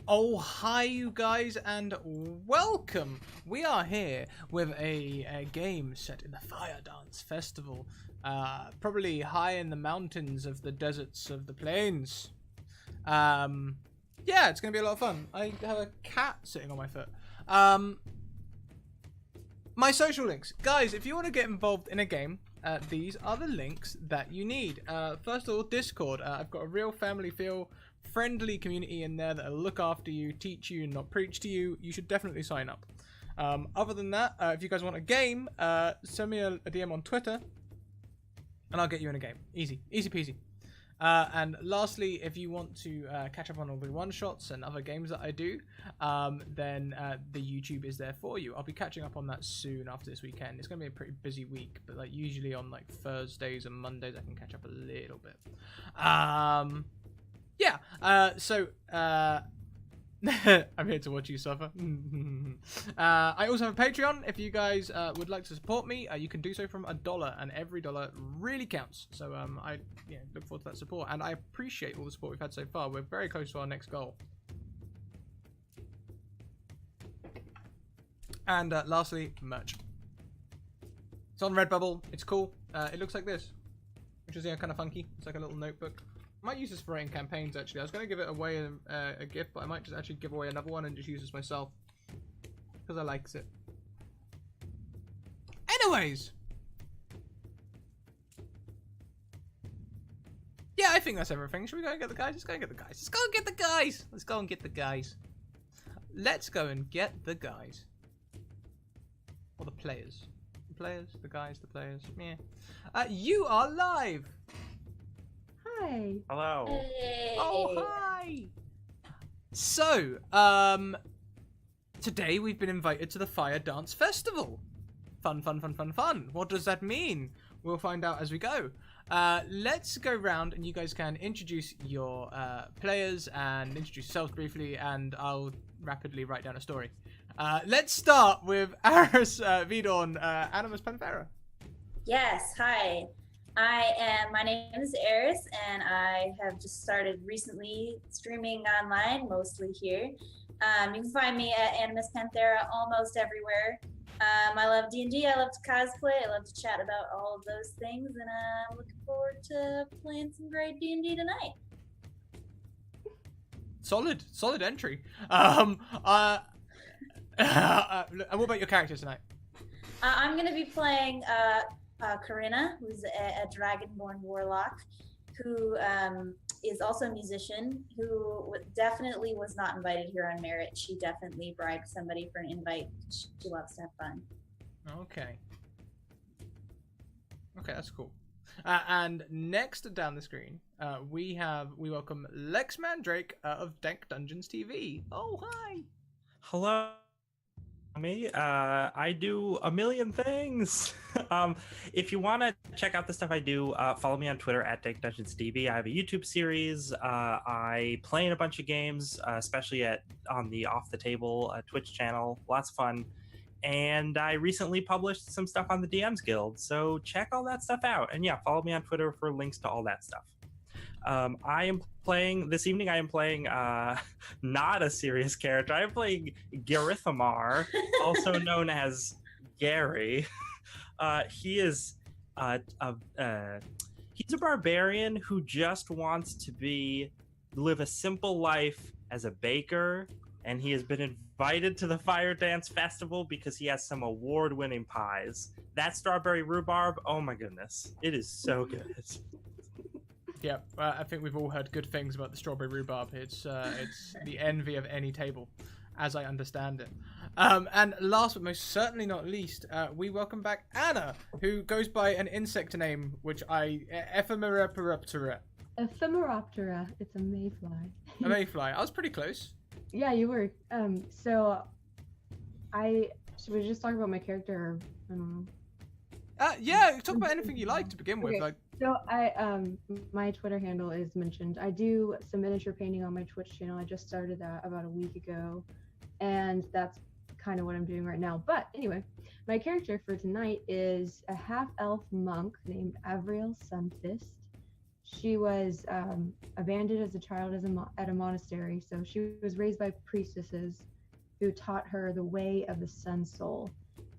Oh, hi you guys, and welcome! We are here with a game set in the Firedance Festival, probably high in the mountains of the deserts of the plains. Yeah, it's going to be a lot of fun. I have a cat sitting on my foot. My social links. Guys, if you want to get involved in a game, these are the links that you need. First of all, Discord. I've got a real family feel, friendly community in there that'll look after you, teach you, and not preach to you. You should definitely sign up. Other than that, if you guys want a game, send me a DM on Twitter, and I'll get you in a game. Easy. Easy peasy. And lastly, if you want to catch up on all the one-shots and other games that I do, then the YouTube is there for you. I'll be catching up on that soon after this weekend. It's going to be a pretty busy week, but like usually on like Thursdays and Mondays I can catch up a little bit. Yeah, I'm here to watch you suffer. I also have a Patreon. If you guys would like to support me, you can do so from $1, and every dollar really counts. So I look forward to that support, and I appreciate all the support we've had so far. We're very close to our next goal. And lastly, merch. It's on Redbubble. It's cool. It looks like this, which is kind of funky. It's like a little notebook. I might use this for writing campaigns, actually. I was going to give it away a gift, but I might just actually give away another one and just use this myself. Because I likes it. Anyways! Yeah, I think that's everything. Should we go and get the guys? Let's go and get the guys. Let's go and get the guys! Let's go and get the guys. Let's go and get the guys. Or the players. The players, the guys, the players. Yeah. You are live! Hi. Hello. Hey. Oh, hi! So, today we've been invited to the Firedance Festival. Fun, fun, fun, fun, fun. What does that mean? We'll find out as we go. Let's go round and you guys can introduce your players and introduce yourselves briefly, and I'll rapidly write down a story. Let's start with Aris Vidorn, Animus Panthera. Yes, hi. My name is Eris, and I have just started recently streaming online, mostly here. You can find me at Animus Panthera almost everywhere. I love D&D, I love to cosplay, I love to chat about all of those things, and I'm looking forward to playing some great D&D tonight. Solid entry. And what about your character tonight? I'm going to be playing Corinna, who's a dragonborn warlock, who is also a musician, who definitely was not invited here on merit. She definitely bribed somebody for an invite. She loves to have fun. Okay. Okay, that's cool. And next down the screen, we welcome Lex Mandrake of Dank Dungeons TV. Oh, hi. Hello. Me. I do a million things. If you want to check out the stuff I do, follow me on Twitter at DankDungeonsDB. I have a YouTube series. I play in a bunch of games, especially on the Off the Table Twitch channel. Lots of fun. And I recently published some stuff on the DMs Guild, so check all that stuff out. And yeah, follow me on Twitter for links to all that stuff. This evening I am playing not a serious character. I am playing Garithamar, also known as Gary. He is he's a barbarian who just wants to live a simple life as a baker, and he has been invited to the Firedance Festival because he has some award-winning pies. That strawberry rhubarb, oh my goodness, it is so good. Yeah, I think we've all heard good things about the strawberry rhubarb. It's the envy of any table, as I understand it. And last but most certainly not least, we welcome back Anna, who goes by an insect name, which Ephemeroptera. Ephemeroptera. It's a mayfly. A mayfly. I was pretty close. Yeah, you were. Should we just talk about my character? I don't know. Yeah, talk about anything you like to begin with. Okay. Like, So my Twitter handle is mentioned. I do some miniature painting on my Twitch channel. I just started that about a week ago, and that's kind of what I'm doing right now. But anyway, my character for tonight is a half-elf monk named Avriel Sunfist. She was abandoned as a child at a monastery. So she was raised by priestesses who taught her the way of the sun soul.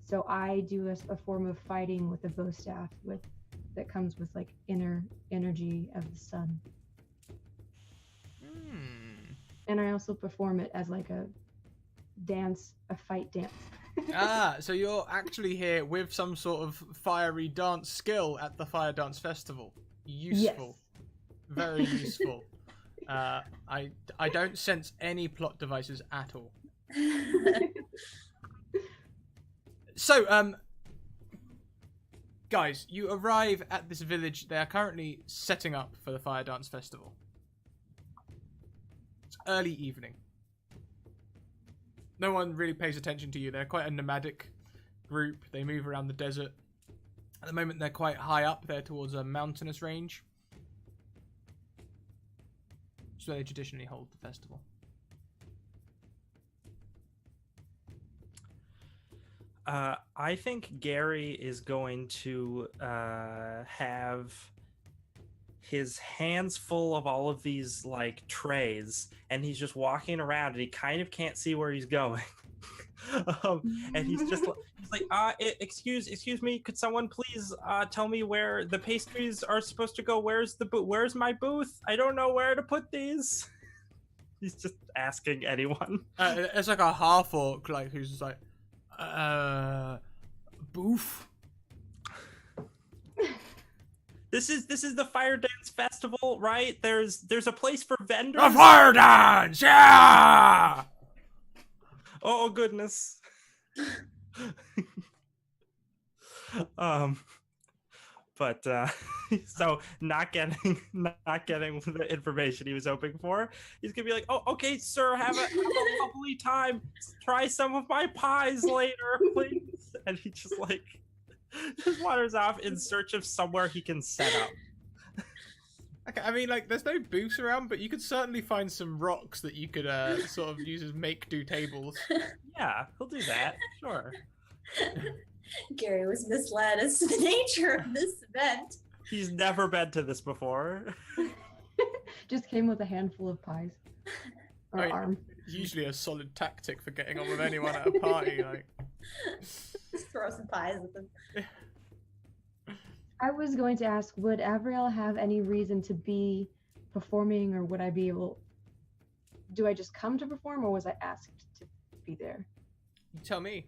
So I do a form of fighting with a bow staff that comes with like inner energy of the sun. And I also perform it as like a fight dance. So you're actually here with some sort of fiery dance skill at the Firedance Festival. Useful. Yes. Very useful. I don't sense any plot devices at all. So, guys, you arrive at this village. They are currently setting up for the Firedance Festival. It's early evening. No one really pays attention to you. They're quite a nomadic group. They move around the desert. At the moment, they're quite high up there towards a mountainous range. It's where they traditionally hold the festival. I think Gary is going to have his hands full of all of these like trays, and he's just walking around, and he kind of can't see where he's going. And he's like, excuse me, could someone please tell me where the pastries are supposed to go? Where's my booth? I don't know where to put these. He's just asking anyone. It's like a half orc, like who's just like, boof. This is the Firedance Festival, right? There's a place for vendors. A Firedance, yeah. Oh goodness. But so not getting the information he was hoping for. He's gonna be like, oh, okay, sir, have a lovely time. Try some of my pies later, please. And he just wanders off in search of somewhere he can set up. Okay, I mean, like, there's no booths around, but you could certainly find some rocks that you could sort of use as make-do tables. Yeah, he'll do that. Sure. Gary was misled as to the nature of this event. He's never been to this before. Just came with a handful of pies. Or Right. arm. Usually a solid tactic for getting on with anyone at a party, like. Just throw some pies at them. I was going to ask, would Avriel have any reason to be performing, or would I be able... Do I just come to perform, or was I asked to be there? You tell me.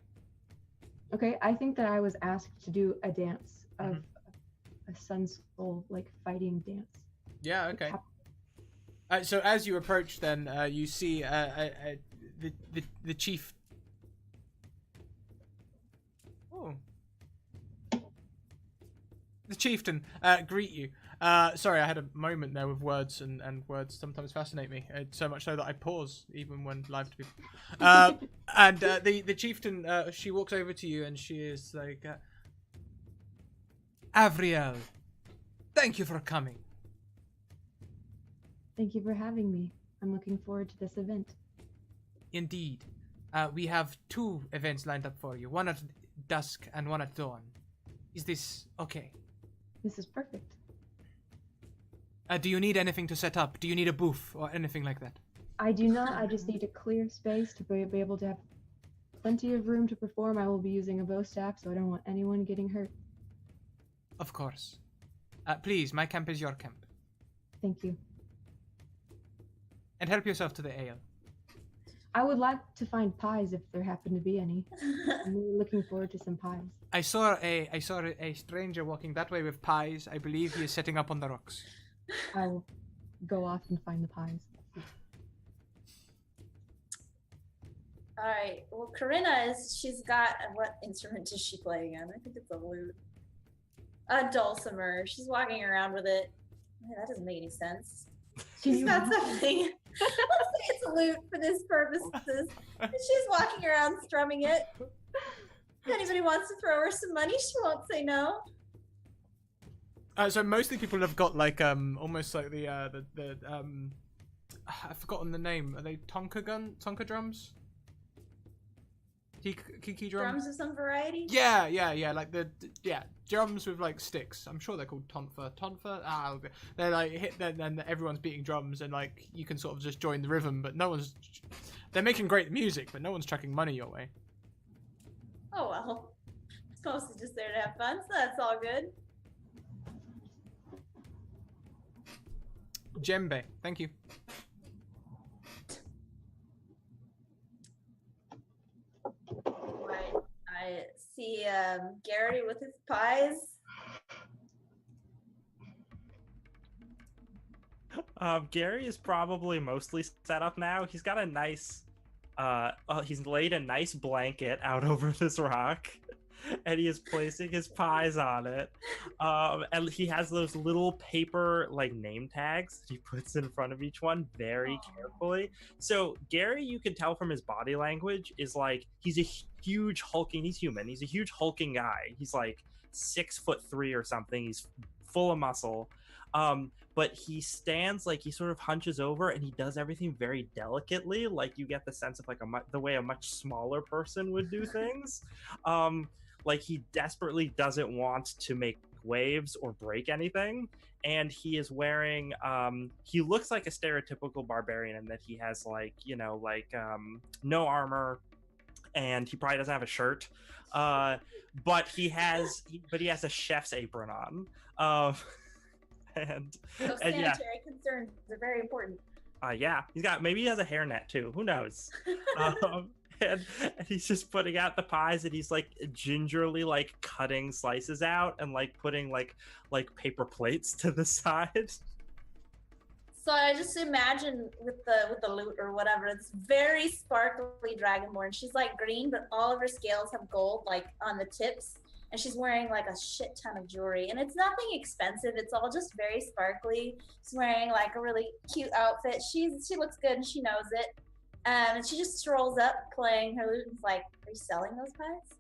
Okay, I think that I was asked to do a dance of a sun soul, like, fighting dance. Yeah, okay. So as you approach, then you see the chief. Oh. The chieftain greet you. Sorry, I had a moment there with words, and words sometimes fascinate me. So much so that I pause even when live to people. And the chieftain, she walks over to you and she is like, Avriel, thank you for coming. Thank you for having me. I'm looking forward to this event. Indeed. We have 2 events lined up for you. One at dusk and one at dawn. Is this okay? This is perfect. Do you need anything to set up? Do you need a booth or anything like that? I do not. I just need a clear space to be able to have plenty of room to perform. I will be using a bow staff, so I don't want anyone getting hurt. Of course. Please, my camp is your camp. Thank you. And help yourself to the ale. I would like to find pies if there happen to be any. I'm really looking forward to some pies. I saw a stranger walking that way with pies. I believe he is setting up on the rocks. I will go off and find the pies. All right. Well, Corinna she's got, what instrument does she play again? I think it's a lute. A dulcimer. She's walking around with it. Man, that doesn't make any sense. She's got something. Let's say it's a lute for this purposes. And she's walking around strumming it. If anybody wants to throw her some money, she won't say no. So mostly people have got like almost like the I've forgotten the name. Are they tonka drums? Kiki drum? Drums of some variety? Yeah, like drums with like sticks. I'm sure they're called tonfa. They're like then everyone's beating drums and like you can sort of just join the rhythm, but they're making great music, but no one's chucking money your way. Oh well, it's mostly just there to have fun, so that's all good. Djembe, thank you. Right. I see Gary with his pies. Gary is probably mostly set up now. He's got a nice, he's laid a nice blanket out over this rock, and he is placing his pies on it. And he has those little paper like name tags that he puts in front of each one very carefully. So Gary, you can tell from his body language, is like he's a huge hulking. He's human. He's a huge hulking guy. He's like 6'3" or something. He's full of muscle. But he stands like he sort of hunches over and he does everything very delicately. Like you get the sense of like the way a much smaller person would do things. Like he desperately doesn't want to make waves or break anything. And he is wearing, he looks like a stereotypical barbarian in that he has like, no armor and he probably doesn't have a shirt. But he has a chef's apron on. And sanitary concerns are very important. Maybe he has a hairnet too. Who knows? And he's just putting out the pies, and he's like gingerly like cutting slices out and like putting like paper plates to the side. So I just imagine with the loot or whatever, it's very sparkly dragonborn. She's like green, but all of her scales have gold like on the tips. And she's wearing like a shit ton of jewelry, and it's nothing expensive. It's all just very sparkly. She's wearing like a really cute outfit. She looks good and she knows it. And she just strolls up playing her lute and is like, "Are you selling those pies?"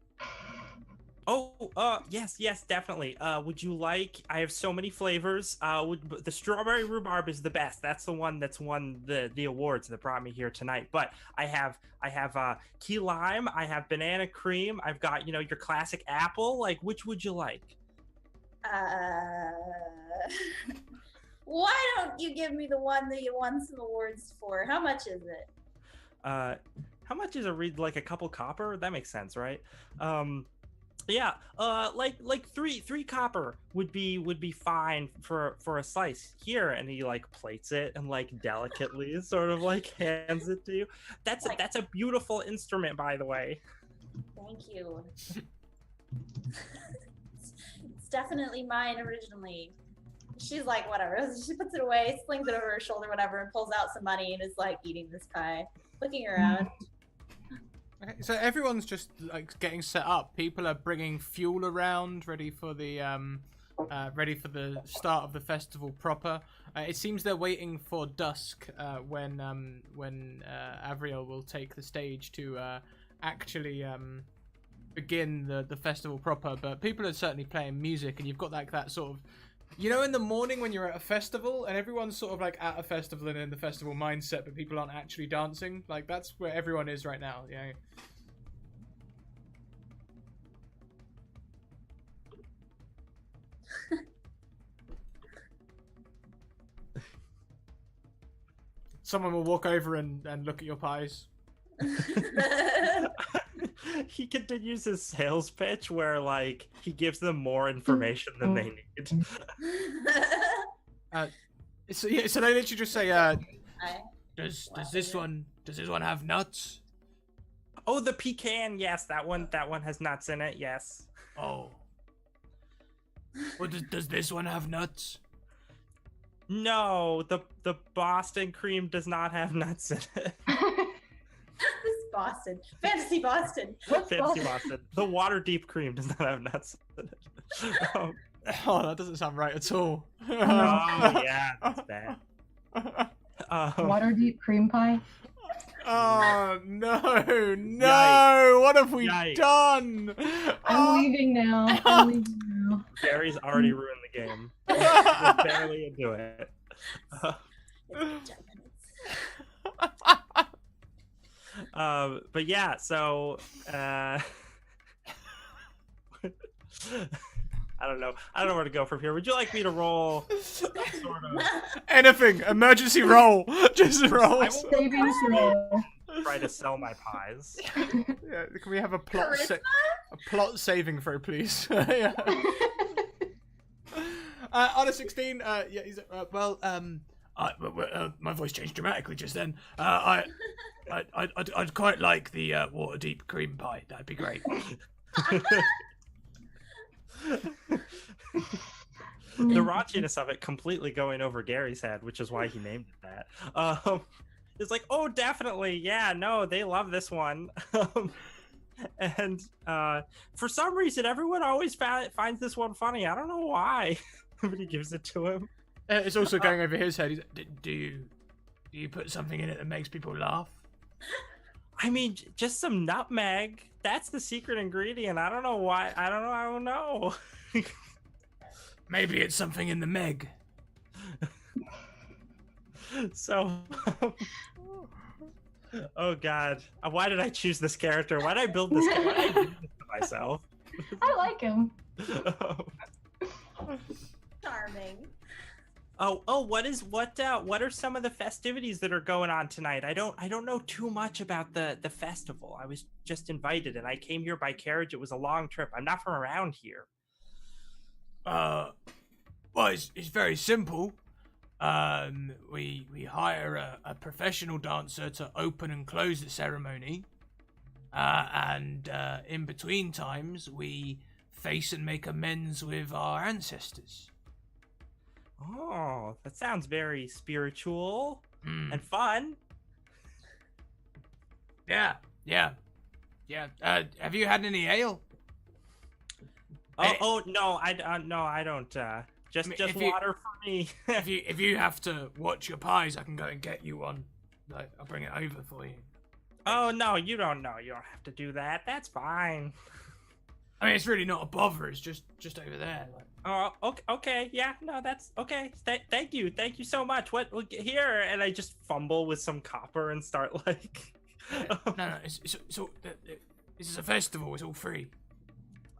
Oh, yes, definitely. Would you like? I have so many flavors. The strawberry rhubarb is the best. That's the one that's won the awards that brought me here tonight. But I have key lime. I have banana cream. I've got your classic apple. Like, which would you like? Why don't you give me the one that you won some awards for? How much is it? How much is like a couple copper? That makes sense, right? Yeah, like three copper would be fine for a slice here, and he like plates it and like delicately sort of like hands it to you. That's a beautiful instrument, by the way. Thank you. It's definitely mine originally. She's like, whatever. She puts it away, slings it over her shoulder, whatever, and pulls out some money and is like eating this pie, looking around. Okay, so everyone's just like getting set up. People are bringing fuel around, ready for the start of the festival proper. It seems they're waiting for dusk when Avriel will take the stage to actually begin the festival proper. But people are certainly playing music, and you've got like that sort of, in the morning when you're at a festival and everyone's sort of like at a festival and in the festival mindset, but people aren't actually dancing. Like that's where everyone is right now. Yeah. Someone will walk over and look at your pies. He continues his sales pitch where like he gives them more information than they need. So they literally just say, does this one have nuts? Oh, the pecan, yes, that one has nuts in it, yes. Oh. Well, does this one have nuts? No, the Boston cream does not have nuts in it. This Boston. Fantasy Boston. Fantasy Boston. The Waterdeep cream does not have nuts in it. Oh, that doesn't sound right at all. Oh, yeah, that's bad. Waterdeep cream pie. Oh, no. Yikes. What have we Yikes. done? I'm leaving now. Gary's already ruined the game. We're barely into it. But yeah, so I don't know. I don't know where to go from here. Would you like me to roll some sort of Anything. Emergency roll. Just roll. I will Saving throw. try to sell my pies? Yeah, can we have a plot Charisma? a plot saving throw, please? Yeah. On a 16, yeah, he's my voice changed dramatically just then. I'd quite like the water deep cream pie. That'd be great. The raunchiness of it completely going over Gary's head, which is why he named it that. It's like, oh, definitely, yeah, no, they love this one. And for some reason, everyone always finds this one funny. I don't know why. Nobody gives it to him. It's also going over his head. He's like, do you put something in it that makes people laugh? I mean, just some nutmeg. That's the secret ingredient. I don't know why. I don't know. Maybe it's something in the Meg. So, oh god, why did I choose this character? Why did I build this? Why did I do this to myself? I like him. Charming. What are some of the festivities that are going on tonight? I don't know too much about the festival. I was just invited and I came here by carriage. It was a long trip. I'm not from around here. Well, it's very simple. We hire a professional dancer to open and close the ceremony. And in between times, we face and make amends with our ancestors. Oh, that sounds very spiritual and fun. Yeah. Have you had any ale? Oh no, I don't. Just water for me. if you have to watch your pies, I can go and get you one. Like, I'll bring it over for you. Oh no, you don't know. You don't have to do that. That's fine. I mean, it's really not a bother. It's just over there. Like. Oh, okay, yeah, no, that's okay. Thank you so much. What here? And I just fumble with some copper and start like. No, it's all. This is a festival. It's all free.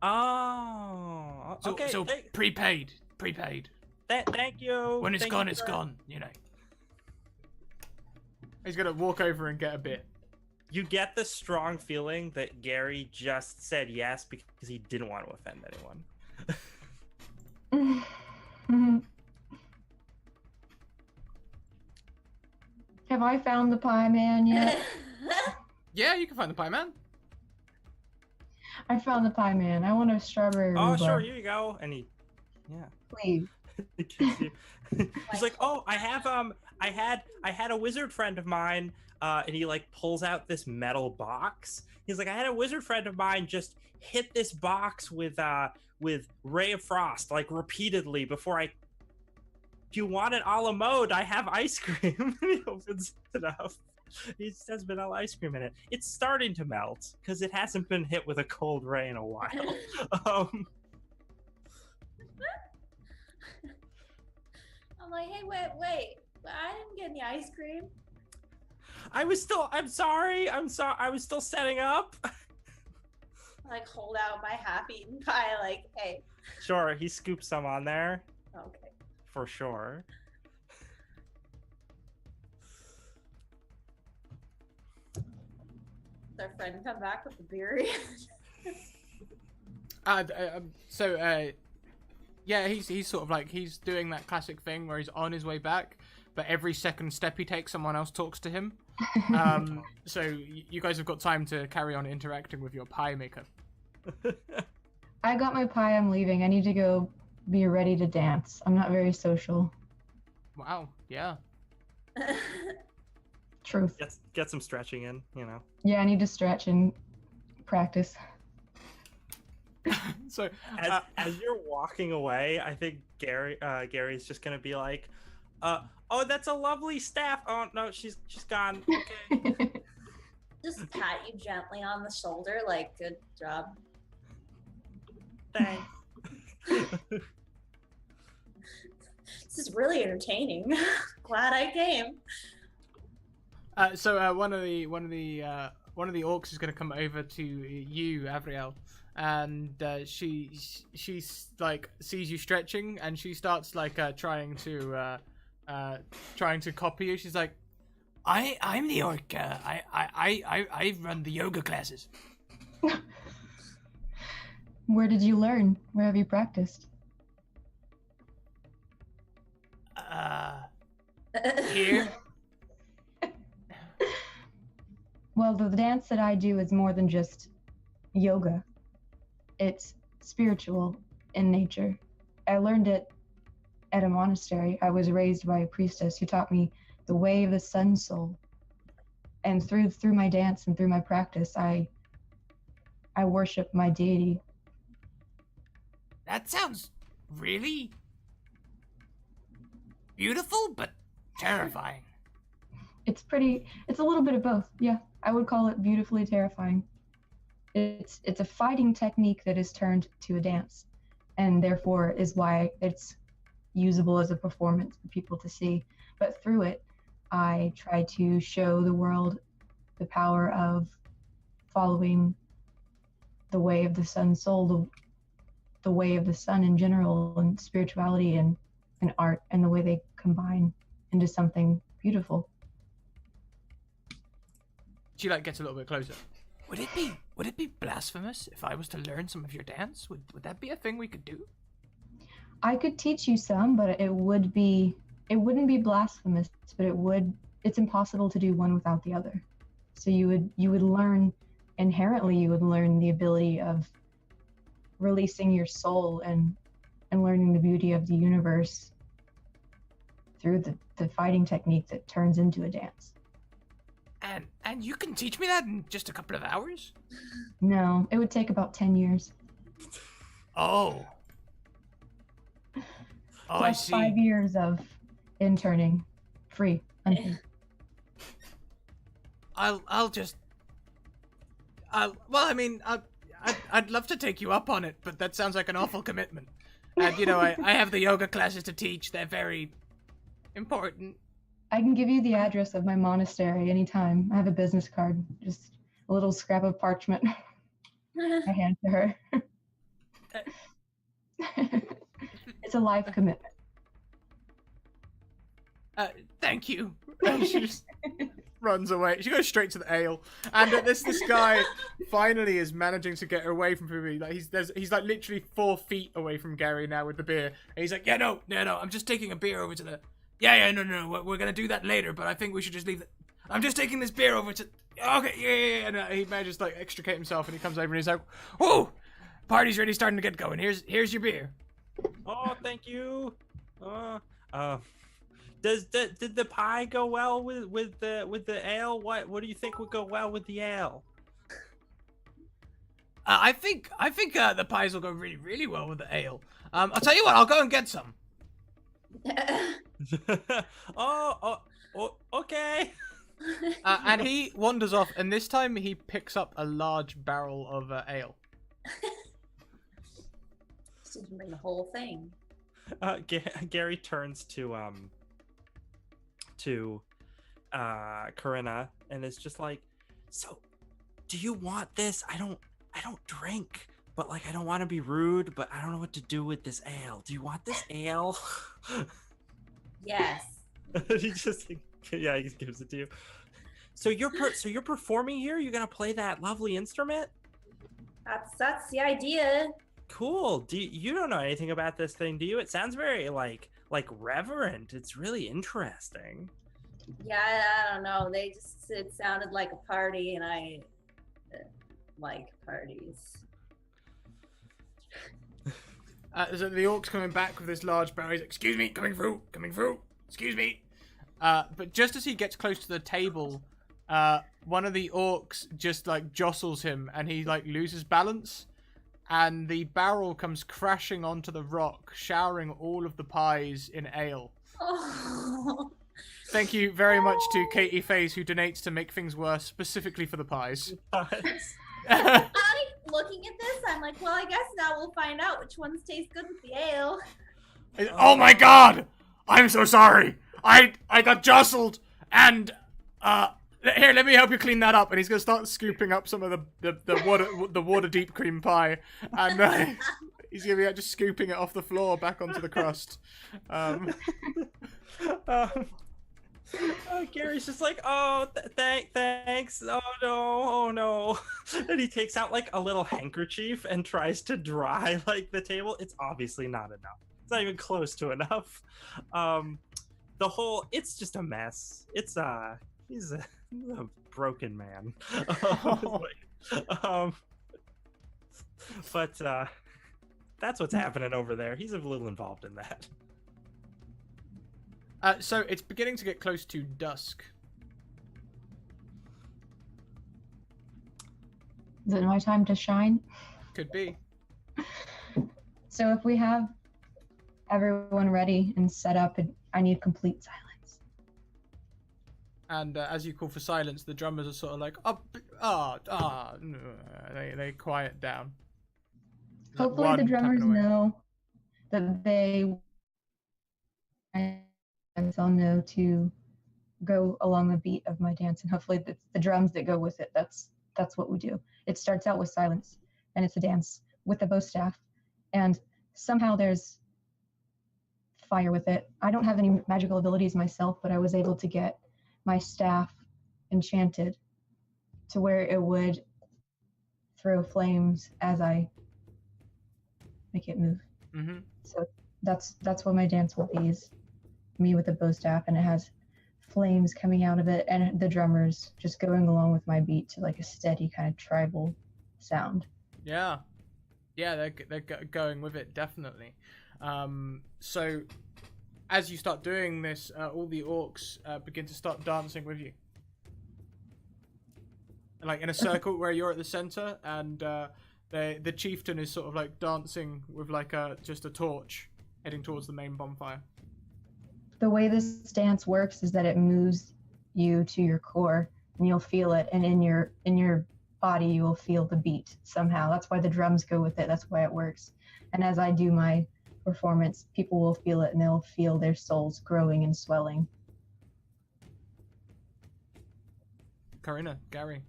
Oh, okay. So prepaid. Thank you. When it's gone, it's gone. You know. He's gonna walk over and get a bit. You get the strong feeling that Gary just said yes because he didn't want to offend anyone. Have I found the pie man yet? Yeah, you can find the pie man. I found the pie man. I want a strawberry. Oh, rhubarb. sure, here you go. And Please. He's like, oh, I had a wizard friend of mine, and he like pulls out this metal box. He's like, I had a wizard friend of mine just hit this box with Ray of Frost like repeatedly before I. If you want it a la mode, I have ice cream. He opens it up. It says vanilla ice cream in it. It's starting to melt because it hasn't been hit with a cold ray in a while. I'm like, hey, wait. I didn't get any ice cream. I'm sorry. I was still setting up. I like hold out my half-eaten pie, like, hey. Sure, he scoops some on there. Okay. For sure. Does our friend come back with the beer? Yeah, he's sort of like, he's doing that classic thing where he's on his way back, but every second step he takes, someone else talks to him. So you guys have got time to carry on interacting with your pie maker. I got my pie. I'm leaving. I need to go be ready to dance. I'm not very social. Wow, yeah. Truth. Get some stretching in, you know. Yeah, I need to stretch and practice. So as you're walking away, I think Gary's just gonna be like, oh, that's a lovely staff. Oh no, she's gone. Okay. Just pat you gently on the shoulder, like, good job. Thanks. This is really entertaining. Glad I came. So one of the one of the orcs is going to come over to you, Avriel, and she's like sees you stretching, and she starts like trying to copy you. She's like, I'm the orc. I run the yoga classes. Where did you learn? Where have you practiced? Here. Well, the dance that I do is more than just yoga. It's spiritual in nature. I learned it at a monastery. I was raised by a priestess who taught me the way of the sun soul. And through my dance and through my practice, I worship my deity. That sounds really beautiful, but terrifying. It's a little bit of both. Yeah, I would call it beautifully terrifying. It's a fighting technique that is turned to a dance, and therefore is why it's usable as a performance for people to see. But through it, I try to show the world the power of following the way of the sun soul, the way of the sun in general, and spirituality and art, and the way they combine into something beautiful. She like gets a little bit closer. Would it be blasphemous if I was to learn some of your dance? Would that be a thing we could do? I could teach you some, but it wouldn't be blasphemous, but it's impossible to do one without the other. So you would learn inherently, you would learn the ability of releasing your soul and learning the beauty of the universe through the fighting technique that turns into a dance. And you can teach me that in just a couple of hours? No, it would take about 10 years. Oh. Oh, Plus I see. 5 years of interning, free, unpaid. I'd love to take you up on it, but that sounds like an awful commitment. And you know, I have the yoga classes to teach. They're very important. I can give you the address of my monastery anytime. I have a business card, just a little scrap of parchment. I hand to her. It's a life commitment. Thank you. And she just runs away. She goes straight to the ale, and this guy finally is managing to get her away from Phoebe. Like he's like literally 4 feet away from Gary now with the beer, and he's like, yeah, no, I'm just taking a beer over to the. Yeah, no, we're gonna do that later, but I think we should just leave it. I'm just taking this beer over to. Okay, yeah, and he manages to like extricate himself, and he comes over and he's like, "Whoa, party's really starting to get going. Here's your beer." Oh, thank you. Did the pie go well with the ale? What do you think would go well with the ale? I think the pies will go really, really well with the ale. I'll tell you what, I'll go and get some. Okay. And he wanders off, and this time he picks up a large barrel of ale. Just didn't bring the whole thing. Gary turns to Corinna and is just like, so do you want this? I don't drink, but like I don't want to be rude, but I don't know what to do with this ale. Do you want this ale? Yes. He just he gives it to you. So you're performing here? You're gonna play that lovely instrument? That's the idea. Cool. You don't know anything about this thing, do you? It sounds very like reverent. It's really interesting. Yeah, I don't know. It sounded like a party, and I like parties. So the orc's coming back with this large barrel. He's like, excuse me, coming through, excuse me. But just as he gets close to the table, one of the orcs just like jostles him, and he like loses balance, and the barrel comes crashing onto the rock, showering all of the pies in ale. Oh. Thank you very much to Katie Faze, who donates to make things worse, specifically for the pies. I'm looking at this, I'm like, well, I guess now we'll find out which ones taste good with the ale. Oh my god! I'm so sorry! I got jostled, and, Here, let me help you clean that up. And he's gonna start scooping up some of the water deep cream pie, and he's gonna be just scooping it off the floor back onto the crust. Gary's just like, oh, thanks. Oh no. And he takes out like a little handkerchief and tries to dry like the table. It's obviously not enough. It's not even close to enough. It's just a mess. He's a broken man. But that's what's happening over there. He's a little involved in that. So it's beginning to get close to dusk. Is it my time to shine? Could be. So if we have everyone ready and set up, I need complete silence. And as you call for silence, the drummers are sort of like, they quiet down. Hopefully the drummers know that they'll know to go along the beat of my dance, and hopefully the drums that go with it. That's what we do. It starts out with silence, and it's a dance with the bow staff, and somehow there's fire with it. I don't have any magical abilities myself, but I was able to get my staff enchanted to where it would throw flames as I make it move. Mm-hmm. So that's what my dance will be, is me with a bow staff, and it has flames coming out of it, and the drummers just going along with my beat to like a steady kind of tribal sound. Yeah, they're going with it, definitely. So as you start doing this, all the orcs begin to start dancing with you, like in a circle where you're at the center, and the chieftain is sort of like dancing with like just a torch heading towards the main bonfire. The way this dance works is that it moves you to your core, and you'll feel it, and in your body you will feel the beat somehow. That's why the drums go with it. That's why it works. And as I do my performance, people will feel it, and they'll feel their souls growing and swelling. Karina, Gary.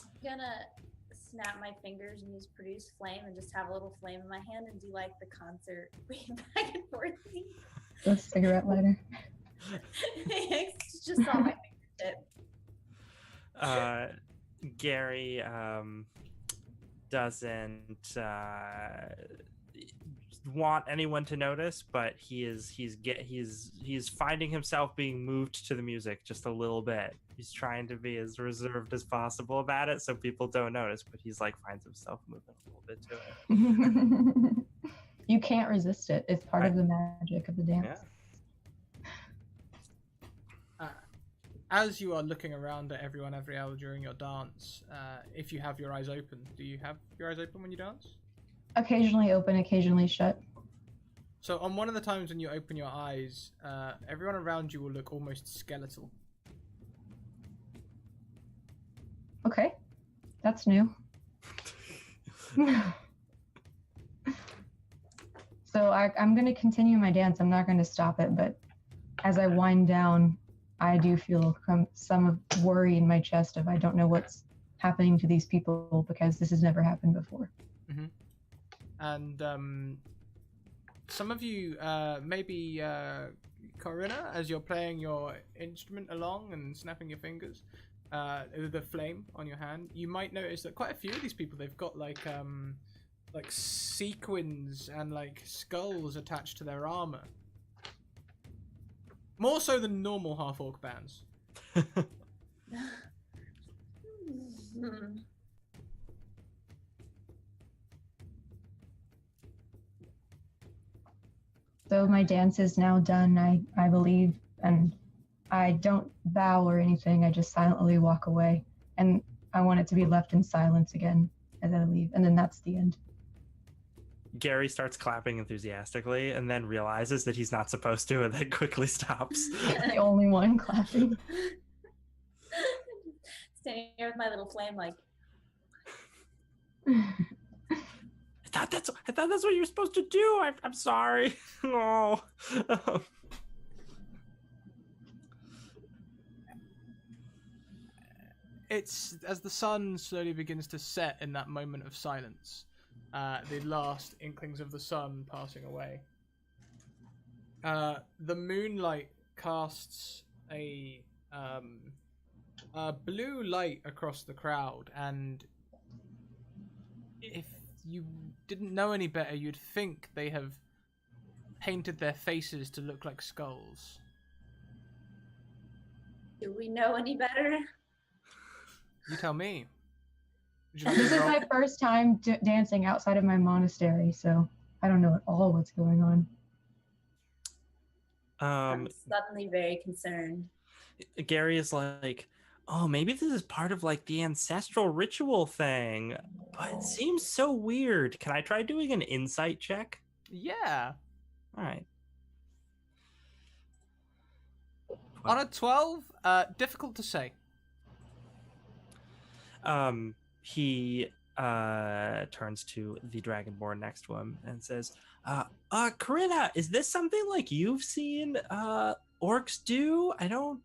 I'm gonna snap my fingers and use produce flame and just have a little flame in my hand and do like the concert back and forth thing. A cigarette lighter. It's just on my fingertip. Gary doesn't want anyone to notice, but he's finding himself being moved to the music just a little bit. He's trying to be as reserved as possible about it so people don't notice, but he's like finds himself moving a little bit to it. You can't resist it. It's part of the magic of the dance. Yeah. As you are looking around at everyone every hour during your dance, if you have your eyes open, do you have your eyes open when you dance? Occasionally open, occasionally shut. So on one of the times when you open your eyes, everyone around you will look almost skeletal. Okay, that's new. So I'm going to continue my dance. I'm not going to stop it, but as I wind down, I do feel some worry in my chest of I don't know what's happening to these people because this has never happened before. Mm-hmm. And some of you, maybe Corinna, as you're playing your instrument along and snapping your fingers, the flame on your hand, you might notice that quite a few of these people, they've got like sequins and like skulls attached to their armor. More so than normal half-orc bands. So my dance is now done, I believe, and I don't bow or anything. I just silently walk away, and I want it to be left in silence again as I leave, and then that's the end. Gary starts clapping enthusiastically and then realizes that he's not supposed to and then quickly stops. The only one clapping. Standing here with my little flame like I thought that's what you're supposed to do. I'm sorry. No. It's as the sun slowly begins to set in that moment of silence, the last inklings of the sun passing away. The moonlight casts a blue light across the crowd, and if you didn't know any better, you'd think they have painted their faces to look like skulls. Do we know any better? You tell me. Would you like This to is roll? my first time dancing outside of my monastery, so I don't know at all what's going on. I'm suddenly very concerned. Gary is like, oh, maybe this is part of like the ancestral ritual thing, but it seems so weird. Can I try doing an insight check? Yeah. All right. On a 12, difficult to say. He turns to the dragonborn next to him and says, Corinna, is this something like you've seen orcs do? I don't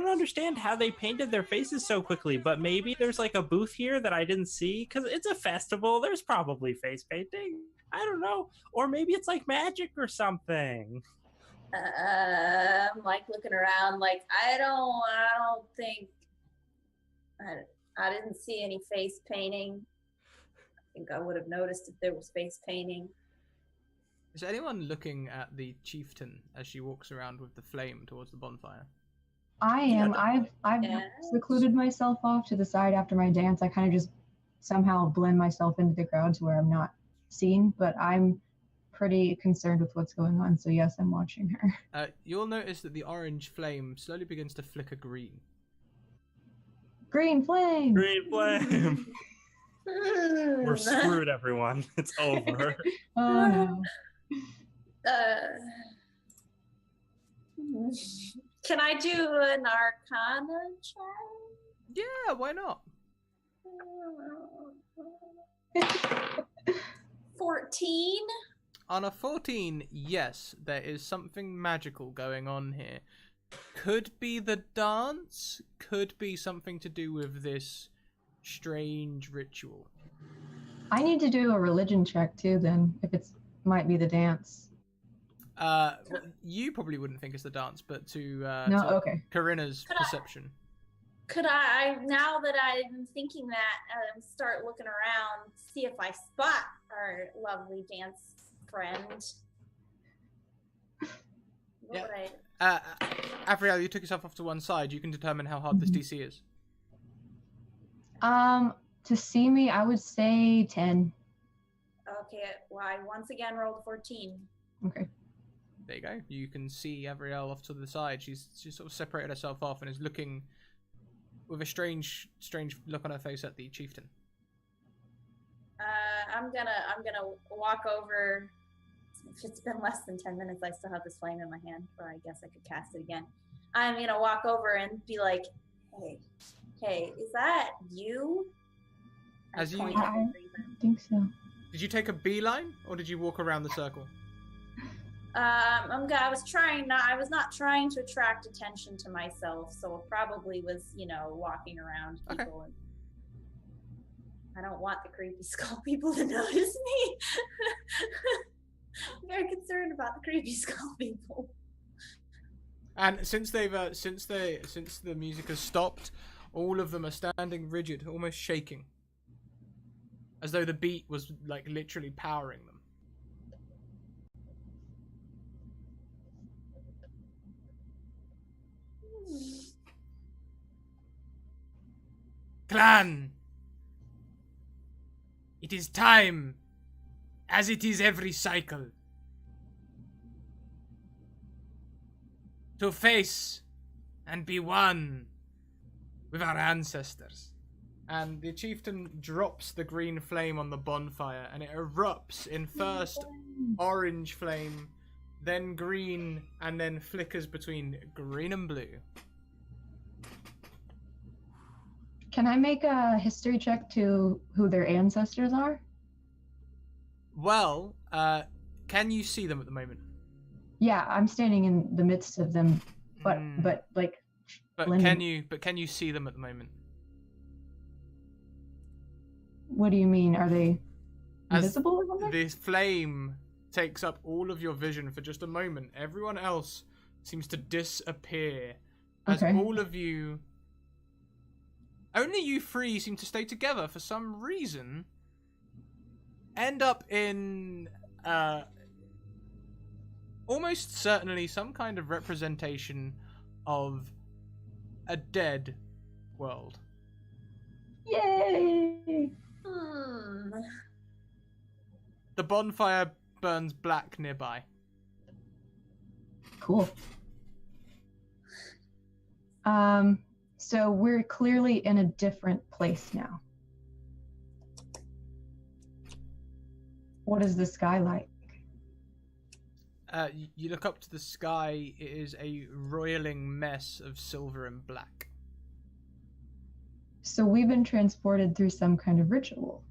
understand how they painted their faces so quickly, but maybe there's like a booth here that I didn't see because it's a festival. There's probably face painting. I don't know. Or maybe it's like magic or something. I'm like looking around, like I don't think I didn't see any face painting. I think I would have noticed if there was face painting. Is anyone looking at the chieftain as she walks around with the flame towards the bonfire? I am. I've Yeah. secluded myself off to the side after my dance. I kind of just somehow blend myself into the crowd to where I'm not seen, but I'm pretty concerned with what's going on. So yes, I'm watching her. You'll notice that the orange flame slowly begins to flicker green. Green flame. Green flame. We're screwed, everyone. It's over. Oh no. Can I do an Arcana check? Yeah, why not? 14. On a 14, yes, there is something magical going on here. Could be the dance, could be something to do with this strange ritual. I need to do a religion check too then, if it's might be the dance. Well, you probably wouldn't think it's the dance, but No, to okay. Corinna's perception. Could I, now that I'm thinking that, start looking around, see if I spot our lovely dance friend? What would I... Avriel, you took yourself off to one side. You can determine how hard this DC is. To see me, I would say 10. Okay, well, I once again rolled 14. Okay. There you go. You can see Avriel off to the side. She's sort of separated herself off and is looking with a strange look on her face at the chieftain. I'm gonna walk over. If it's been less than 10 minutes, I still have this flame in my hand, or I guess I could cast it again. I'm gonna walk over and be like, hey, is that you? As you- point at the I Raven. think so. Did you take a beeline or did you walk around the circle? I was not trying to attract attention to myself, so it probably was, walking around Okay. people. And I don't want the creepy skull people to notice me. I'm very concerned about the creepy skull people. And since the music has stopped, all of them are standing rigid, almost shaking, as though the beat was like literally powering them. Clan, it is time, as it is every cycle, to face and be one with our ancestors. And the chieftain drops the green flame on the bonfire, and it erupts in first orange flame, then green, and then flickers between green and blue. Can I make a history check to who their ancestors are? Well, can you see them at the moment? Yeah, I'm standing in the midst of them, but like But blending. can you see them at the moment? What do you mean? Are they As invisible or something? this flame takes up all of your vision for just a moment, everyone else seems to disappear. As Okay. all of you, only you three seem to stay together for some reason. End up in almost certainly some kind of representation of a dead world. Yay! Hmm. The bonfire burns black nearby. Cool. So we're clearly in a different place now. What is the sky like? You look up to the sky. It is a roiling mess of silver and black. So we've been transported through some kind of ritual.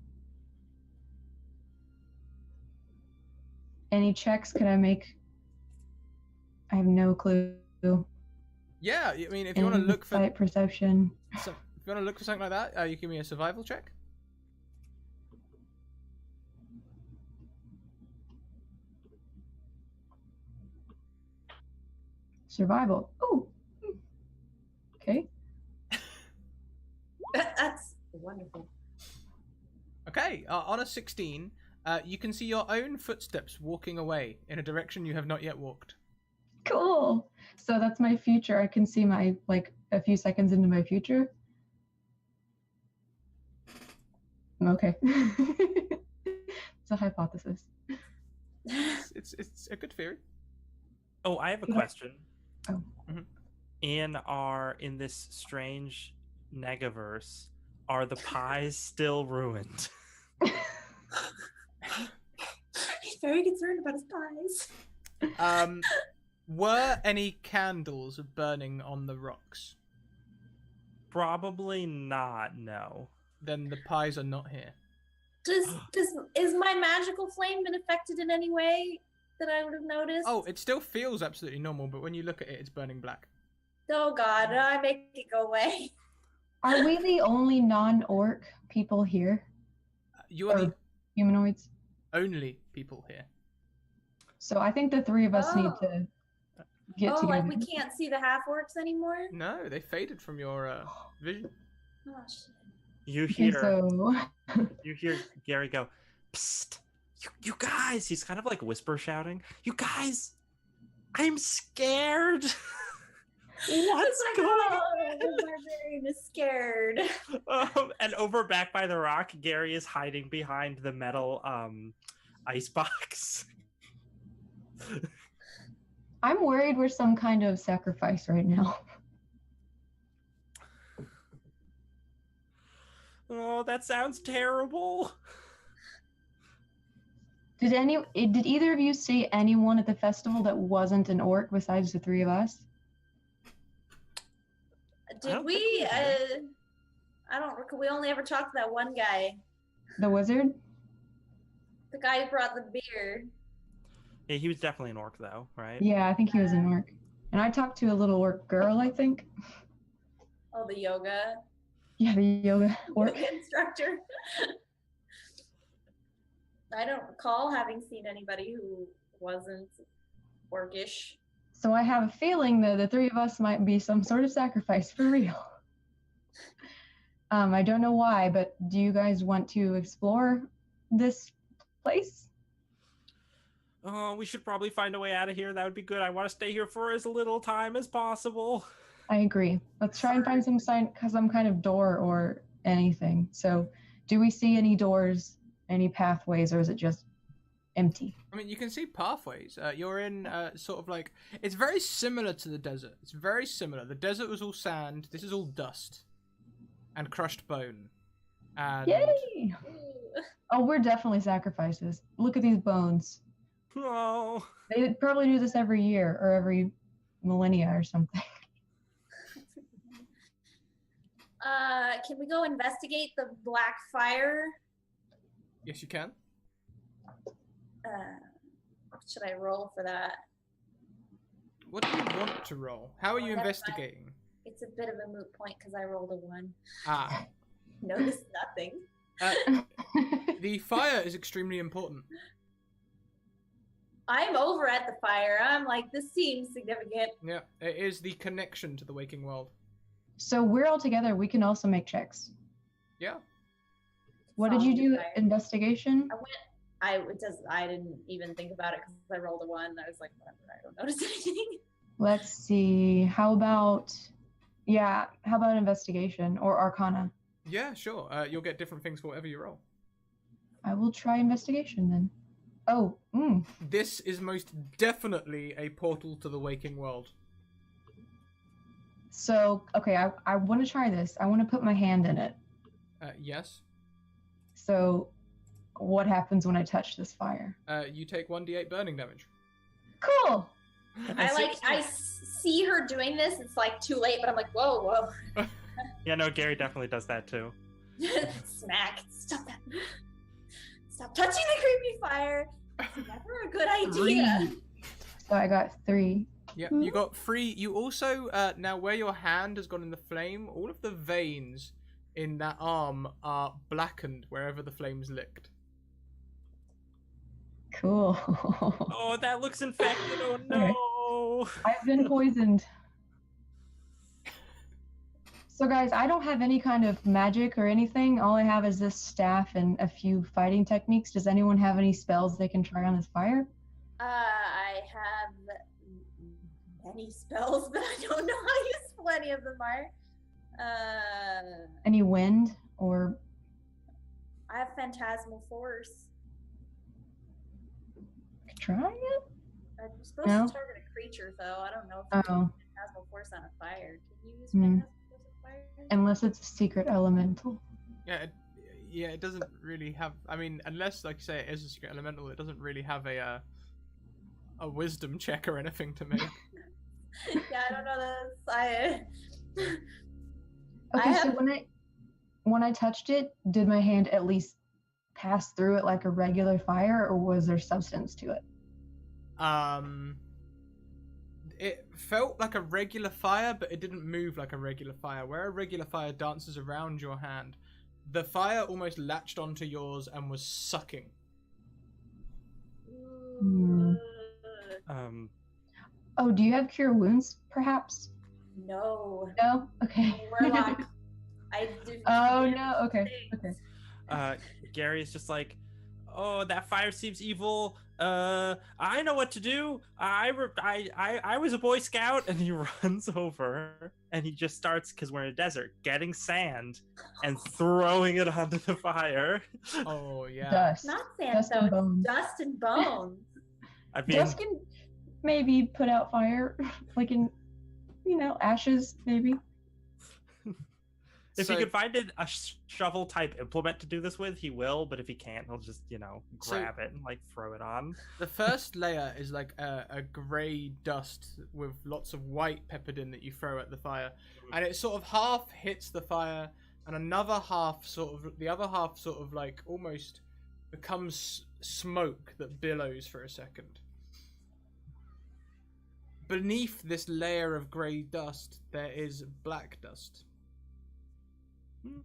Any checks can I make? I have no clue. Yeah, I mean, if you want to look for Insight, perception. if you want to look for something like that, you give me a survival check. Survival. Oh. Okay. That's wonderful. Okay, on a 16, you can see your own footsteps walking away in a direction you have not yet walked. Cool. So that's my future. I can see my, like, a few seconds into my future. Okay. It's a hypothesis. It's a good theory. Oh, I have a Could I- question. Oh. In this strange negaverse, are the pies still ruined? He's very concerned about his pies. Were any candles burning on the rocks? Probably not, no. Then the pies are not here. Is my magical flame been affected in any way that I would have noticed? Oh, it still feels absolutely normal, but when you look at it, it's burning black. Oh God, I make it go away. Are we the only non-orc people here? You are the Humanoids? only people here. So I think the three of us need Oh. to get Oh, together. like we can't see the half orcs anymore? No, they faded from your vision. Oh shit. You Okay, hear so you hear Gary go, "Psst, you guys!" He's kind of like whisper shouting, "You guys, I'm scared." What's going on? The barbarian is scared. And over back by the rock, Gary is hiding behind the metal icebox. I'm worried we're some kind of sacrifice right now. Oh, that sounds terrible. Did either of you see anyone at the festival that wasn't an orc besides the three of us? Did don't we? think we did. I don't recall. We only ever talked to that one guy. The wizard? The guy who brought the beer. Yeah, he was definitely an orc, though, right? Yeah, I think he was an orc. And I talked to a little orc girl, I think. Oh, the yoga. Yeah, the yoga orc. Yoga instructor. I don't recall having seen anybody who wasn't orcish. So I have a feeling that the three of us might be some sort of sacrifice for real. I don't know why, but do you guys want to explore this place? Oh, we should probably find a way out of here. That would be good. I want to stay here for as little time as possible. I agree. Let's try and find some kind of door or anything. So, do we see any doors, any pathways, or is it just empty? I mean, you can see pathways. You're in sort of like... It's very similar to the desert. It's very similar. The desert was all sand. This is all dust. And crushed bone. And... Yay! Oh, we're definitely sacrifices. Look at these bones. Oh, They probably do this every year or every millennia or something. Can we go investigate the black fire? Yes, you can. Should I roll for that? What do you want to roll? How are you Never mind. investigating? It's a bit of a moot point because I rolled a 1. Ah. Noticed nothing. The fire is extremely important. I'm over at the fire. I'm like, this seems significant. Yeah, it is the connection to the waking world. So we're all together. We can also make checks. Yeah. What did Follow you the do? fire. Investigation? I didn't even think about it because I rolled a 1. I was like, whatever. I don't notice anything. Let's see. How about investigation or arcana? Yeah, sure. You'll get different things for whatever you roll. I will try investigation then. Oh, This is most definitely a portal to the waking world. So, okay, I want to try this. I want to put my hand in it. Yes. So, what happens when I touch this fire? You take 1d8 burning damage. Cool! I see her doing this. It's like too late, but I'm like, whoa. Yeah, no, Gary definitely does that too. Smack. Stop that. Stop touching the creepy fire. It's never a good idea. So I got 3. Yeah, you got 3. You also, now where your hand has gone in the flame, all of the veins in that arm are blackened wherever the flames licked. Cool. Oh, that looks infected. Oh no. I've been poisoned. So guys, I don't have any kind of magic or anything. All I have is this staff and a few fighting techniques. Does anyone have any spells they can try on this fire? I have many spells, but I don't know how useful any of them are. Any wind or... I have Phantasmal Force. Try it? I'm supposed No? to target a creature, though. I don't know if you can Oh, use Phantasmal Force on a fire. Can you use Phantasmal Force on fire? unless it's a secret elemental. Yeah, it doesn't really have... I mean, unless, like you say, it is a secret elemental, it doesn't really have a wisdom check or anything to make. Yeah, I don't know this. Okay, I so have- when I touched it, did my hand at least pass through it like a regular fire, or was there substance to it? It felt like a regular fire, but it didn't move like a regular fire. Where a regular fire dances around your hand, the fire almost latched onto yours and was sucking. Hmm. Oh, do you have cure wounds, perhaps? No. No? Okay. Warlock. I do. Oh, no. Okay. Gary is just like, oh, that fire seems evil. I know what to do. I was a Boy Scout, and he runs over and he just starts, because we're in a desert, getting sand and throwing it onto the fire. Oh yeah. Dust. Not sand, Dust though. and It's bones. dust and bones. I mean, Dust can maybe put out fire, like in, ashes, maybe. if So- he could find a shovel type implement to do this with, he will. But if he can't, he'll just grab it and like throw it on. The first layer is like a grey dust with lots of white peppered in that you throw at the fire, and it sort of half hits the fire, and the other half sort of like almost becomes smoke that billows for a second. Beneath this layer of grey dust, there is black dust,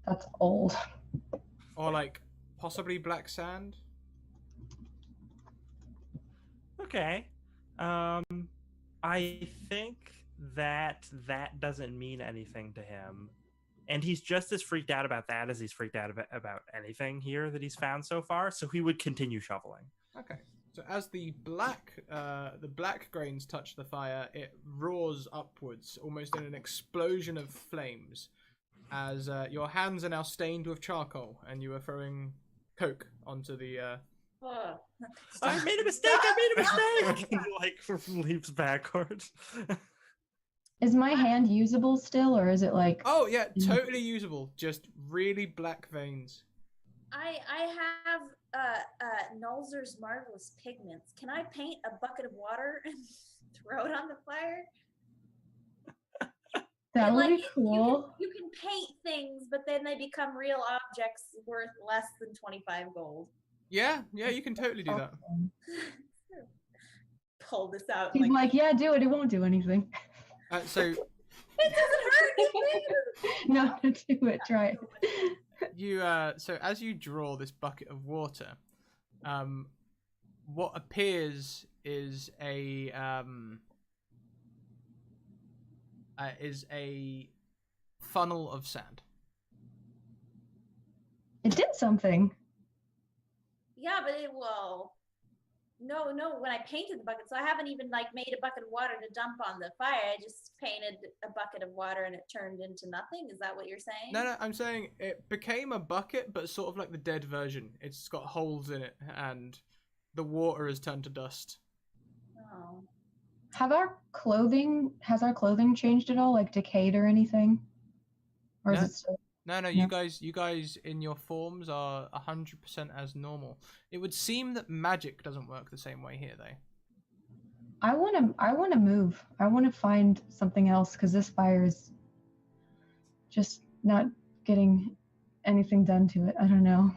That's old. or like possibly black sand. Okay. I think that doesn't mean anything to him. And he's just as freaked out about that as he's freaked out about anything here that he's found so far. So he would continue shoveling. Okay. So as the black grains touch the fire, it roars upwards, almost in an explosion of flames, as your hands are now stained with charcoal, and you are throwing coke onto the. Ugh. I made a mistake! And he like leaps backward. Is my hand usable still, or is it like... Oh yeah, totally usable. Just really black veins. I have Nulzer's Marvelous Pigments. Can I paint a bucket of water and throw it on the fire? That And, would like, be cool. You can paint things, but then they become real objects worth less than 25 gold. Yeah, you can totally do that. Awesome. Pull this out. He's like, yeah, do it. It won't do anything. So It doesn't hurt. No, do it. Try it. You so as you draw this bucket of water, what appears is a funnel of sand. It did something. Yeah, but no, when I painted the bucket, so I haven't even like made a bucket of water to dump on the fire. I just painted a bucket of water and it turned into nothing. Is that what you're saying? No, I'm saying it became a bucket, but sort of like the dead version. It's got holes in it, and the water has turned to dust. Oh. Has our clothing changed at all, like decayed or anything? Or is No. it still? No, you guys in your forms are 100% as normal. It would seem that magic doesn't work the same way here, though. I want to move. I want to find something else because this fire is just not getting anything done to it. I don't know.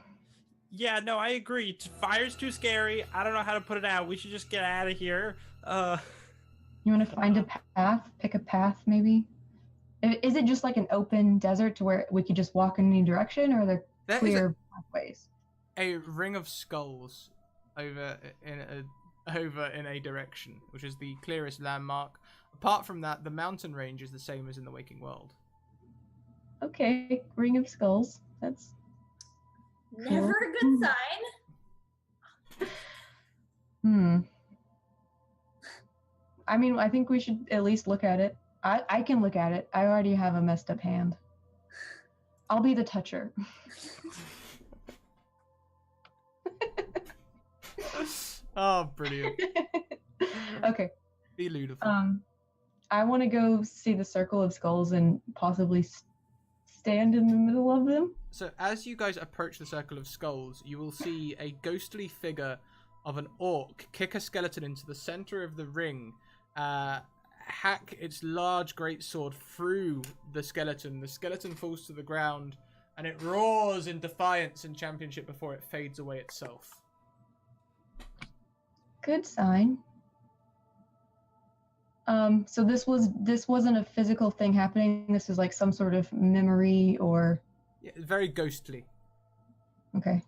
Yeah, no, I agree. Fire's too scary. I don't know how to put it out. We should just get out of here. You want to find a path? Pick a path, maybe? Is it just like an open desert to where we could just walk in any direction, or are there clear pathways? A ring of skulls over in a direction, which is the clearest landmark. Apart from that, the mountain range is the same as in the waking world. Okay, ring of skulls. That's Never a good sign. I mean, I think we should at least look at it. I can look at it. I already have a messed up hand. I'll be the toucher. Oh, brilliant. Okay. Be beautiful. I want to go see the circle of skulls and possibly stand in the middle of them. So as you guys approach the circle of skulls, you will see a ghostly figure of an orc kick a skeleton into the center of the ring, hack its large greatsword through the skeleton. The skeleton falls to the ground, and it roars in defiance and championship before it fades away itself. Good sign. So this wasn't a physical thing happening. This is like some sort of memory or. Yeah, very ghostly. Okay.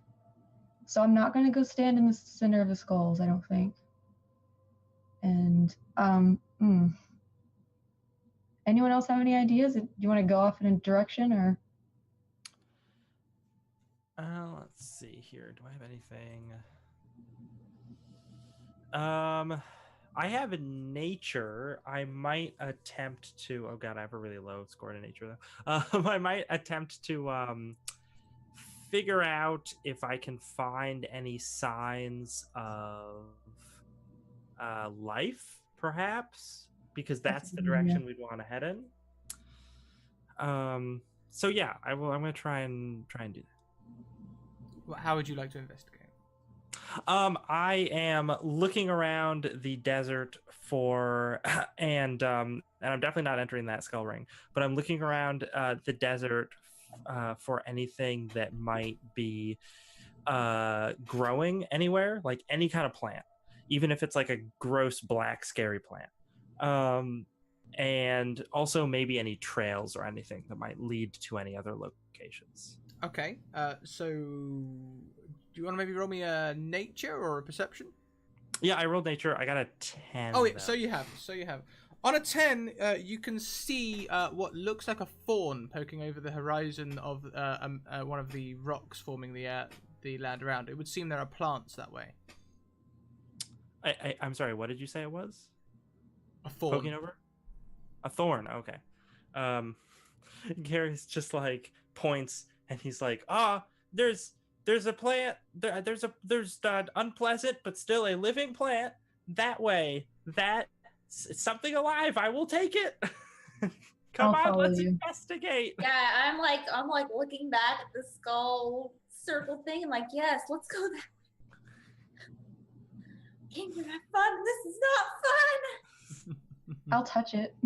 So I'm not gonna go stand in the center of the skulls, I don't think. And anyone else have any ideas? Do you want to go off in a direction or? Let's see here. Do I have anything? I have nature. I might attempt to. Oh god, I have a really low score in nature though. I might attempt to figure out if I can find any signs of life, perhaps, because that's the direction we'd want to head in. So yeah, I'm gonna try and do that. Well, how would you like to investigate? I am looking around the desert for, and I'm definitely not entering that skull ring, but I'm looking around the desert for anything that might be growing anywhere, like any kind of plant, even if it's like a gross black scary plant. And also maybe any trails or anything that might lead to any other locations. Okay, so do you want to maybe roll me a nature or a perception? Yeah, I rolled nature. I got a 10. Oh, wait, so you have. On a 10, you can see what looks like a fawn poking over the horizon of one of the rocks forming the land around. It would seem there are plants that way. I'm sorry, what did you say it was? A fawn. Poking over? A thorn, okay. Gary's just like points and he's like, there's a plant, there's unpleasant but still a living plant that way. That's something alive. I will take it. Come on, let's investigate. Yeah, I'm like looking back at the skull circle thing and like, yes, let's go that way. Came to have fun. This is not fun. I'll touch it.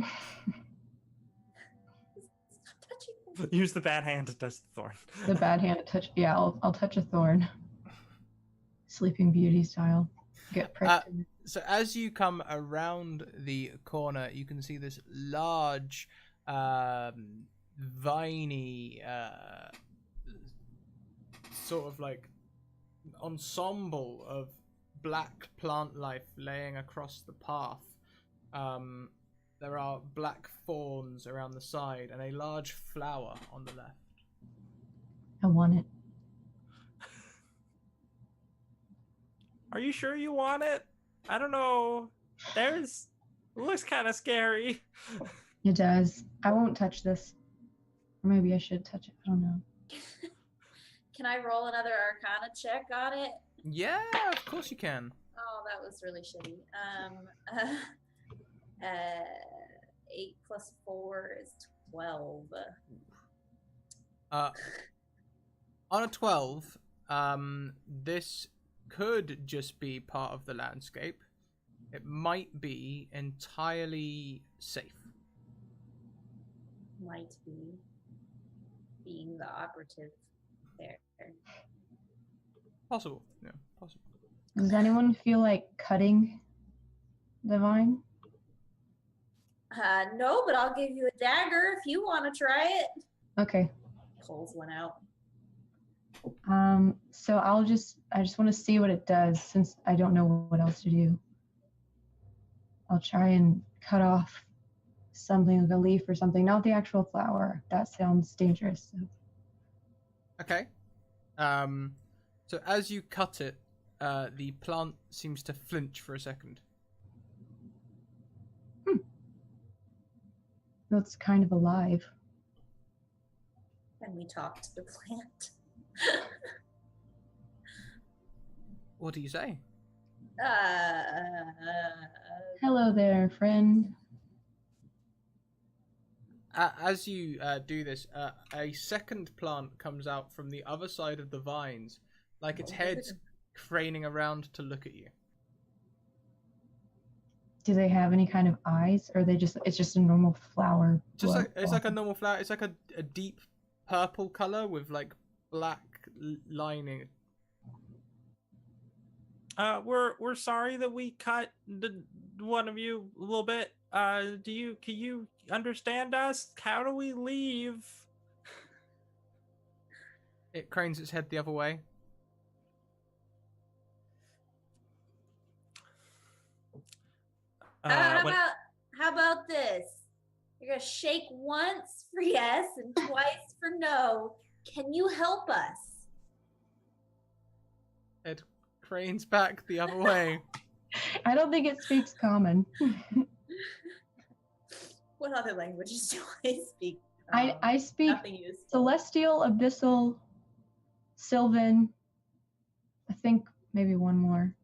Stop touching me. Use the bad hand to touch the thorn. The bad hand to touch. Yeah, I'll touch a thorn. Sleeping Beauty style. Get pricked. So as you come around the corner, you can see this large viney, sort of like ensemble of black plant life laying across the path. There are black thorns around the side and a large flower on the left. I want it. Are you sure you want it? I don't know. It looks kind of scary. It does. I won't touch this. Or maybe I should touch it. I don't know. Can I roll another Arcana check on it? Yeah, of course you can. Oh, that was really shitty. 8 plus 4 is 12. On a 12, this could just be part of the landscape. It might be entirely safe. Might be being the operative there. Possible. Yeah, possible. Does anyone feel like cutting the vine? No, but I'll give you a dagger if you want to try it. Okay. Pulls one out. So I just want to see what it does since I don't know what else to do. I'll try and cut off something like a leaf or something, not the actual flower. That sounds dangerous. So. Okay. So as you cut it, the plant seems to flinch for a second. That's kind of alive. And we talk to the plant. What do you say? Hello there, friend. As you do this, a second plant comes out from the other side of the vines, like its head's craning around to look at you. Do they have any kind of eyes, or it's just a normal flower? It's like a normal flower. It's like a deep purple color with like black lining. We're sorry that we cut one of you a little bit. Can you understand us? How do we leave? It cranes its head the other way. How about this? You're gonna shake once for yes and twice for no. Can you help us? It cranes back the other way. I don't think it speaks common. What other languages do I speak? I speak Nothing useful. Celestial, Abyssal, Sylvan. I think maybe one more.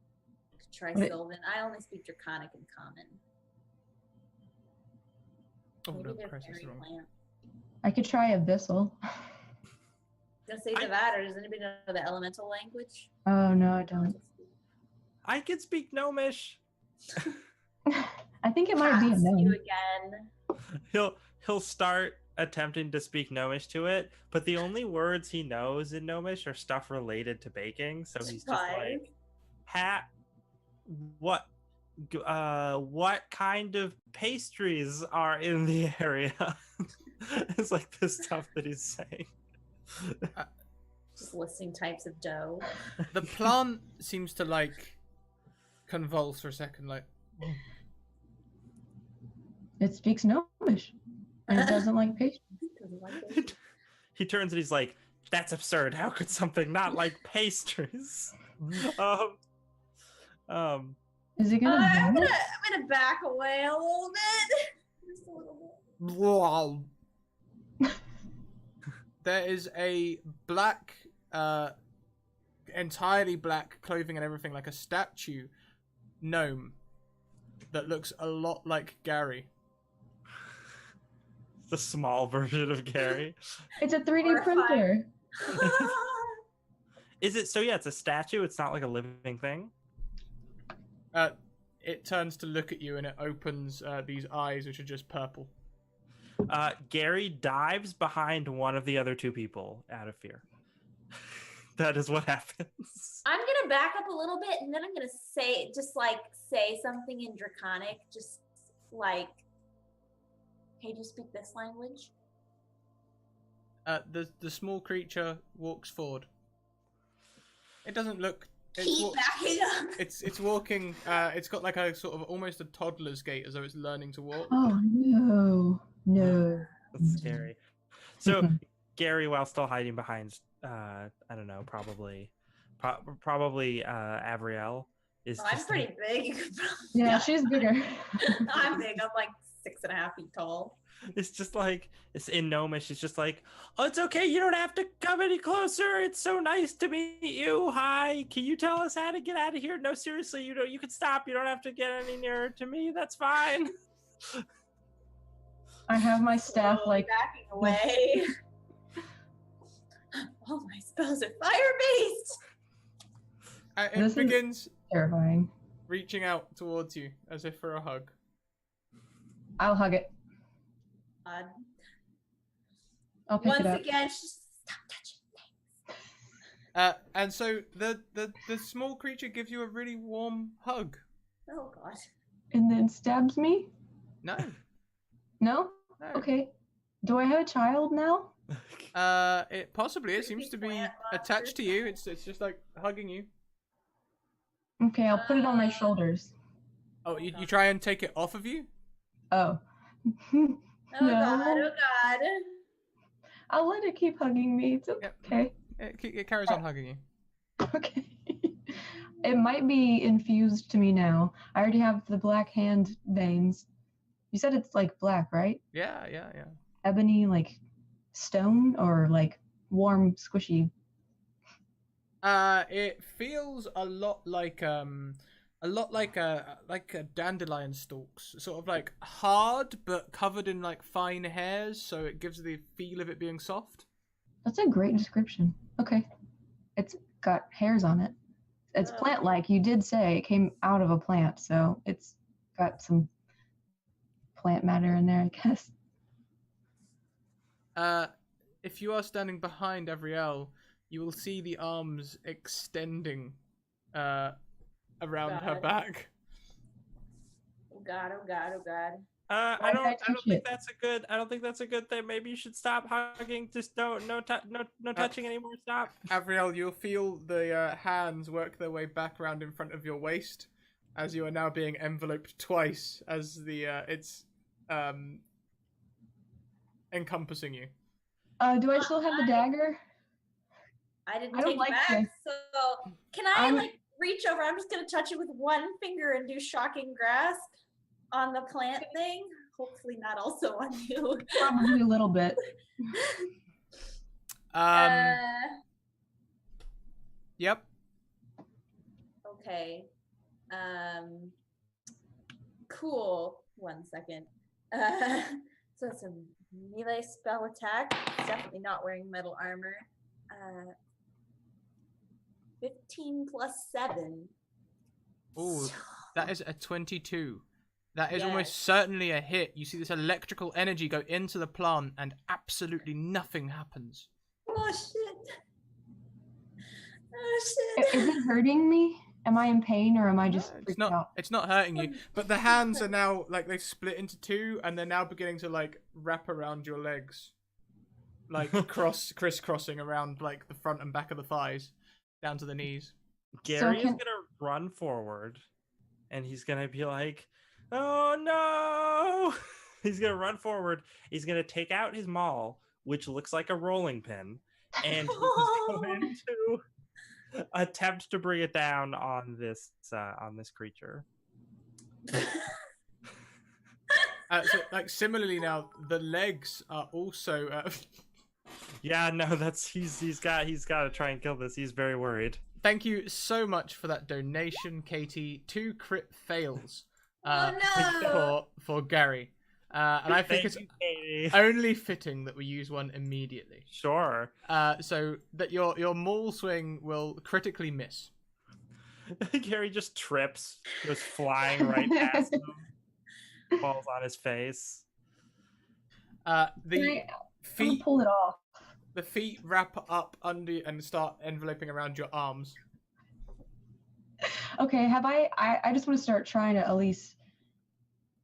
Try Sylvan. I only speak Draconic and Common. Oh, Maybe no, they're Christ, fairy that's wrong. plant. I could try Abyssal. Gonna say that, or does anybody know the elemental language? Oh no, I don't. I can speak Gnomish. I think it might be a Cast gnome. you again. He'll start attempting to speak Gnomish to it, but the only words he knows in Gnomish are stuff related to baking. So he's just like, what kind of pastries are in the area? It's like the stuff that he's saying. Just listing types of dough. The plant seems to like convulse for a second, like. It speaks Gnomish, and it doesn't like pastry. He turns and he's like, "That's absurd. How could something not like pastries?" Is it gonna? I'm gonna back away a little bit. Just a little bit. There is a black, entirely black clothing and everything, like a statue gnome that looks a lot like Gary. The small version of Gary. It's a 3D printer. Is it? So yeah, it's a statue. It's not like a living thing. It turns to look at you and it opens these eyes, which are just purple. Gary dives behind one of the other two people out of fear. That is what happens. I'm gonna back up a little bit, and then I'm gonna say something in Draconic, just like Hey, do you speak this language? The small creature walks forward. It doesn't look. Keep backing up. It's walking. It's got like a sort of almost a toddler's gait, as though it's learning to walk. Oh no. That's scary. So Gary, while still hiding behind, I don't know, probably Avriel is. I'm pretty big. Yeah, she's bigger. I'm big. I'm like 6.5 feet tall. It's just like it's in Gnomish. It's just like, oh, it's okay. You don't have to come any closer. It's so nice to meet you. Hi, can you tell us how to get out of here? No, seriously, you don't. You can stop. You don't have to get any nearer to me. That's fine. I have my staff like backing away. All my spells are fire-based. It begins terrifying. reaching out towards you as if for a hug. I'll hug it. I'll pick Once it up. again, just stop touching things. And so the small creature gives you a really warm hug. Oh god. And then stabs me? No. No? No. Okay. Do I have a child now? It possibly. It seems to be Plant attached to you. It's just like hugging you. Okay, I'll put it on my shoulders. Oh, you try and take it off of you? Oh. Oh god, oh god. I'll let it keep hugging me. It's okay. It carries on hugging you. Okay. It might be infused to me now. I already have the black hand veins. You said it's like black, right? Yeah. Ebony, like stone, or like warm, squishy? It feels a lot like a dandelion stalks, sort of like hard but covered in like fine hairs, so it gives the feel of it being soft. That's a great description. Okay. It's got hairs on it. It's plant-like. You did say it came out of a plant, so it's got some plant matter in there, I guess. If you are standing behind Avriel, you will see the arms extending around her back. Oh god, oh god, oh god. I don't think that's a good thing. Maybe you should stop hugging. Just no touching anymore. Stop. Avriel, you'll feel the hands work their way back around in front of your waist, as you are now being enveloped twice, as the it's encompassing you. Do I still have the dagger? I didn't I don't take like it back, this. so can I like reach over? I'm just gonna touch it with one finger and do shocking grasp on the plant thing. Hopefully not also on you. Probably a little bit. Yep. Okay. Cool. 1 second. So it's a melee spell attack. It's definitely not wearing metal armor. 15 plus 7. Ooh, that is a 22. That is Yes. almost certainly a hit. You see this electrical energy go into the plant, and absolutely nothing happens. Oh shit. Oh shit. Is it hurting me? Am I in pain, or am I just freaked out? It's not hurting you, but the hands are now like they've split into two, and they're now beginning to like wrap around your legs, like crisscrossing around like the front and back of the thighs, down to the knees. Gary is gonna run forward, and he's gonna be like, "Oh no!" He's gonna run forward. He's gonna take out his maul, which looks like a rolling pin, and he's going to attempt to bring it down on this creature. So, like similarly now, the legs are also. Yeah, no, he's got to try and kill this. He's very worried. Thank you so much for that donation, Katie. 2 crit fails. For Gary. And I think it's only fitting that we use one immediately. Sure. So that your maul swing will critically miss. Gary just trips, goes flying right past him, falls on his face. I'll pull it off. The feet wrap up under and start enveloping around your arms. Okay, I just want to start trying to at least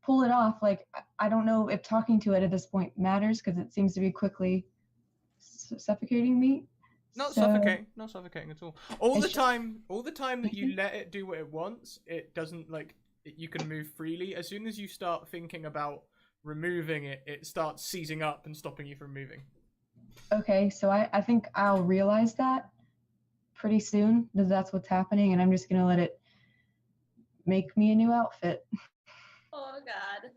pull it off. Like, I don't know if talking to it at this point matters because it seems to be quickly suffocating me. Not So, suffocating at all. All the It's time that you let it do what it wants, it doesn't like you can move freely. As soon as you start thinking about removing it, it starts seizing up and stopping you from moving. Okay, so I think I'll realize that pretty soon that that's what's happening, and I'm just gonna let it make me a new outfit. Oh God.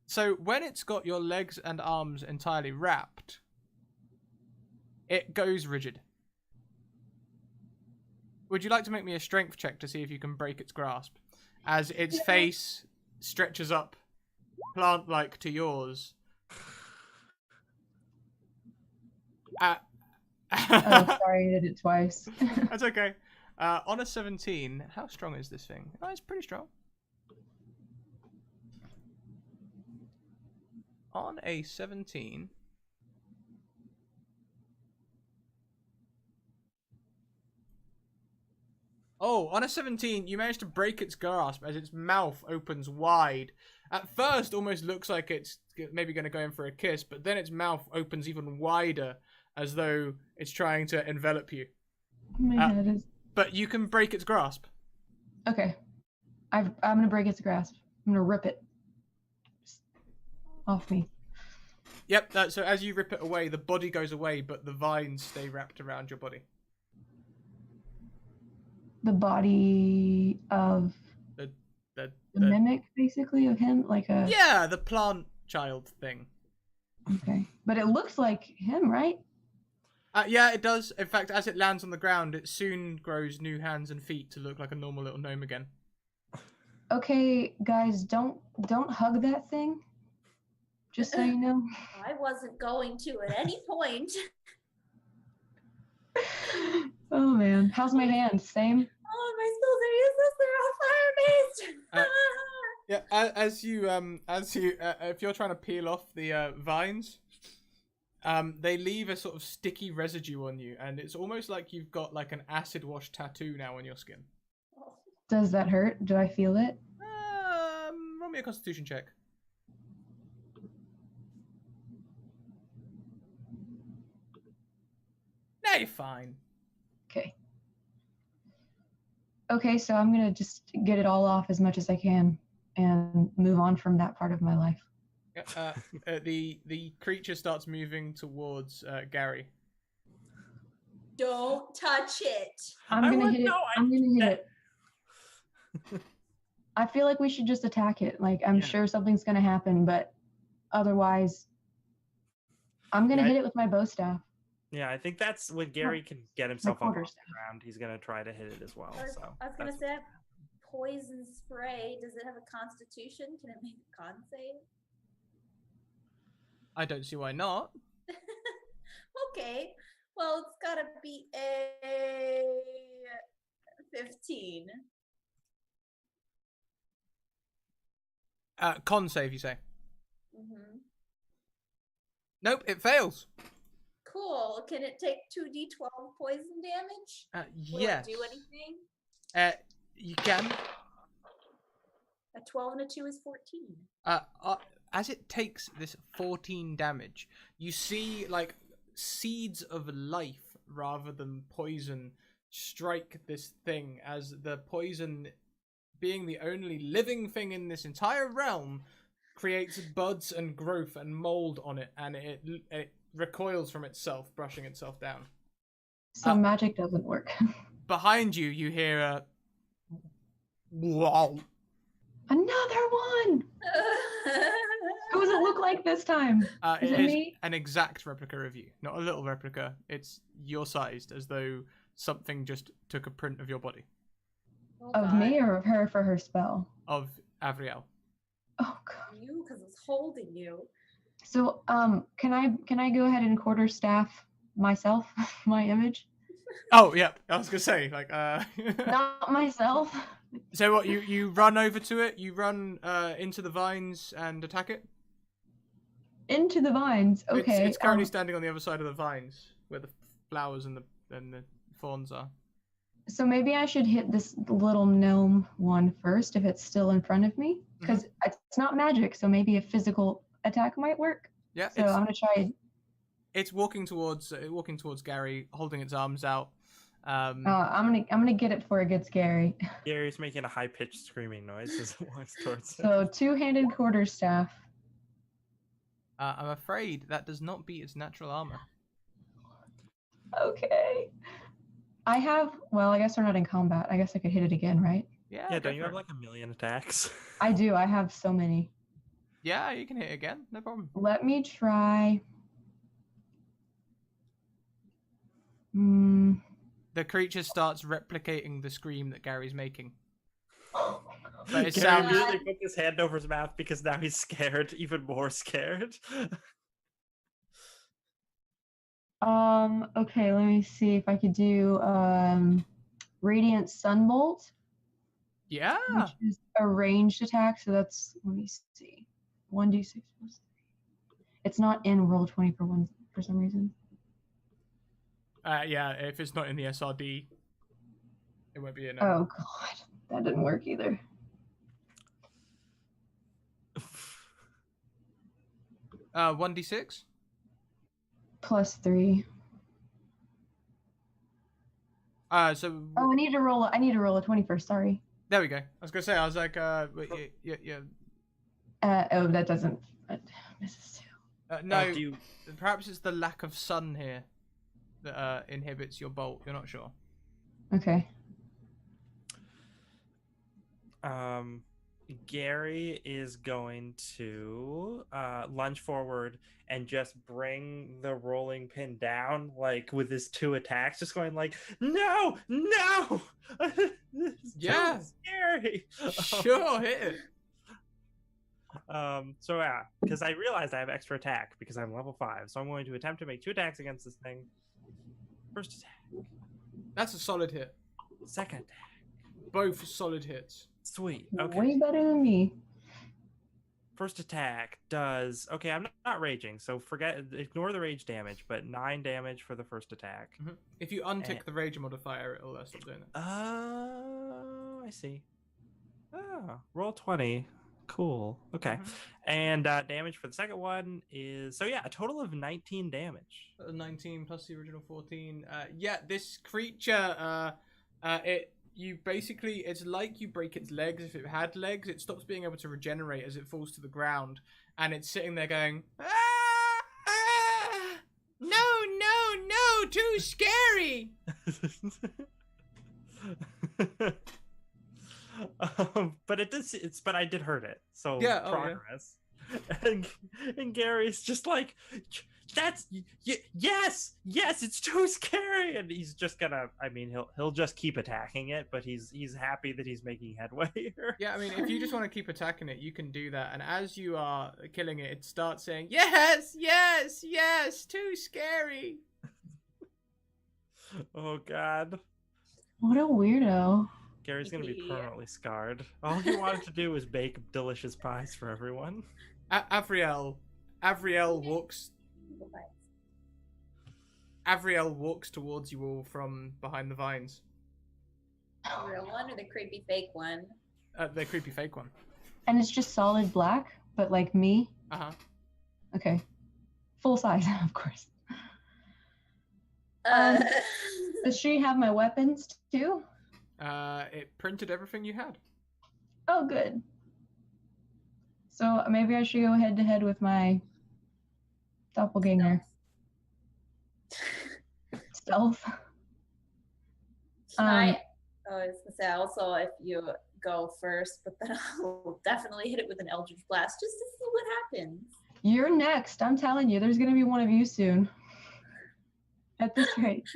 So when it's got your legs and arms entirely wrapped, it goes rigid. Would you like to make me a strength check to see if you can break its grasp? As its face stretches up, plant-like to yours. Oh, sorry, I did it twice. That's okay. On a 17, how strong is this thing? Oh, it's pretty strong. On a 17... Oh, on a 17, you manage to break its grasp as its mouth opens wide. At first, almost looks like it's maybe going to go in for a kiss, but then its mouth opens even wider as though it's trying to envelop you. My head is... But you can break its grasp. Okay. I'm gonna break its grasp. I'm gonna rip it off me. Yep, so as you rip it away, the body goes away, but the vines stay wrapped around your body. The body of The mimic, basically, of him, like a... Yeah, the plant child thing. Okay. But it looks like him, right? Yeah, it does. In fact, as it lands on the ground, it soon grows new hands and feet to look like a normal little gnome again. Okay, guys, don't hug that thing. Just so you know. I wasn't going to at any point. Oh man, how's my hand? Same. Oh, my skills are useless. They're all fire based. Yeah, as you, if you're trying to peel off the vines, they leave a sort of sticky residue on you, and it's almost like you've got like an acid wash tattoo now on your skin. Does that hurt? Do I feel it? Roll me a Constitution check. No, you're fine. Okay. Okay, so I'm gonna just get it all off as much as I can and move on from that part of my life. The creature starts moving towards Gary. Don't touch it. I'm gonna hit it. I feel like we should just attack it. Like, I'm sure something's gonna happen, but otherwise, I'm gonna hit it with my bow staff. Yeah, I think that's when Gary can get himself up off the ground. He's gonna try to hit it as well. I was gonna say, poison spray. Does it have a constitution? Can it make a con save? I don't see why not. Okay. Well, it's gotta be a 15. Con save, you say? Mm-hmm. Nope, it fails. Cool. Can it take 2d12 poison damage? Yes. Will it do anything? You can. A 12 and a 2 is 14. As it takes this 14 damage, you see like seeds of life rather than poison strike this thing, as the poison, being the only living thing in this entire realm, creates buds and growth and mold on it, and it recoils from itself, brushing itself down. So magic doesn't work. Behind you, you hear a... Wow. Another one! Who does it look like this time? Is it me? An exact replica of you. Not a little replica. It's your sized, as though something just took a print of your body. Of me or of her for her spell? Of Avriel. Oh god. You, because it's holding you. So, can I go ahead and quarterstaff myself, my image? Oh, yeah. I was gonna say, like, Not myself. So what? You run over to it. You run into the vines and attack it. Into the vines. Okay. It's currently standing on the other side of the vines, where the flowers and the thorns are. So maybe I should hit this little gnome one first if it's still in front of me, because it's not magic. So maybe a physical attack might work. Yeah, So I'm gonna try. it's walking towards Gary, holding its arms out. I'm gonna get it before it gets scary. Gary's making a high-pitched screaming noise as it walks towards it. So two-handed quarterstaff. I'm afraid that does not beat its natural armor. Okay. I guess we're not in combat. I guess I could hit it again, right? Yeah. Yeah, go don't you for have it. like a million attacks? I do. I have so many. Yeah, you can hit again. No problem. Let me try. Hmm. The creature starts replicating the scream that Gary's making. But it Gary sounds. immediately puts his hand over his mouth because now he's scared, even more scared. Okay, let me see if I could do Radiant Sunbolt, Yeah. which is a ranged attack. So that's, let me see, 1d6 plus 3. It's not in Roll20 for some reason. Yeah. If it's not in the SRD, it won't be in. Oh god, that didn't work either. 1d6. Plus 3. So. Oh, I need to roll a 20 first. Sorry. There we go. I was gonna say. I was like, yeah. Oh, that doesn't. Misses too. No. Do you... Perhaps it's the lack of sun here that inhibits your bolt. You're not sure. Okay. Gary is going to lunge forward and just bring the rolling pin down, like with his 2 attacks, just going like, no, this is Yeah. too scary. Sure, hit it. So yeah, because I realized I have extra attack because I'm level 5, so I'm going to attempt to make 2 attacks against this thing. First attack. That's a solid hit. Second attack. Both solid hits. Sweet. Okay. Way better than me. First attack does okay. I'm not raging, so ignore the rage damage. But 9 damage for the first attack. Mm-hmm. If you untick the rage modifier, it'll stop doing it. Oh, I see. Oh, roll 20. Cool. Okay. Mm-hmm. And damage for the second one is a total of 19 damage. 19 plus the original 14. Yeah, this creature, it's like you break its legs. If it had legs, it stops being able to regenerate as it falls to the ground, and it's sitting there going, no, too scary. But I did hurt it, so yeah, progress. And Gary's just like, yes, it's too scary, and he's just gonna. I mean, he'll just keep attacking it, but he's happy that he's making headway here. Yeah, I mean, if you just want to keep attacking it, you can do that, and as you are killing it, it starts saying, yes, too scary. Oh God. What a weirdo. Gary's gonna be permanently scarred. All he wanted to do was bake delicious pies for everyone. Avriel walks. Avriel walks towards you all from behind the vines. The real one or the creepy fake one? The creepy fake one. And it's just solid black, but like me. Okay. Full size, of course. Does she have my weapons too? It printed everything you had. Oh, good. So maybe I should go head to head with my doppelganger. Stealth. I was gonna say also if you go first, but then I'll definitely hit it with an Eldritch Blast just to see what happens. You're next. I'm telling you, there's gonna be one of you soon. At this rate.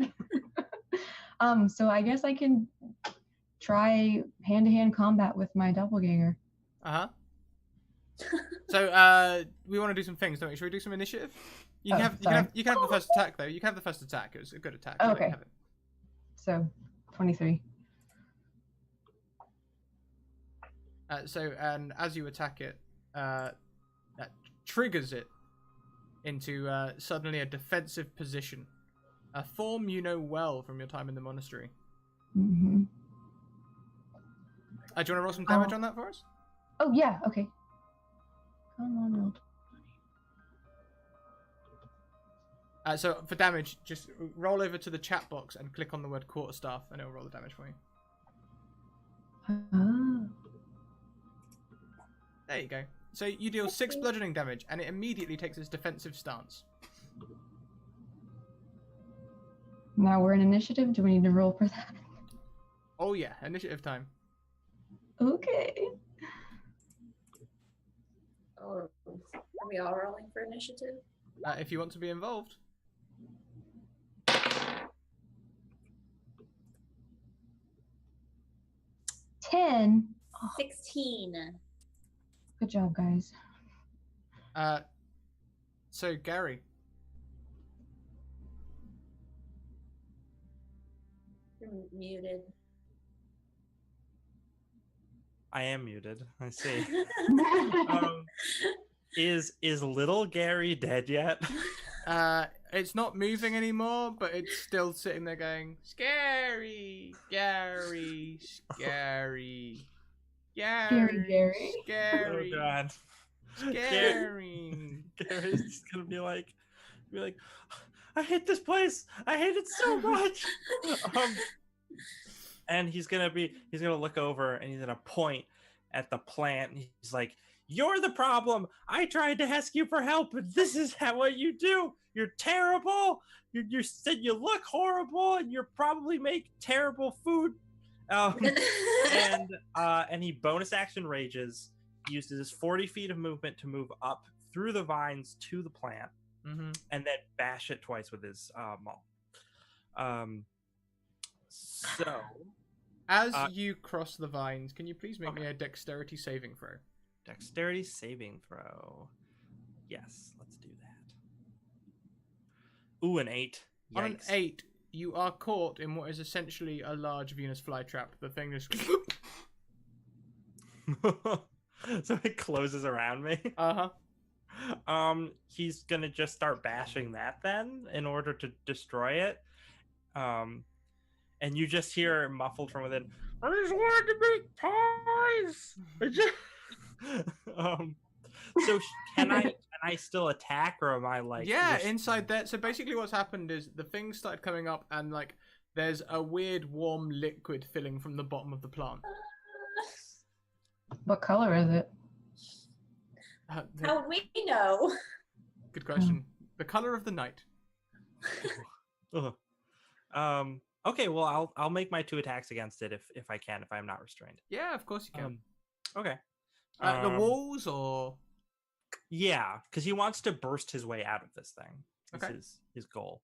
So I guess I can try hand-to-hand combat with my doppelganger. So we want to do some things, don't we? Should we do some initiative? You can have the first attack though. You can have the first attack. It was a good attack. Oh, okay. So 23. And as you attack it, that triggers it into suddenly a defensive position, a form you know well from your time in the monastery. Mm-hmm. Do you want to roll some damage Oh. on that for us? Oh yeah. Okay. Come on, roll. So for damage, just roll over to the chat box and click on the word quarterstaff, and it'll roll the damage for you. Ah. There you go. So you deal 6 bludgeoning damage, and it immediately takes its defensive stance. Now we're in initiative. Do we need to roll for that? Oh yeah, initiative time. Okay. Oh, are we all rolling for initiative? If you want to be involved. 10. 16. Good job, guys. So Gary. You're muted. I am muted. I see. Is little Gary dead yet? It's not moving anymore, but it's still sitting there going, scary, Gary, scary, Scary Gary. scary, Oh god. scary. Gary's just gonna be like, I hate this place. I hate it so much. And he's gonna look over and he's gonna point at the plant. And he's like, "You're the problem. I tried to ask you for help, but this is what you do. You're terrible. You said you look horrible, and you probably make terrible food." And he bonus action rages. He uses his 40 feet of movement to move up through the vines to the plant, and then bash it twice with his maul. So, as you cross the vines, can you please make me a dexterity saving throw? Dexterity saving throw. Yes, let's do that. Ooh, an 8. Yikes. On an 8, you are caught in what is essentially a large Venus flytrap. The thing just... So it closes around me. He's gonna just start bashing that then in order to destroy it. And you just hear muffled from within, "I just wanted to make toys." So can I still attack, or am I like? Yeah, inside there. So basically, what's happened is the thing started coming up, and like there's a weird warm liquid filling from the bottom of the plant. What color is it? How we know? Good question. The color of the night. Okay, well I'll make my 2 attacks against it if I can, if I'm not restrained. Yeah, of course you can. Okay. The walls, or yeah, because he wants to burst his way out of this thing. Okay. This is his goal.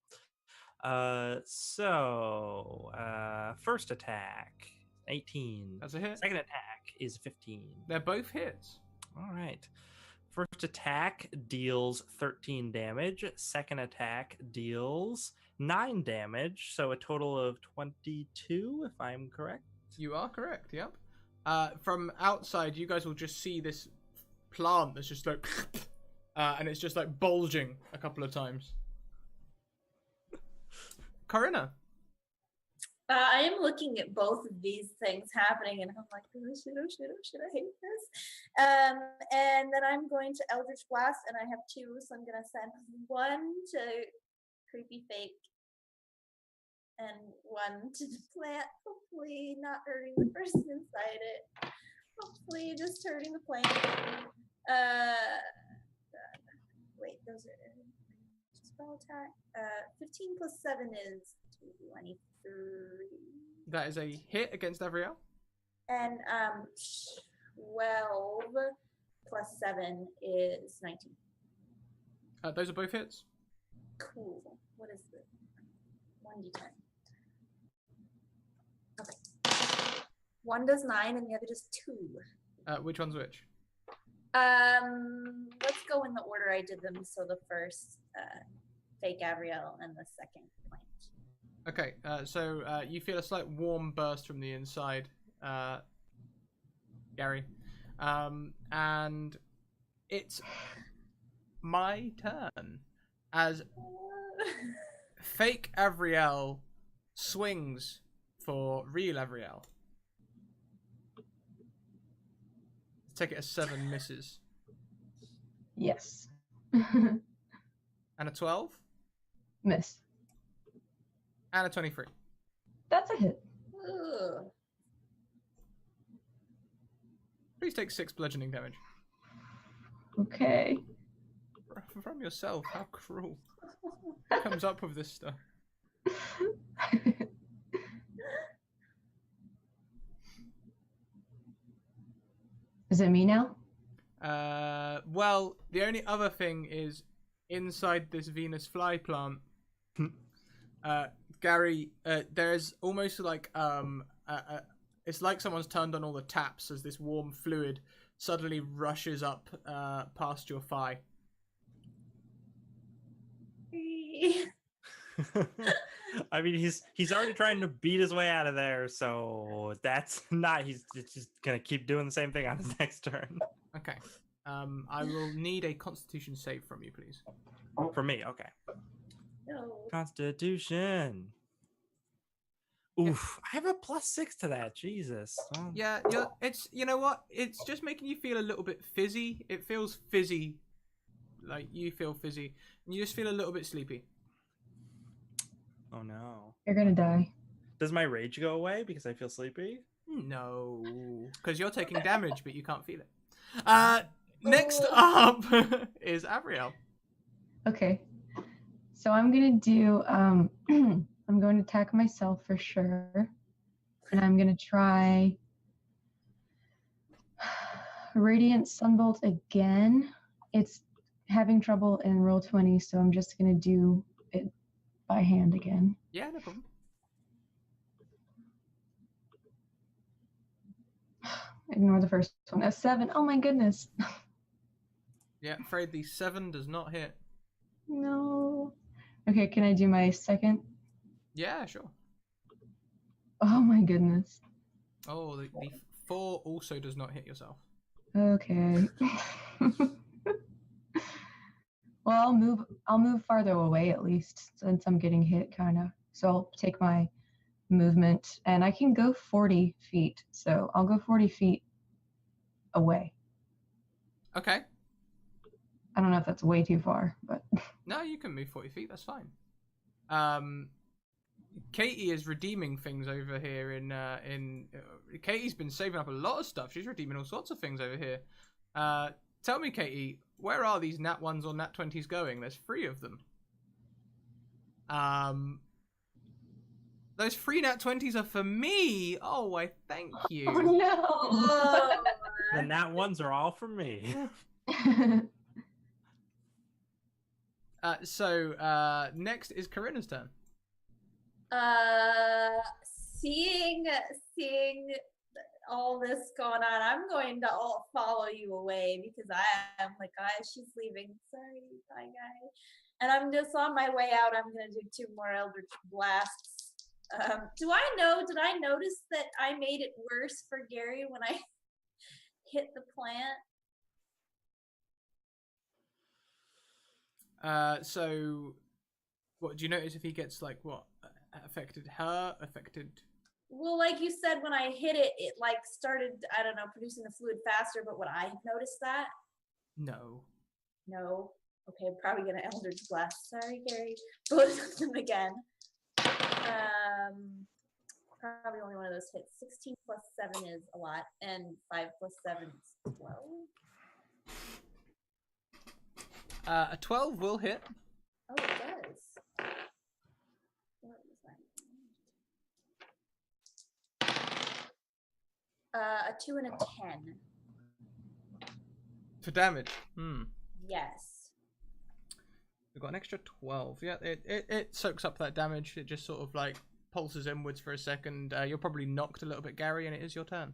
First attack, 18. That's a hit. Second attack is 15. They're both hits. All right. First attack deals 13 damage. Second attack deals 9 damage. So a total of 22, if I'm correct. You are correct, yep. From outside, you guys will just see this plant that's just like... and it's just like bulging a couple of times. Corinna. I am looking at both of these things happening, and I'm like, oh shit, I hate this. And then I'm going to Eldritch Blast, and I have 2, so I'm going to send 1 to Creepy Fake and 1 to the plant, hopefully not hurting the person inside it. Hopefully just hurting the plant. Wait, those are spell attack. 15 plus 7 is 23. That is a hit against Avriel. And 12 plus 7 is 19. Those are both hits. Cool. What is this? 1d10. Okay. One does 9 and the other does 2. Which one's which? Let's go in the order I did them. So the first fake Avriel and the second plant. Okay, so you feel a slight warm burst from the inside, Gary. And it's my turn as fake Avriel swings for real Avriel. Take it as 7 misses. Yes. And a 12. Miss. And a 23. That's a hit. Ooh. Please take 6 bludgeoning damage. Okay. From yourself, how cruel. Who comes up with this stuff? Is it me now? Well, the only other thing is inside this Venus fly plant, Gary, there's almost like it's like someone's turned on all the taps as this warm fluid suddenly rushes up past your thigh. I mean, he's already trying to beat his way out of there, so that's not. He's just gonna keep doing the same thing on his next turn. Okay. I will need a Constitution save from you, please. For me, okay. No. Constitution. Oof, I have a +6 to that. Jesus. Well, Yeah, it's you know what? It's just making you feel a little bit fizzy. It feels fizzy, like you feel fizzy, and you just feel a little bit sleepy. Oh no. You're gonna die. Does my rage go away because I feel sleepy? No, because you're taking damage, but you can't feel it. Next up is Avriel. Okay. So I'm gonna do I'm going to attack myself for sure. And I'm gonna try Radiant Sunbolt again. It's having trouble in roll 20, so I'm just gonna do it by hand again. Yeah, no problem. Ignore the first one. A 7. Oh my goodness. Yeah, afraid the 7 does not hit. No. Okay, can I do my second? Yeah, sure. Oh my goodness. Oh, the 4 also does not hit yourself. Okay. Well, I'll move farther away at least since I'm getting hit kind of. So I'll take my movement and I can go 40 feet. So I'll go 40 feet away. Okay. I don't know if that's way too far, but No, you can move 40 feet. That's fine. Katie is redeeming things over here Katie's been saving up a lot of stuff. She's redeeming all sorts of things over here. Tell me, Katie, where are these nat 1s or nat 20s going? There's 3 of them. Those 3 nat 20s are for me. Oh, I thank you. oh no. Oh, The nat ones are all for me. So next is Corinna's turn. seeing all this going on, I'm going to follow you away because I am like, she's leaving. Sorry, bye guys. And I'm just on my way out. I'm gonna do 2 more Eldritch Blasts. Did I notice that I made it worse for Gary when I hit the plant? So what do you notice if he gets like what affected affected? Well, like you said, when I hit it, it like started, I don't know, producing the fluid faster, but would I have noticed that? No. No. Okay, I'm probably gonna Eldritch Blast. Sorry, Gary. Both of them again. Probably only one of those hits. 16 plus 7 is a lot, and 5 plus 7 is 12. A 12 will hit. Oh, it does. What was that? A 2 and a 10. For damage. Yes. We've got an extra 12. Yeah, it soaks up that damage. It just sort of like pulses inwards for a second. You're probably knocked a little bit, Gary, and it is your turn.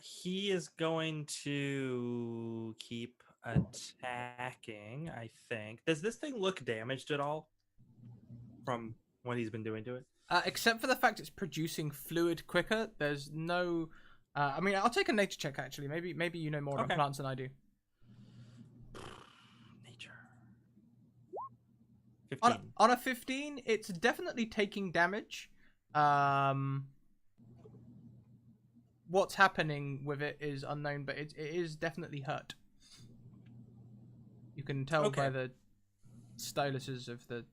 He is going to keep attacking, I think. Does this thing look damaged at all from what he's been doing to it? Except for the fact it's producing fluid quicker. There's no... I mean, I'll take a nature check, actually. Maybe you know more about plants than I do. Nature. 15. On a 15, it's definitely taking damage. What's happening with it is unknown, but it is definitely hurt. You can tell by the styluses of the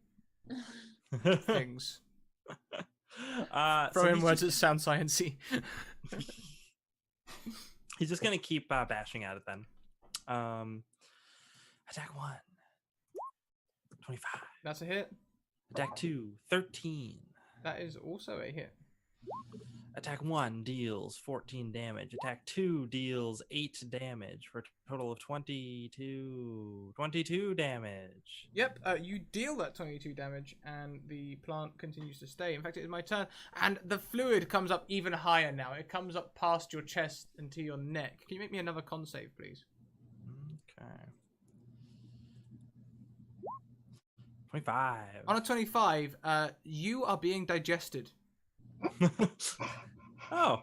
things. Throw in words that sound sciencey. He's just gonna keep bashing at it then. Attack 1, 25. That's a hit. Attack 2, 13. That is also a hit. Attack 1 deals 14 damage. Attack 2 deals 8 damage for a total of 22 damage. Yep, you deal that 22 damage, and the plant continues to stay. In fact, it is my turn, and the fluid comes up even higher now. It comes up past your chest and to your neck. Can you make me another con save, please? Okay. 25. On a 25, you are being digested. Oh.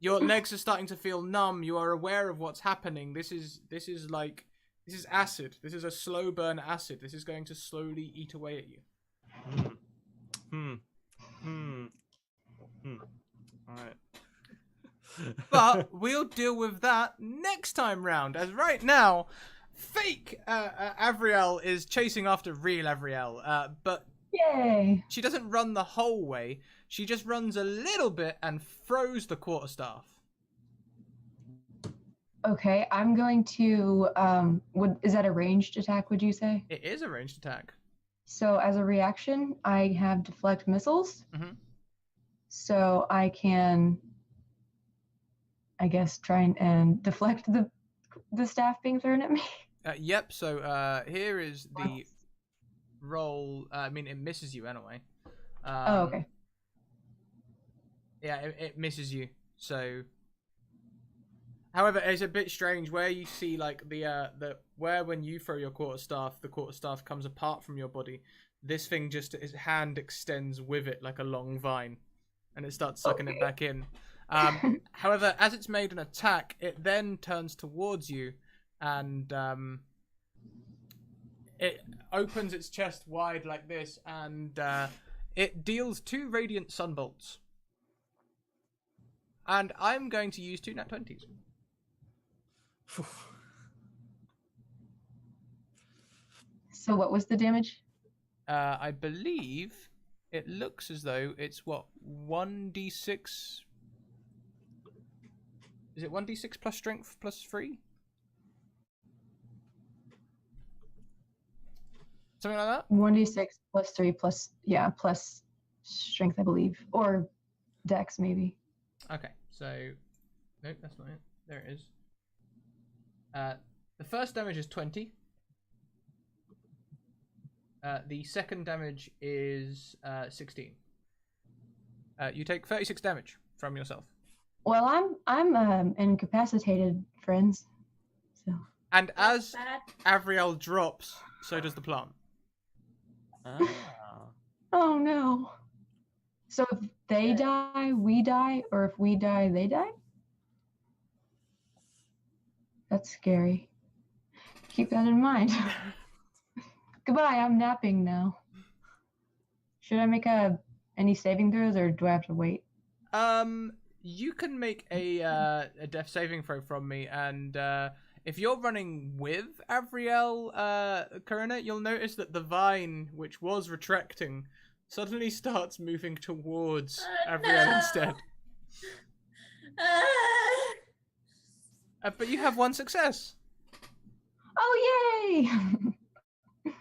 Your legs are starting to feel numb. You are aware of what's happening. This is acid. This is a slow burn acid. This is going to slowly eat away at you. All right. But we'll deal with that next time round. As right now, fake Avriel is chasing after real Avriel. But Yay! she doesn't run the whole way. She just runs a little bit and throws the quarterstaff. Okay, I'm going to. Is that a ranged attack? Would you say? It is a ranged attack. So as a reaction, I have deflect missiles. Mm-hmm. So I can, I guess, try and deflect the staff being thrown at me. Yep. So here is the roll. I mean, it misses you anyway. Oh, okay. Yeah, it misses you. So, however, it's a bit strange where you see like the where when you throw your quarterstaff, the quarterstaff comes apart from your body. This thing just his hand extends with it like a long vine, and it starts sucking it back in. However, as it's made an attack, it then turns towards you, and it opens its chest wide like this, and it deals 2 radiant sunbolts. And I'm going to use 2 nat 20s. So what was the damage? I believe it looks as though it's what 1d6. Is it 1d6 plus strength plus 3? Something like that. 1d6 plus 3 plus strength, I believe, or dex maybe. Okay, so nope, that's not it. There it is. The first damage is 20. The second damage is 16. You take 36 damage from yourself. Well, I'm incapacitated, friends. So. And as Avriel drops, so does the plant. Oh no. So if they die, we die, or if we die, they die? That's scary. Keep that in mind. Goodbye, I'm napping now. Should I make any saving throws, or do I have to wait? You can make a death saving throw from me, and if you're running with Avriel, Karina, you'll notice that the vine, which was retracting, suddenly starts moving towards Avriel instead. But you have 1 success. Oh, yay!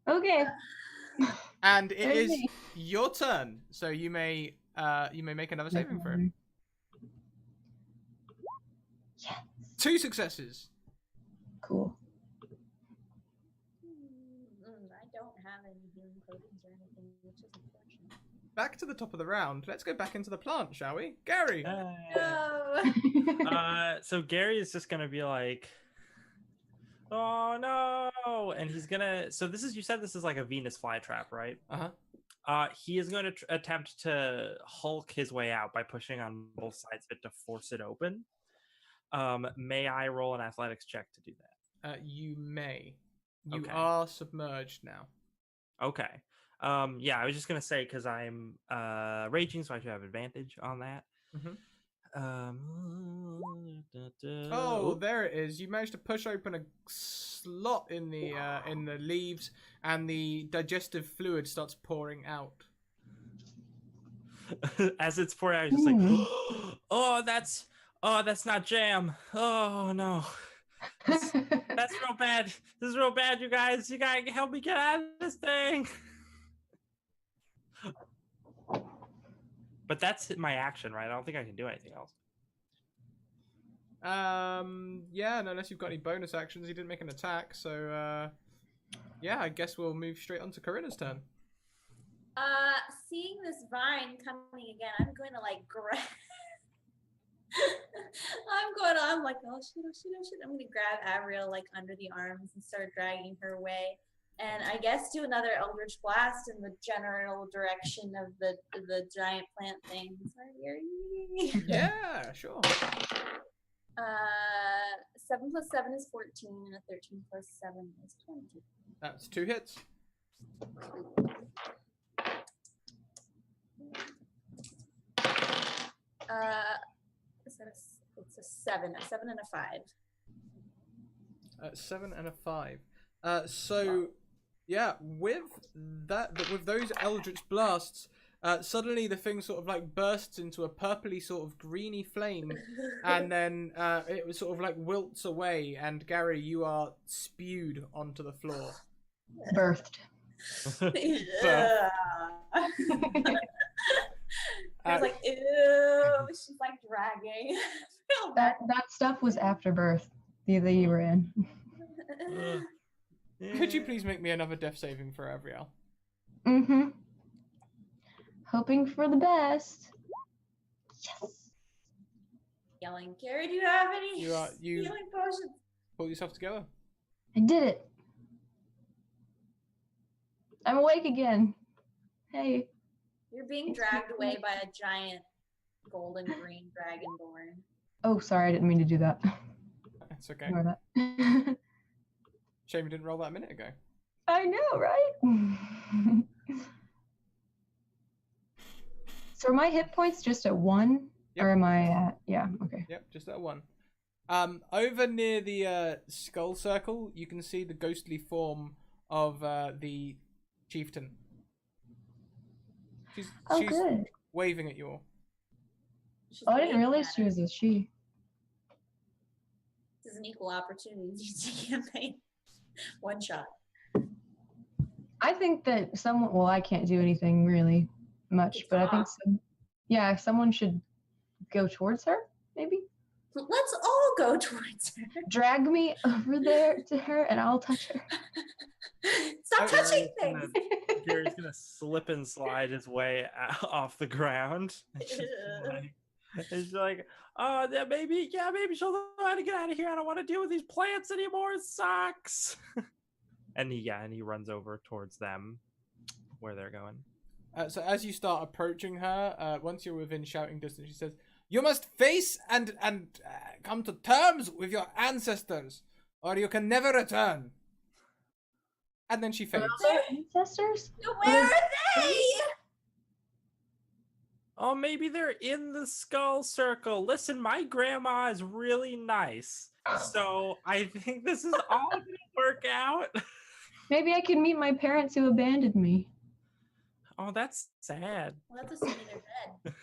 Okay. And it is your turn, so you may make another saving throw. Yes. 2 successes. Cool. I don't have any healing potions or anything, which is unfortunate. Back to the top of the round. Let's go back into the plant, shall we? Gary. No. So Gary is just gonna be like, "Oh no!" And he's gonna. So this is, you said this is like a Venus flytrap, right? He is going to attempt to Hulk his way out by pushing on both sides of it to force it open. May I roll an athletics check to do that? You may. You Okay. are submerged now. Okay. Yeah, I was just gonna say because I'm raging, so I should have advantage on that. Mhm. Oh, Oop. there it is. You managed to push open a slot in the leaves, and the digestive fluid starts pouring out. As it's pouring out, I was just like, Hmm. oh, that's not jam. Oh no, that's real bad. This is real bad, you guys. You gotta help me get out of this thing. But that's my action, right? I don't think I can do anything else. Yeah, and unless you've got any bonus actions, he didn't make an attack, so yeah, I guess we'll move straight on to Corinna's turn. Seeing this vine coming again, I'm going to like grab. I'm like, oh shit, oh shit, oh shit. I'm gonna grab Avriel like under the arms and start dragging her away. And I guess do another Eldritch Blast in the general direction of the giant plant thing. Sorry. Yeah, sure. 7 plus 7 is 14, and a 13 plus 7 is 20. That's 2 hits. It's a 7 and a 5. 7 and a 5. So yeah, with those Eldritch Blasts, suddenly the thing sort of like bursts into a purpley sort of greeny flame, and then it was sort of like wilts away, and Gary, you are spewed onto the floor. Birthed. I was like, ew, she's like dragging. That stuff was after birth. The you were in. Could you please make me another death saving for Avriel? Mm-hmm. Hoping for the best. Yes. Yelling, Gary, do you have any You healing potions? pull yourself together. I did it. I'm awake again. Hey. You're being dragged away by a giant golden green dragonborn. Oh, sorry, I didn't mean to do that. It's okay. Ignore that. Shame you didn't roll that a minute ago. I know, right? So are my hit points just at 1? Yep. Or am I at... Yeah, okay. Yep, just that one. Over near the skull circle, you can see the ghostly form of the chieftain. She's Good. waving at you all. She's Oh, I didn't waving realize at she her. was a she. This is an equal opportunity campaign. One shot. I think that someone... Well, I can't do anything really much, but I think someone should go towards her, maybe? Let's all go towards her. Drag me over there to her and I'll touch her. Stop touching things. Gary's gonna slip and slide his way off the ground. And she's like, oh, yeah, maybe she'll know how to get out of here. I don't want to deal with these plants anymore. It sucks. and he runs over towards them where they're going. So as you start approaching her, once you're within shouting distance, she says, "You must face and come to terms with your ancestors, or you can never return." And then she faints. Their ancestors? Where are they? Oh, maybe they're in the skull circle. Listen, my grandma is really nice. So I think this is all going to work out. Maybe I can meet my parents who abandoned me. Oh, that's sad. We'll have to see their bed.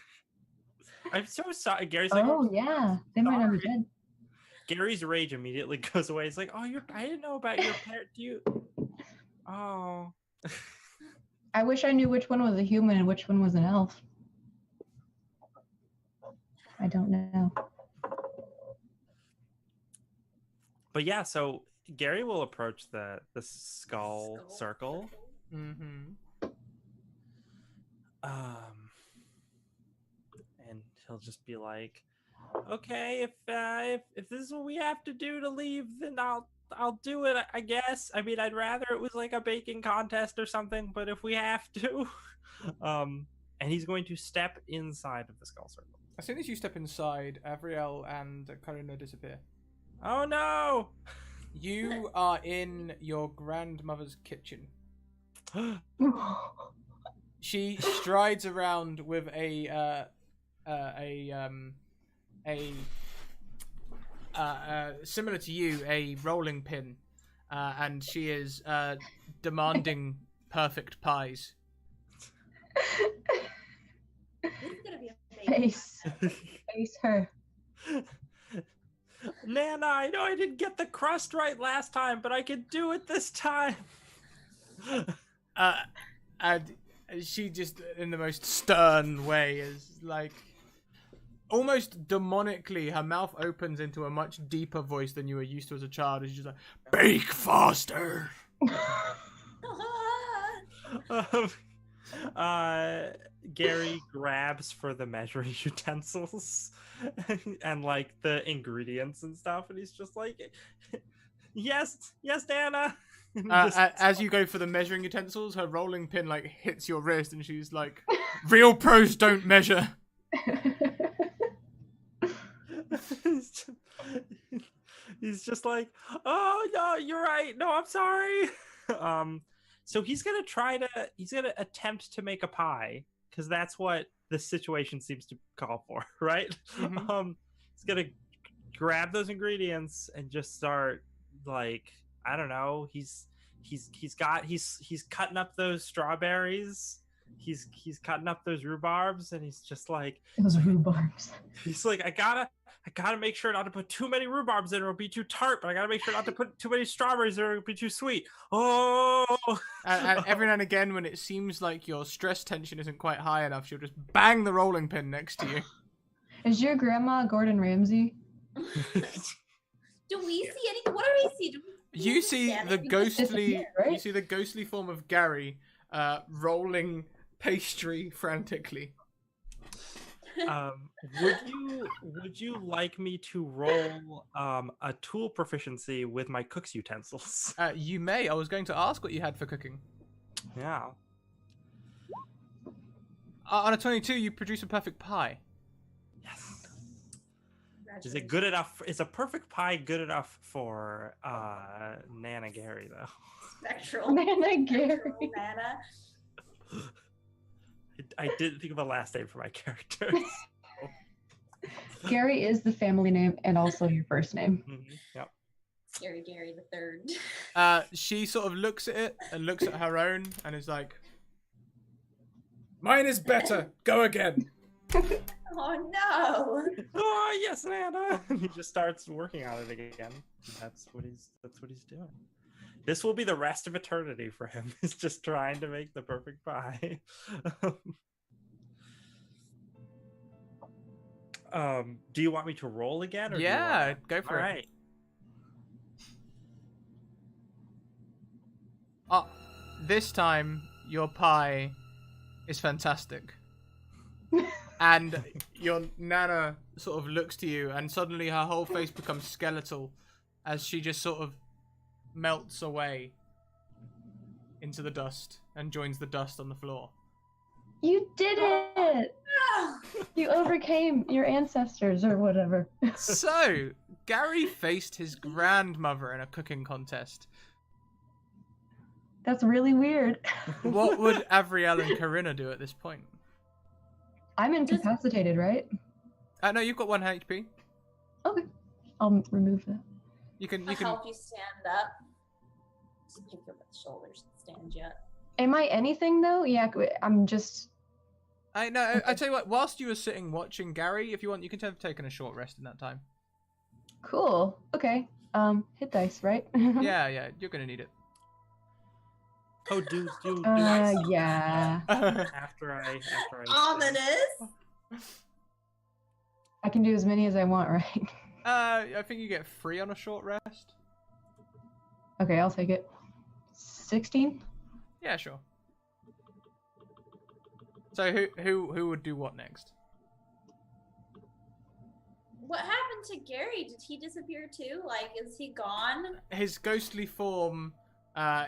I'm so sorry. Gary's like, Oh, yeah. They might not be sorry. dead. Gary's rage immediately goes away. He's like, oh, I didn't know about your parent. Do you? Oh. I wish I knew which one was a human and which one was an elf. I don't know. But yeah, so Gary will approach the skull circle. Mm-hmm. And he'll just be like, okay, if this is what we have to do to leave, then I'll do it, I guess. I mean, I'd rather it was like a baking contest or something, but if we have to. And he's going to step inside of the skull circle. As soon as you step inside, Avriel and Karina disappear. Oh no! You are in your grandmother's kitchen. She strides around with similar to you, a rolling pin, and she is demanding perfect pies. It's gonna be amazing. Face her. Nana, I know I didn't get the crust right last time, but I can do it this time. And she just, in the most stern way, is like, almost demonically, her mouth opens into a much deeper voice than you were used to as a child. She's just like, bake faster. Gary grabs for the measuring utensils and like the ingredients and stuff, and he's just like, yes, Nana. As you go for the measuring utensils, her rolling pin like hits your wrist, and she's like, real pros don't measure. He's just like, oh no, you're right. No, I'm sorry. So he's gonna attempt to make a pie, because that's what the situation seems to call for, right? Mm-hmm. He's gonna grab those ingredients and just start, like, I don't know. He's cutting up those strawberries. He's cutting up those rhubarbs, and he's just like, Those rhubarbs. he's like, I gotta make sure not to put too many rhubarbs in or it'll be too tart, but I gotta make sure not to put too many strawberries or it'll be too sweet. Oh! And every now and again, when it seems like your stress tension isn't quite high enough, she'll just bang the rolling pin next to you. Is your grandma Gordon Ramsay? Do we see any? What do we see? You see the ghostly, right? you see the ghostly form of Gary, rolling pastry frantically. Would you like me to roll a tool proficiency with my cook's utensils? You may. I was going to ask what you had for cooking. Yeah. On a 22, you produce a perfect pie. Yes. Is it good enough? Is a perfect pie good enough for Nana Gary though? Spectral. Nana Gary. Spectral Nana. I didn't think of a last name for my character. Gary is the family name and also your first name. Yep. Gary the third. She sort of looks at it and looks at her own and is like, mine is better. Go again. Oh no! Oh yes, Nana. He just starts working on it again. That's what he's doing. This will be the rest of eternity for him. Is just trying to make the perfect pie. Do you want me to roll again? Or Yeah, do you go for All it. right. This time, your pie is fantastic. And your Nana sort of looks to you, and suddenly her whole face becomes skeletal as she just sort of melts away into the dust and joins the dust on the floor. You did it! You overcame your ancestors or whatever. So, Gary faced his grandmother in a cooking contest. That's really weird. What would Avriel and Corinna do at this point? I'm incapacitated, right? No, you've got 1 HP. Okay. I'll remove that. You can. I'll help you stand up. Just pick you up at the shoulders and stand you up. Am I anything though? Yeah, I'm just... I tell you what. Whilst you were sitting watching Gary, if you want, you can have taken a short rest in that time. Cool. Okay. Hit dice, right? Yeah, you're gonna need it. Oh, do I? Yeah. After I. Ominous. I can do as many as I want, right? I think you get 3 on a short rest. Okay, I'll take it. 16? Yeah, sure. So who would do what next? What happened to Gary? Did he disappear too? Like, is he gone? His ghostly form,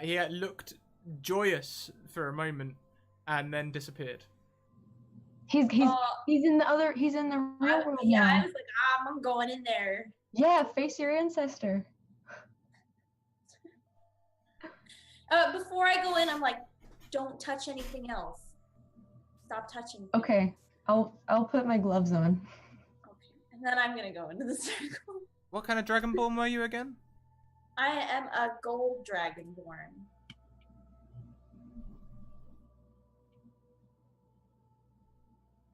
he had looked joyous for a moment and then disappeared. He's in the real world Yeah, now. I was like, I'm going in there. Yeah, face your ancestor. Before I go in, I'm like, don't touch anything else. Stop touching me. Okay, I'll put my gloves on. Okay. And then I'm gonna go into the circle. What kind of dragonborn were you again? I am a gold dragonborn.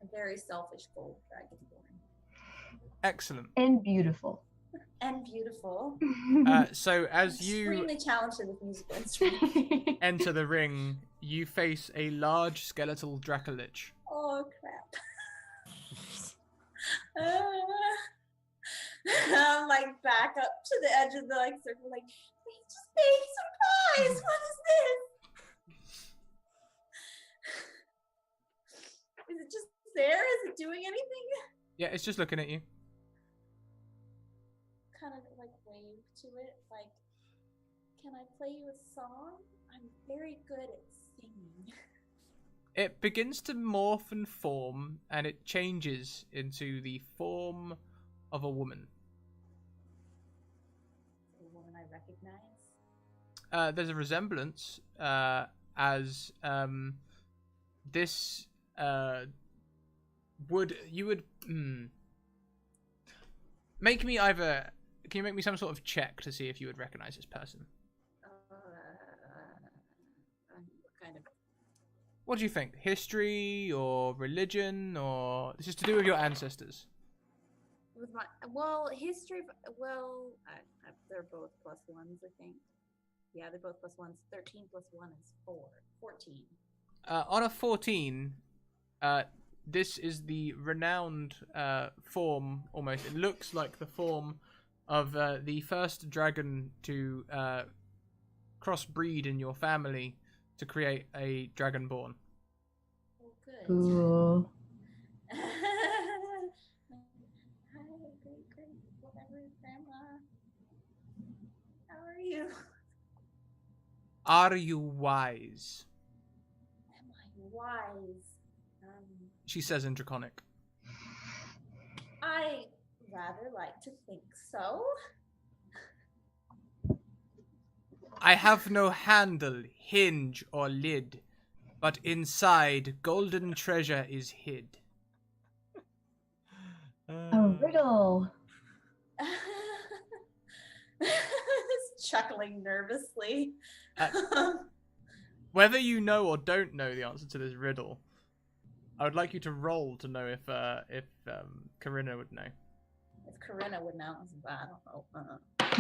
A very selfish gold dragonborn. Excellent. And beautiful. And beautiful. So as you Extremely talented with musical instruments. enter the ring, you face a large skeletal Dracolich. Oh crap. I'm like back up to the edge of the like circle, like, just make surprise. What is this? Is it just there? Is it doing anything? Yeah, it's just looking at you. Kind of like wave to it, like, can I play you a song? I'm very good at singing. It begins to morph and form, and it changes into the form of a woman. The woman I recognize. There's a resemblance, as this would make me either. Can you make me some sort of check to see if you would recognize this person? Kind of. What do you think? History or religion, or it's just to do with your ancestors? With my history. They're both +1s, I think. Yeah, they're both +1s. 13 + 1 is 14. On a 14, this is the renowned form. Almost, it looks like the form of the first dragon to crossbreed in your family to create a dragonborn. Oh, good. Cool. Hi, great, whatever, Grandma. How are you? Are you wise? Am I wise? She says in Draconic. I rather like to think so. I have no handle, hinge, or lid, but inside golden treasure is hid. A riddle. Chuckling nervously. Whether you know or don't know the answer to this riddle, I would like you to roll to know if Corinna would know. If Corinna would know, I don't know.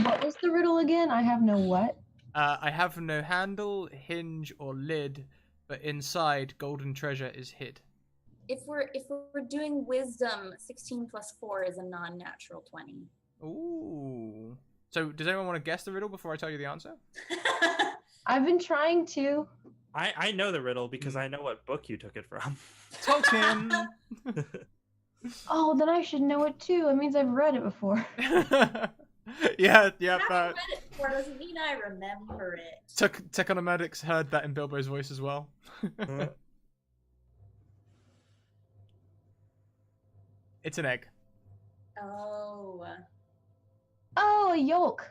What was the riddle again? I have no what? I have no handle, hinge, or lid, but inside golden treasure is hid. If we're doing wisdom, 16 + 4 is a non-natural 20. Ooh. So does anyone want to guess the riddle before I tell you the answer? I've been trying to. I know the riddle because I know what book you took it from. Tolkien. Oh, then I should know it too. It means I've read it before. yeah. I haven't read it before doesn't mean I remember it. Techonomadics heard that in Bilbo's voice as well. It's an egg. Oh. Oh, a yolk.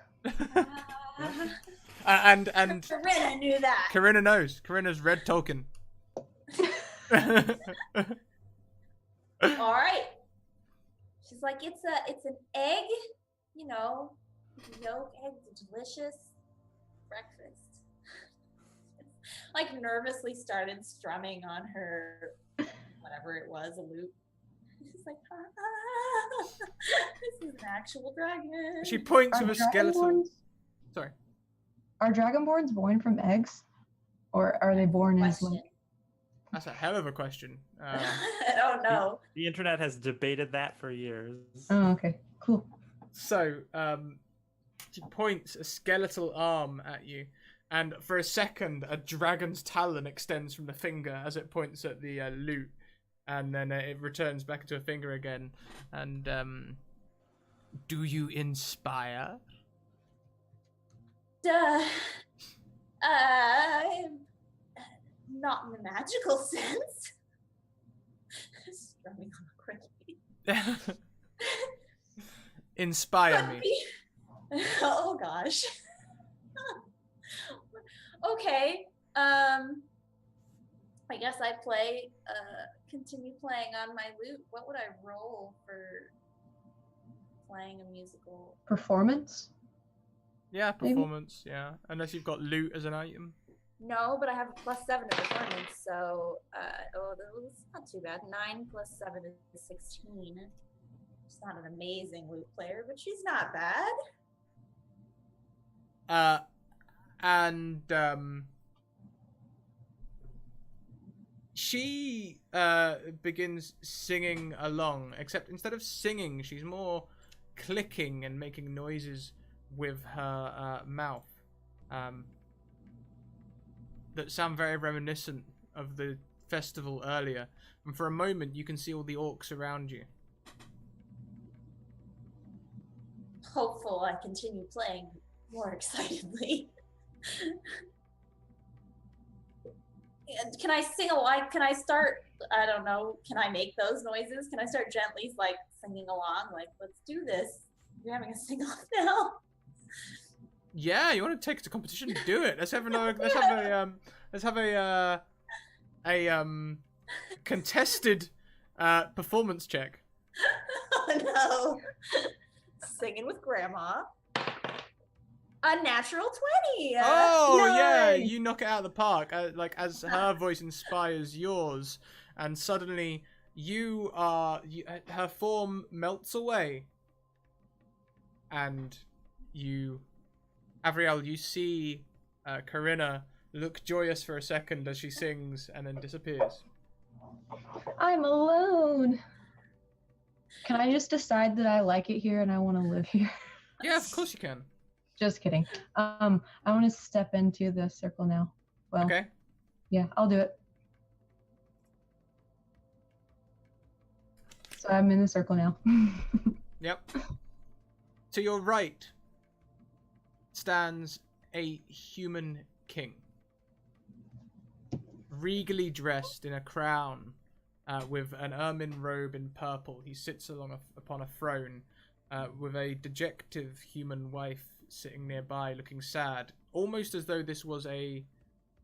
And Corinna knew that. Corinna knows. Corinna's read Tolkien. All right. She's like, it's an egg, you know, yolk, eggs, delicious breakfast. Like nervously started strumming on her, whatever it was, a lute. She's like, this is an actual dragon. She points Are with a skeletal. dragonborns- Sorry. Are dragonborns born from eggs? Or are they born as Question. like... That's a hell of a question. I don't know. The internet has debated that for years. Oh, okay. Cool. So, she points a skeletal arm at you, and for a second, a dragon's talon extends from the finger as it points at the lute, and then it returns back into a finger again. And do you inspire? Not in the magical sense. Strumming on a cricket. Inspire me. Oh gosh. Okay. I guess I continue playing on my lute. What would I roll for playing a musical? Performance? Yeah, Maybe? performance. Yeah, unless you've got loot as an item. No, but I have a +7 to performance, so that's not too bad. 9 + 7 is 16. She's not an amazing lute player, but she's not bad. And she begins singing along, except instead of singing, she's more clicking and making noises with her mouth that sound very reminiscent of the festival earlier. And for a moment, you can see all the orcs around you. Hopeful I continue playing more excitedly. And can I sing along? Can I start? I don't know. Can I make those noises? Can I start gently, like singing along? Like, let's do this. You're having a sing off now. Yeah, you want to take it to competition? Do it. Let's have a contested performance check. Oh no! Singing with Grandma. A natural 20. Oh yeah, Yay! you knock it out of the park. Like as her voice inspires yours, and suddenly her form melts away, and Avriel, you see Corinna look joyous for a second as she sings and then disappears. I'm alone. Can I just decide that I like it here and I want to live here? Yeah, of course you can. Just kidding. I want to step into the circle now. Well, Okay. yeah, I'll do it. So I'm in the circle now. Yep. To your right stands a human king, regally dressed in a crown, with an ermine robe in purple. He sits upon a throne, with a dejective human wife sitting nearby, looking sad, almost as though this was a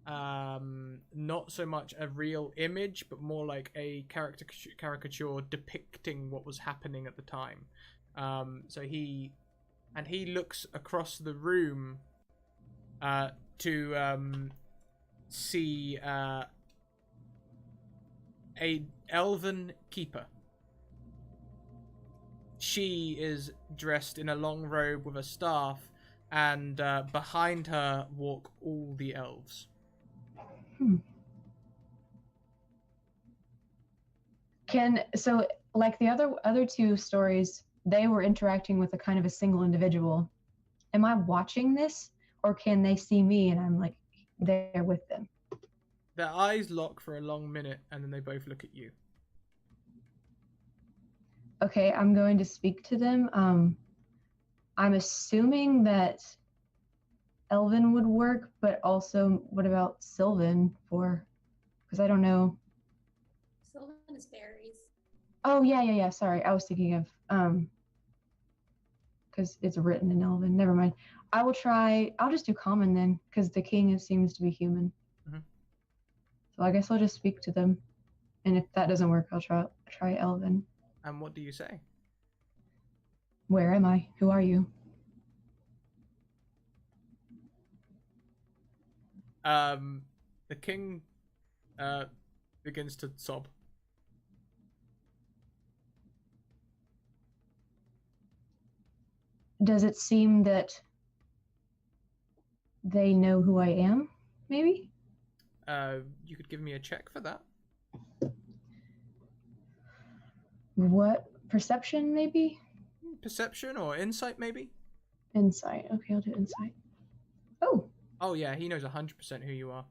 not so much a real image, but more like a caricature depicting what was happening at the time. So he looks across the room to see a elven keeper. She is dressed in a long robe with a staff, and behind her walk all the elves. So like the other two stories, they were interacting with a kind of a single individual. Am I watching this, or can they see me and I'm like there with them? Their eyes lock for a long minute, and then they both look at you. Okay, I'm going to speak to them. I'm assuming that Elven would work, but also what about Sylvan for? Because I don't know. Sylvan is fairies. Oh yeah. Sorry, I was thinking of because it's written in Elven. Never mind. I'll just do common then, because the king seems to be human. Mm-hmm. So I guess I'll just speak to them, and if that doesn't work, I'll try Elven. And what do you say? Where am I? Who are you? The king begins to sob. Does it seem that they know who I am? Maybe? You could give me a check for that. What? Perception, maybe? Perception or insight, maybe? Insight. Okay, I'll do insight. Oh. Oh yeah, he knows 100% who you are.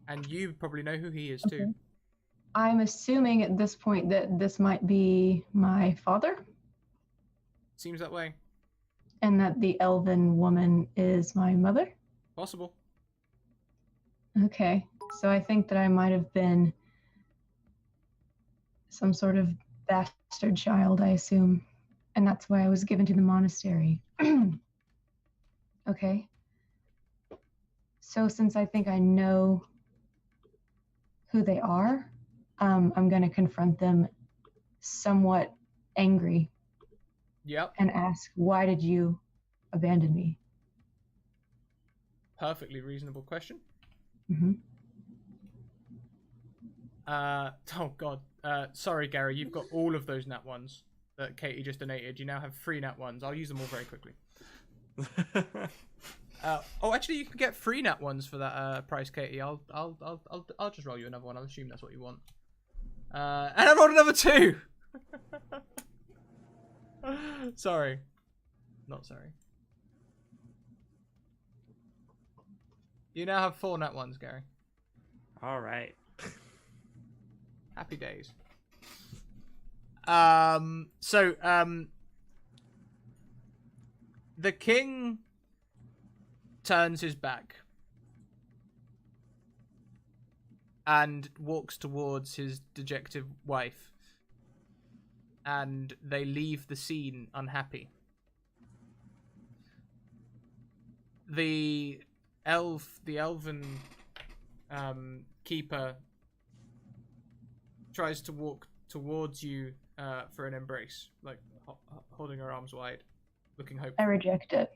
And you probably know who he is Okay. too. I'm assuming at this point that this might be my father, Seems that way. and that the elven woman is my mother. Possible. Okay, so I think that I might have been some sort of bastard child, I assume, and that's why I was given to the monastery. Okay. So since I think I know who they are, I'm going to confront them somewhat angry Yep. and ask, why did you abandon me? Perfectly reasonable question. Hmm. Oh god. Sorry, Gary. You've got all of those nat ones that Katie just donated. You now have 3 nat ones. I'll use them all very quickly. Oh, actually, you can get 3 nat ones for that price, Katie. I'll just roll you another one. I'll assume that's what you want. And I rolled another 2. Sorry, not sorry. You now have 4 nat ones, Gary. All right. Happy days. The king turns his back and walks towards his dejected wife, and they leave the scene unhappy. The elven keeper tries to walk towards you for an embrace, like holding her arms wide, looking hopeful. I reject it.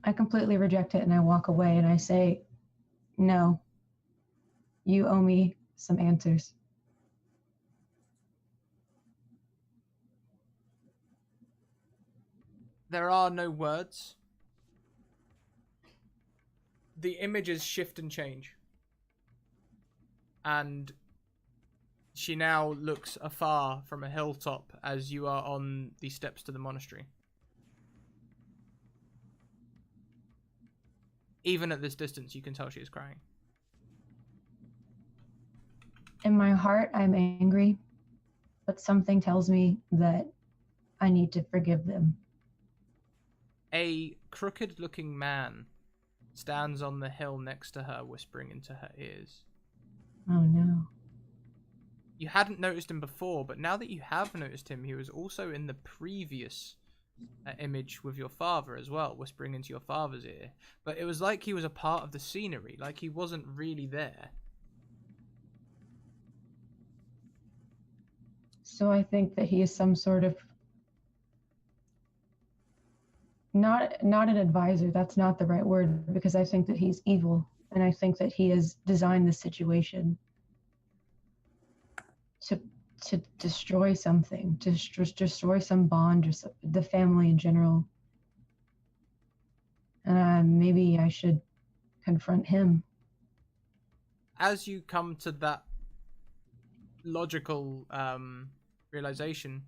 I completely reject it and I walk away and I say, no, you owe me some answers. There are no words. The images shift and change. And she now looks afar from a hilltop as you are on the steps to the monastery. Even at this distance, you can tell she is crying. In my heart, I'm angry, but something tells me that I need to forgive them. A crooked-looking man stands on the hill next to her, whispering into her ears. Oh no. You hadn't noticed him before, but now that you have noticed him, he was also in the previous image with your father as well, whispering into your father's ear. But it was like he was a part of the scenery, like he wasn't really there. So I think that he is some sort of not an advisor. That's not the right word, because I think that he's evil, and I think that he has designed the situation to destroy something, to destroy some bond or the family in general. And maybe I should confront him. As you come to that logical realization,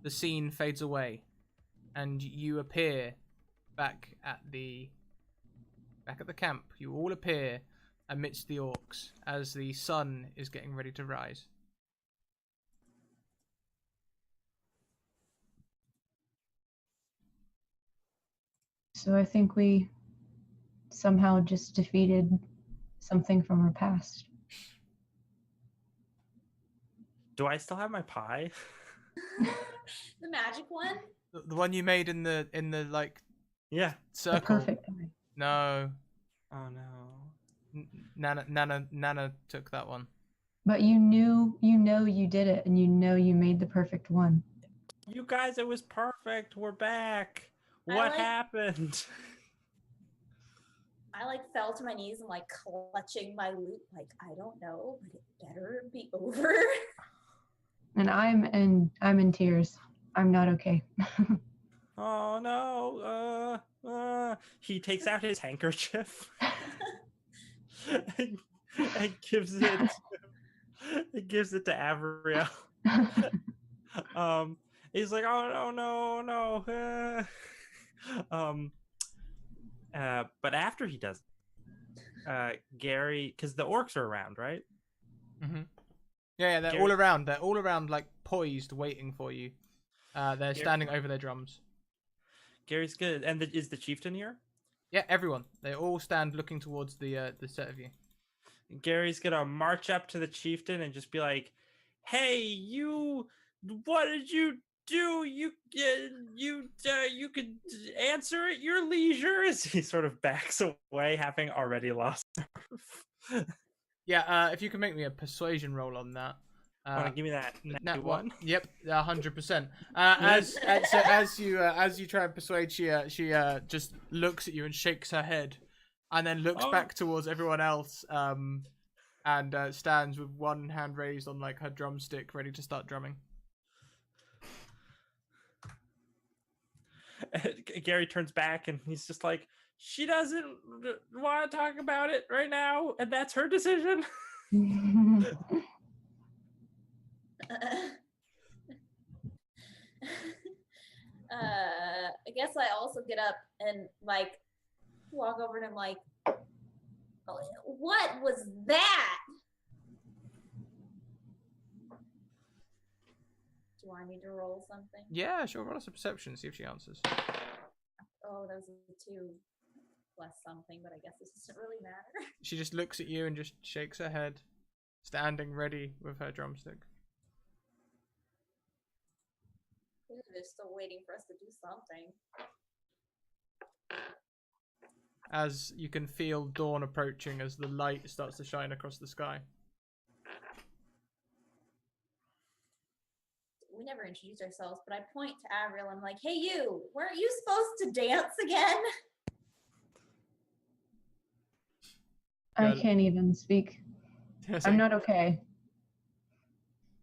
the scene fades away, and you appear back at the camp. You all appear amidst the orcs as the sun is getting ready to rise. So I think we somehow just defeated something from our past. Do I still have my pie? The magic one? The one you made in the like Yeah. circle. The perfect pie. No. Oh no. Nana took that one. But you know you did it, and you know you made the perfect one. You guys, it was perfect. We're back. What happened? I fell to my knees and clutching my loot. I don't know, but it better be over. And I'm in tears. I'm not okay. Oh no. He takes out his handkerchief and gives it to Avriel. He's like, oh no. But after he does, Gary, because the orcs are around, right? Mm-hmm. Yeah, they're Gary... all around. They're all around, poised, waiting for you. They're standing over their drums. Gary's good. And is the chieftain here? Yeah, everyone. They all stand looking towards the set of you. Gary's gonna march up to the chieftain and just be like, "Hey, you! What did you do. You could answer at your leisure. As he sort of backs away, having already lost. Yeah, if you can make me a persuasion roll on that. Want to give me that Nat one? Yep, 100%. As you try and persuade, she just looks at you and shakes her head, and then looks back towards everyone else, and stands with one hand raised on like her drumstick, ready to start drumming. Gary turns back and he's just like, she doesn't want to talk about it right now, and that's her decision. I guess I also get up and like walk over to him like, what was that? Do I need to roll something? Yeah, sure. Roll us a perception, see if she answers. Oh, that was a 2 plus something, but I guess this doesn't really matter. She just looks at you and just shakes her head, standing ready with her drumstick. They're still waiting for us to do something. As you can feel dawn approaching as the light starts to shine across the sky. We never introduced ourselves, but I point to Avril. I'm like, hey, you, weren't you supposed to dance again? I can't even speak. I'm not okay.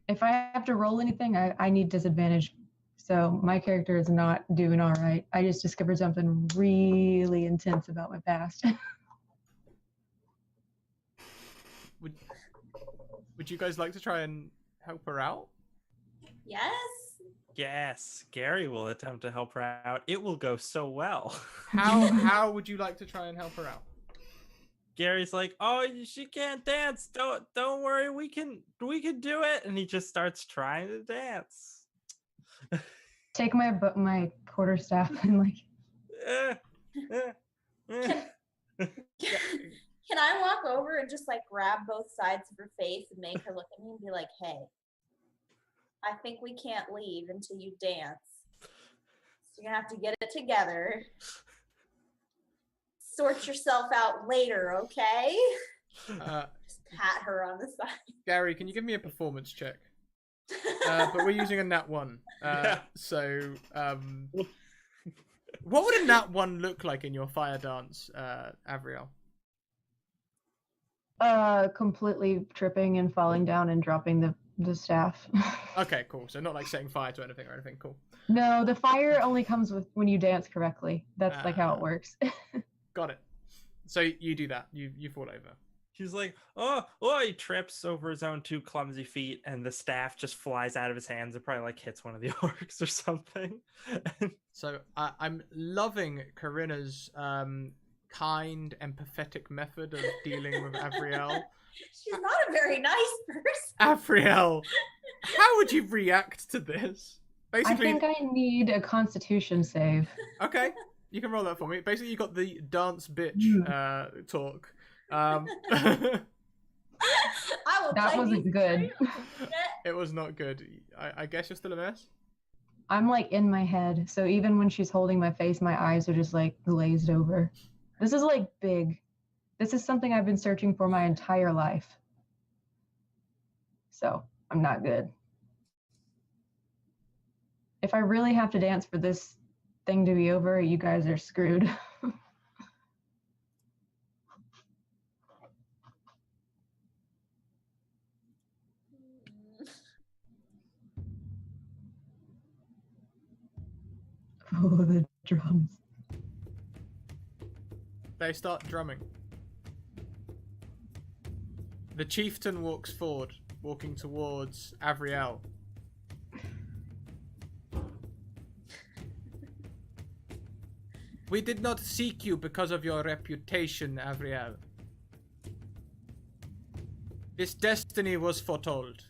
If I have to roll anything, I need disadvantage. So my character is not doing all right. I just discovered something really intense about my past. Would you guys like to try and help her out? Yes. Yes, Gary will attempt to help her out. It will go so well. How would you like to try and help her out? Gary's like, "Oh, she can't dance. Don't worry, we can do it." And he just starts trying to dance. Take my quarterstaff and like. Can I walk over and just like grab both sides of her face and make her look at me and be like, "Hey, I think we can't leave until you dance. So you're gonna have to get it together. Sort yourself out later, okay?" Just pat her on the side. Gary, can you give me a performance check? But we're using a nat 1. So, what would a nat 1 look like in your fire dance, Avriel? Completely tripping and falling down and dropping the staff. Okay, cool. So not like setting fire to anything or anything. Cool. No, the fire only comes with when you dance correctly. That's like how it works. Got it. So you do that. You fall over. He's like, oh, he trips over his own 2 clumsy feet, and the staff just flies out of his hands. It probably like hits one of the orcs or something. So I'm loving Corinna's kind, empathetic method of dealing with Avriel. She's not a very nice person. Avriel, how would you react to this? Basically, I think I need a Constitution save. Okay, you can roll that for me. Basically, you got the dance bitch talk. That wasn't good. It was not good. I guess you're still a mess. I'm like in my head, so even when she's holding my face, my eyes are just like glazed over. This is like big. This is something I've been searching for my entire life. So I'm not good. If I really have to dance for this thing to be over, you guys are screwed. Oh, the drums. They start drumming. The chieftain walks forward, walking towards Avriel. We did not seek you because of your reputation, Avriel. This destiny was foretold.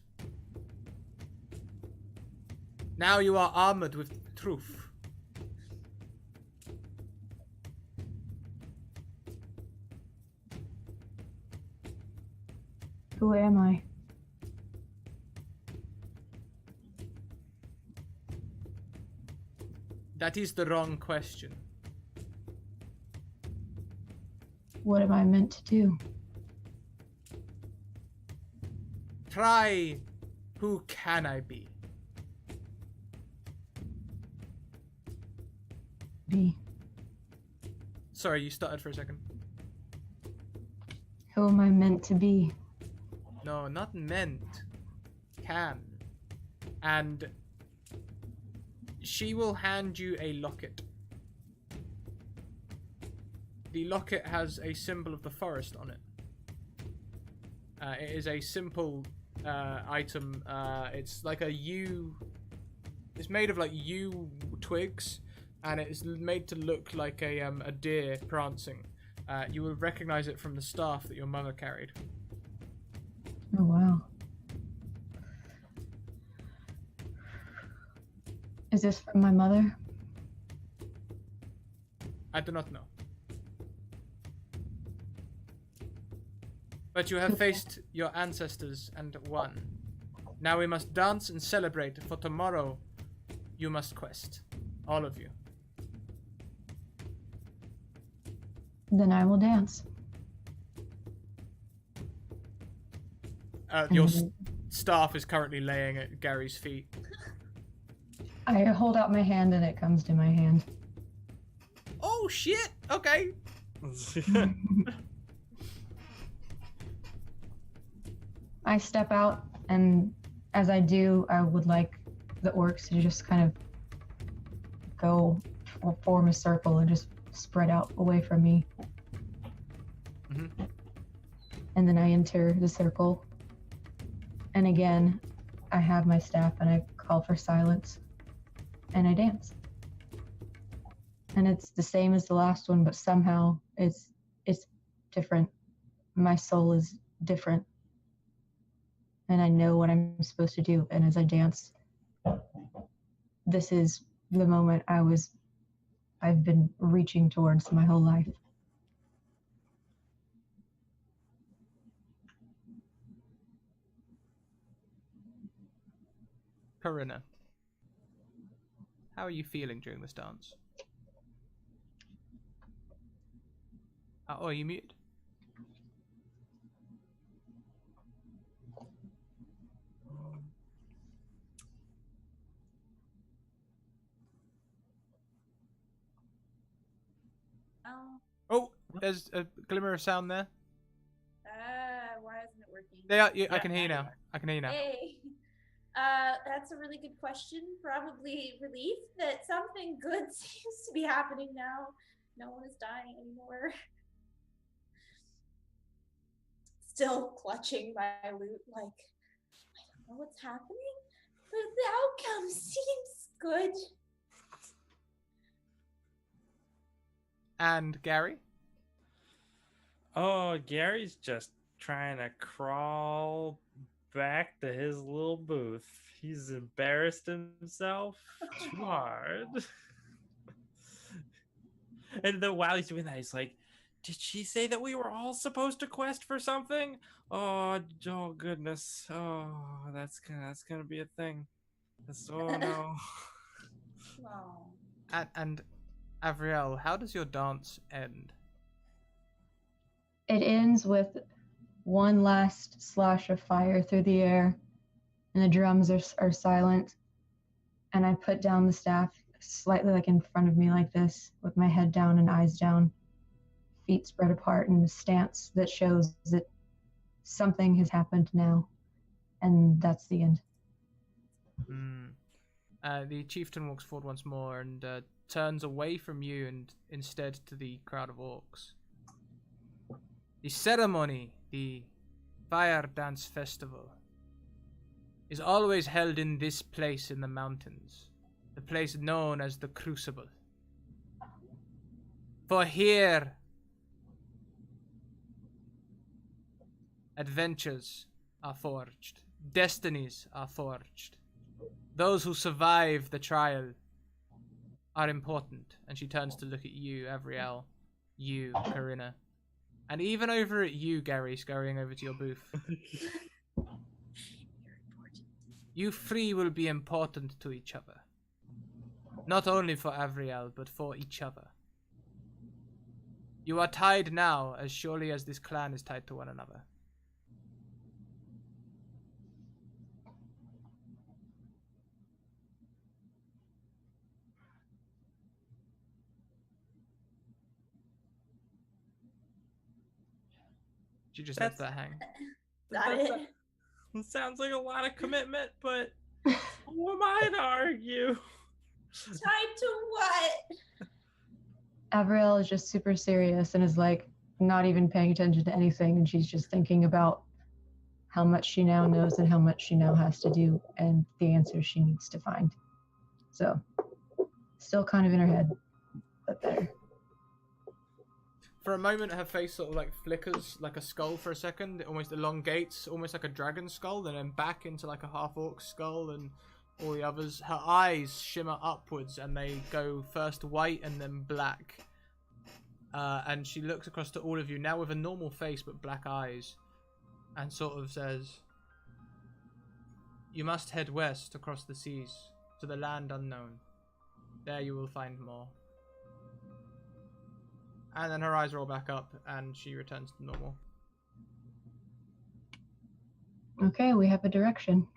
Now you are armored with truth. Who am I? That is the wrong question. What am I meant to do? Try, who can I be? Be. Sorry, you stuttered for a second. Who am I meant to be? No, not meant. Can. And she will hand you a locket. The locket has a symbol of the forest on it. It is a simple item. It's like a yew. It's made of like yew twigs, and it is made to look like a deer prancing. You will recognize it from the staff that your mother carried. Oh, wow. Is this from my mother? I do not know. But you have faced your ancestors and won. Now we must dance and celebrate, for tomorrow you must quest. All of you. Then I will dance. Your And staff is currently laying at Gary's feet. I hold out my hand and it comes to my hand. Oh shit! Okay. I step out, and as I do, I would like the orcs to just kind of go form a circle and just spread out away from me. Mm-hmm. And then I enter the circle. And again, I have my staff and I call for silence. And I dance. And it's the same as the last one, but somehow it's different. My soul is different. And I know what I'm supposed to do. And as I dance, this is the moment I've been reaching towards my whole life. Corinna, how are you feeling during this dance? Oh, are you muted? Oh, there's a glimmer of sound there. Why isn't it working? I can hear you now. I can hear you now. Hey. That's a really good question. Probably relief that something good seems to be happening now. No one is dying anymore. Still clutching my loot, like, I don't know what's happening, but the outcome seems good. And Gary? Oh, Gary's just trying to crawl back to his little booth. He's embarrassed himself too hard. And then while he's doing that, he's like, did she say that we were all supposed to quest for something? Oh goodness. Oh, that's gonna be a thing. Oh no. Oh. And Avriel, how does your dance end? It ends with one last slash of fire through the air, and the drums are silent. And I put down the staff slightly like in front of me like this, with my head down and eyes down, feet spread apart in a stance that shows that something has happened now. And that's the end. The chieftain walks forward once more and turns away from you and instead to the crowd of orcs. The ceremony, the Firedance Festival, is always held in this place in the mountains, the place known as the Crucible. For here, adventures are forged, destinies are forged. Those who survive the trial are important. And she turns to look at you, Avriel, you, Corinna, and even over at you, Gary, scurrying over to your booth. You three will be important to each other. Not only for Avriel, but for each other. You are tied now, as surely as this clan is tied to one another. She just lets that hang. Got it. It sounds like a lot of commitment, but who am I to argue? Tied to what? Avriel is just super serious and is like not even paying attention to anything, and she's just thinking about how much she now knows and how much she now has to do and the answers she needs to find. So, still kind of in her head, but better. For a moment, her face sort of like flickers like a skull for a second. It almost elongates, almost like a dragon skull, and then back into like a half-orc skull and all the others. Her eyes shimmer upwards, and they go first white and then black. And she looks across to all of you, now with a normal face but black eyes, and sort of says, "You must head west across the seas to the land unknown. There you will find more." And then her eyes roll back up, and she returns to normal. Okay, we have a direction.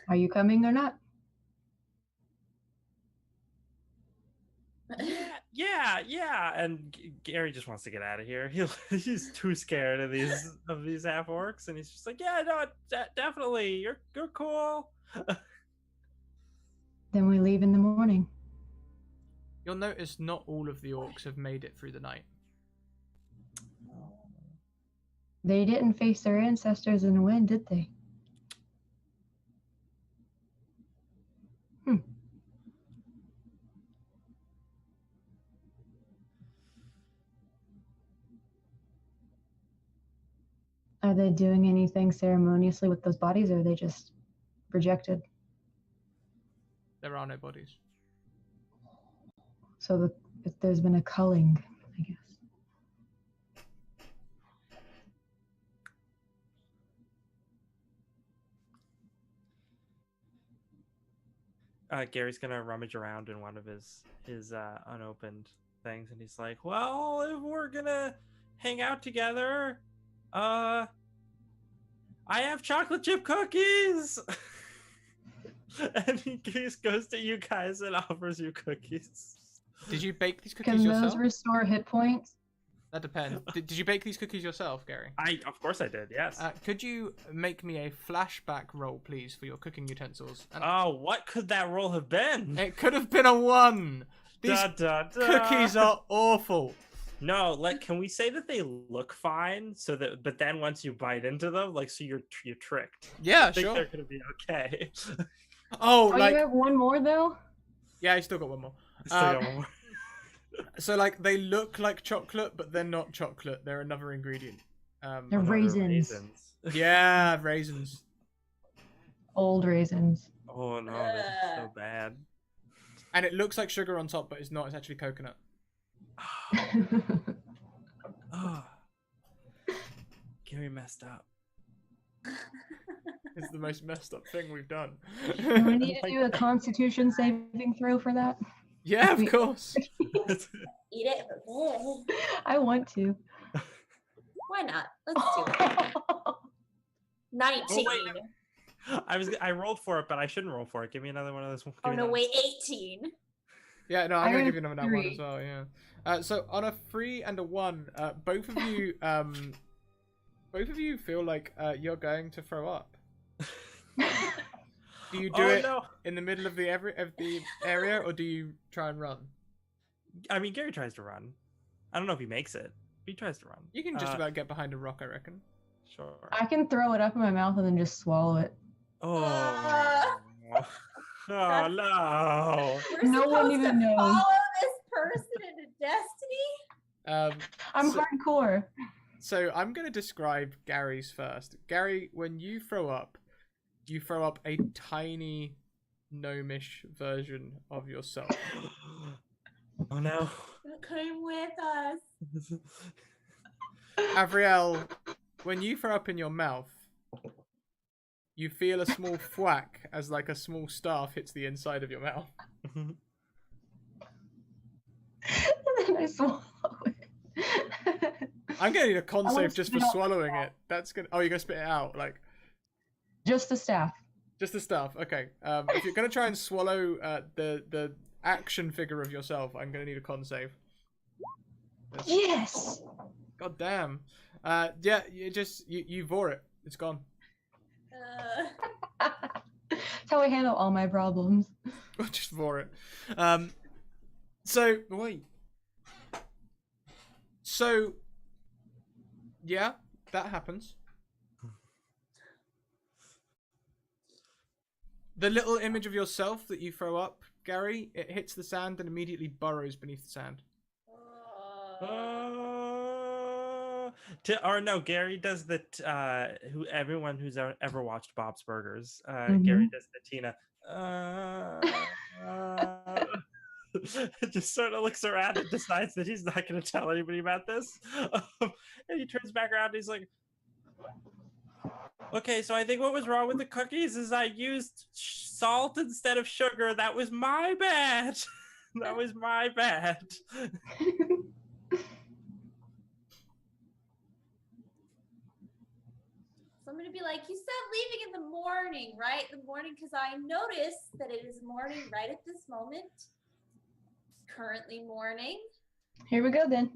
Are you coming or not? Yeah. And Gary just wants to get out of here. He's too scared of these half orcs, and he's just like, yeah, no, definitely, you're cool. Then we leave in the morning. You'll notice not all of the orcs have made it through the night. They didn't face their ancestors in the wind, did they? Are they doing anything ceremoniously with those bodies, or are they just rejected? There are no bodies. So there's been a culling, I guess. Gary's gonna rummage around in one of his unopened things, and he's like, well, if we're gonna hang out together, I have chocolate chip cookies. And he just goes to you guys and offers you cookies. Did you bake these cookies Can yourself? those restore hit points? That depends. Did you bake these cookies yourself, Gary? Of course I did, yes. Could you make me a flashback roll, please, for your cooking utensils? And What could that roll have been? it could have been a 1. These cookies are awful. No, can we say that they look fine? But then once you bite into them, so you're tricked. Yeah, I think sure. they're gonna be okay. Oh, You have one more though? Yeah, I still got one more. Still got one more. So, they look like chocolate, but they're not chocolate. They're another ingredient. They're raisins. Yeah, raisins. Old raisins. Oh no, they're so bad. And it looks like sugar on top, but it's not. It's actually coconut. Oh. Gary messed up. It's the most messed up thing we've done. Do we need to do a Constitution saving throw for that? Yeah, of course. Eat it. I want to. Why not? Let's do it. 19. Oh, I rolled for it, but I shouldn't roll for it. Give me another one of those. Oh no, wait, 18. Yeah, no, I'm I gonna got give you another one 3. as well. Yeah. So on a 3 and a 1, both of you feel like you're going to throw up. Do you do it in the middle of the area, or do you try and run? I mean, Gary tries to run. I don't know if he makes it. He tries to run. You can just about get behind a rock, I reckon. Sure. I can throw it up in my mouth and then just swallow it. Oh. Oh no. We're No one supposed even to knows. follow this person into destiny? I'm so, hardcore. So I'm going to describe Gary's first. Gary, when you throw up a tiny gnomish version of yourself. Oh no. Come with us. Avriel, when you throw up in your mouth, you feel a small thwack as a small staff hits the inside of your mouth. and then I swallow it. I'm gonna need a con I wanna save just spit for out the swallowing staff. it. That's gonna. Oh, you're gonna spit it out, like Just the staff. just the stuff. Okay. If you're gonna try and swallow the action figure of yourself, I'm gonna need a con save. Yes. God damn. Yeah. You vore it. It's gone. That's how I handle all my problems. Just vore it. So wait. So. Yeah, that happens. The little image of yourself that you throw up, Gary, it hits the sand and immediately burrows beneath the sand. Or no, Gary does the everyone who's ever watched Bob's Burgers. Mhm. Gary does the Tina. Just sort of looks around and decides that he's not going to tell anybody about this. And he turns back around and he's like, okay, so I think what was wrong with the cookies is I used salt instead of sugar. That was my bad. That was my bad. So I'm gonna be like, you said leaving in the morning, right? The morning, because I noticed that it is morning right at this moment. Currently morning. Here we go then.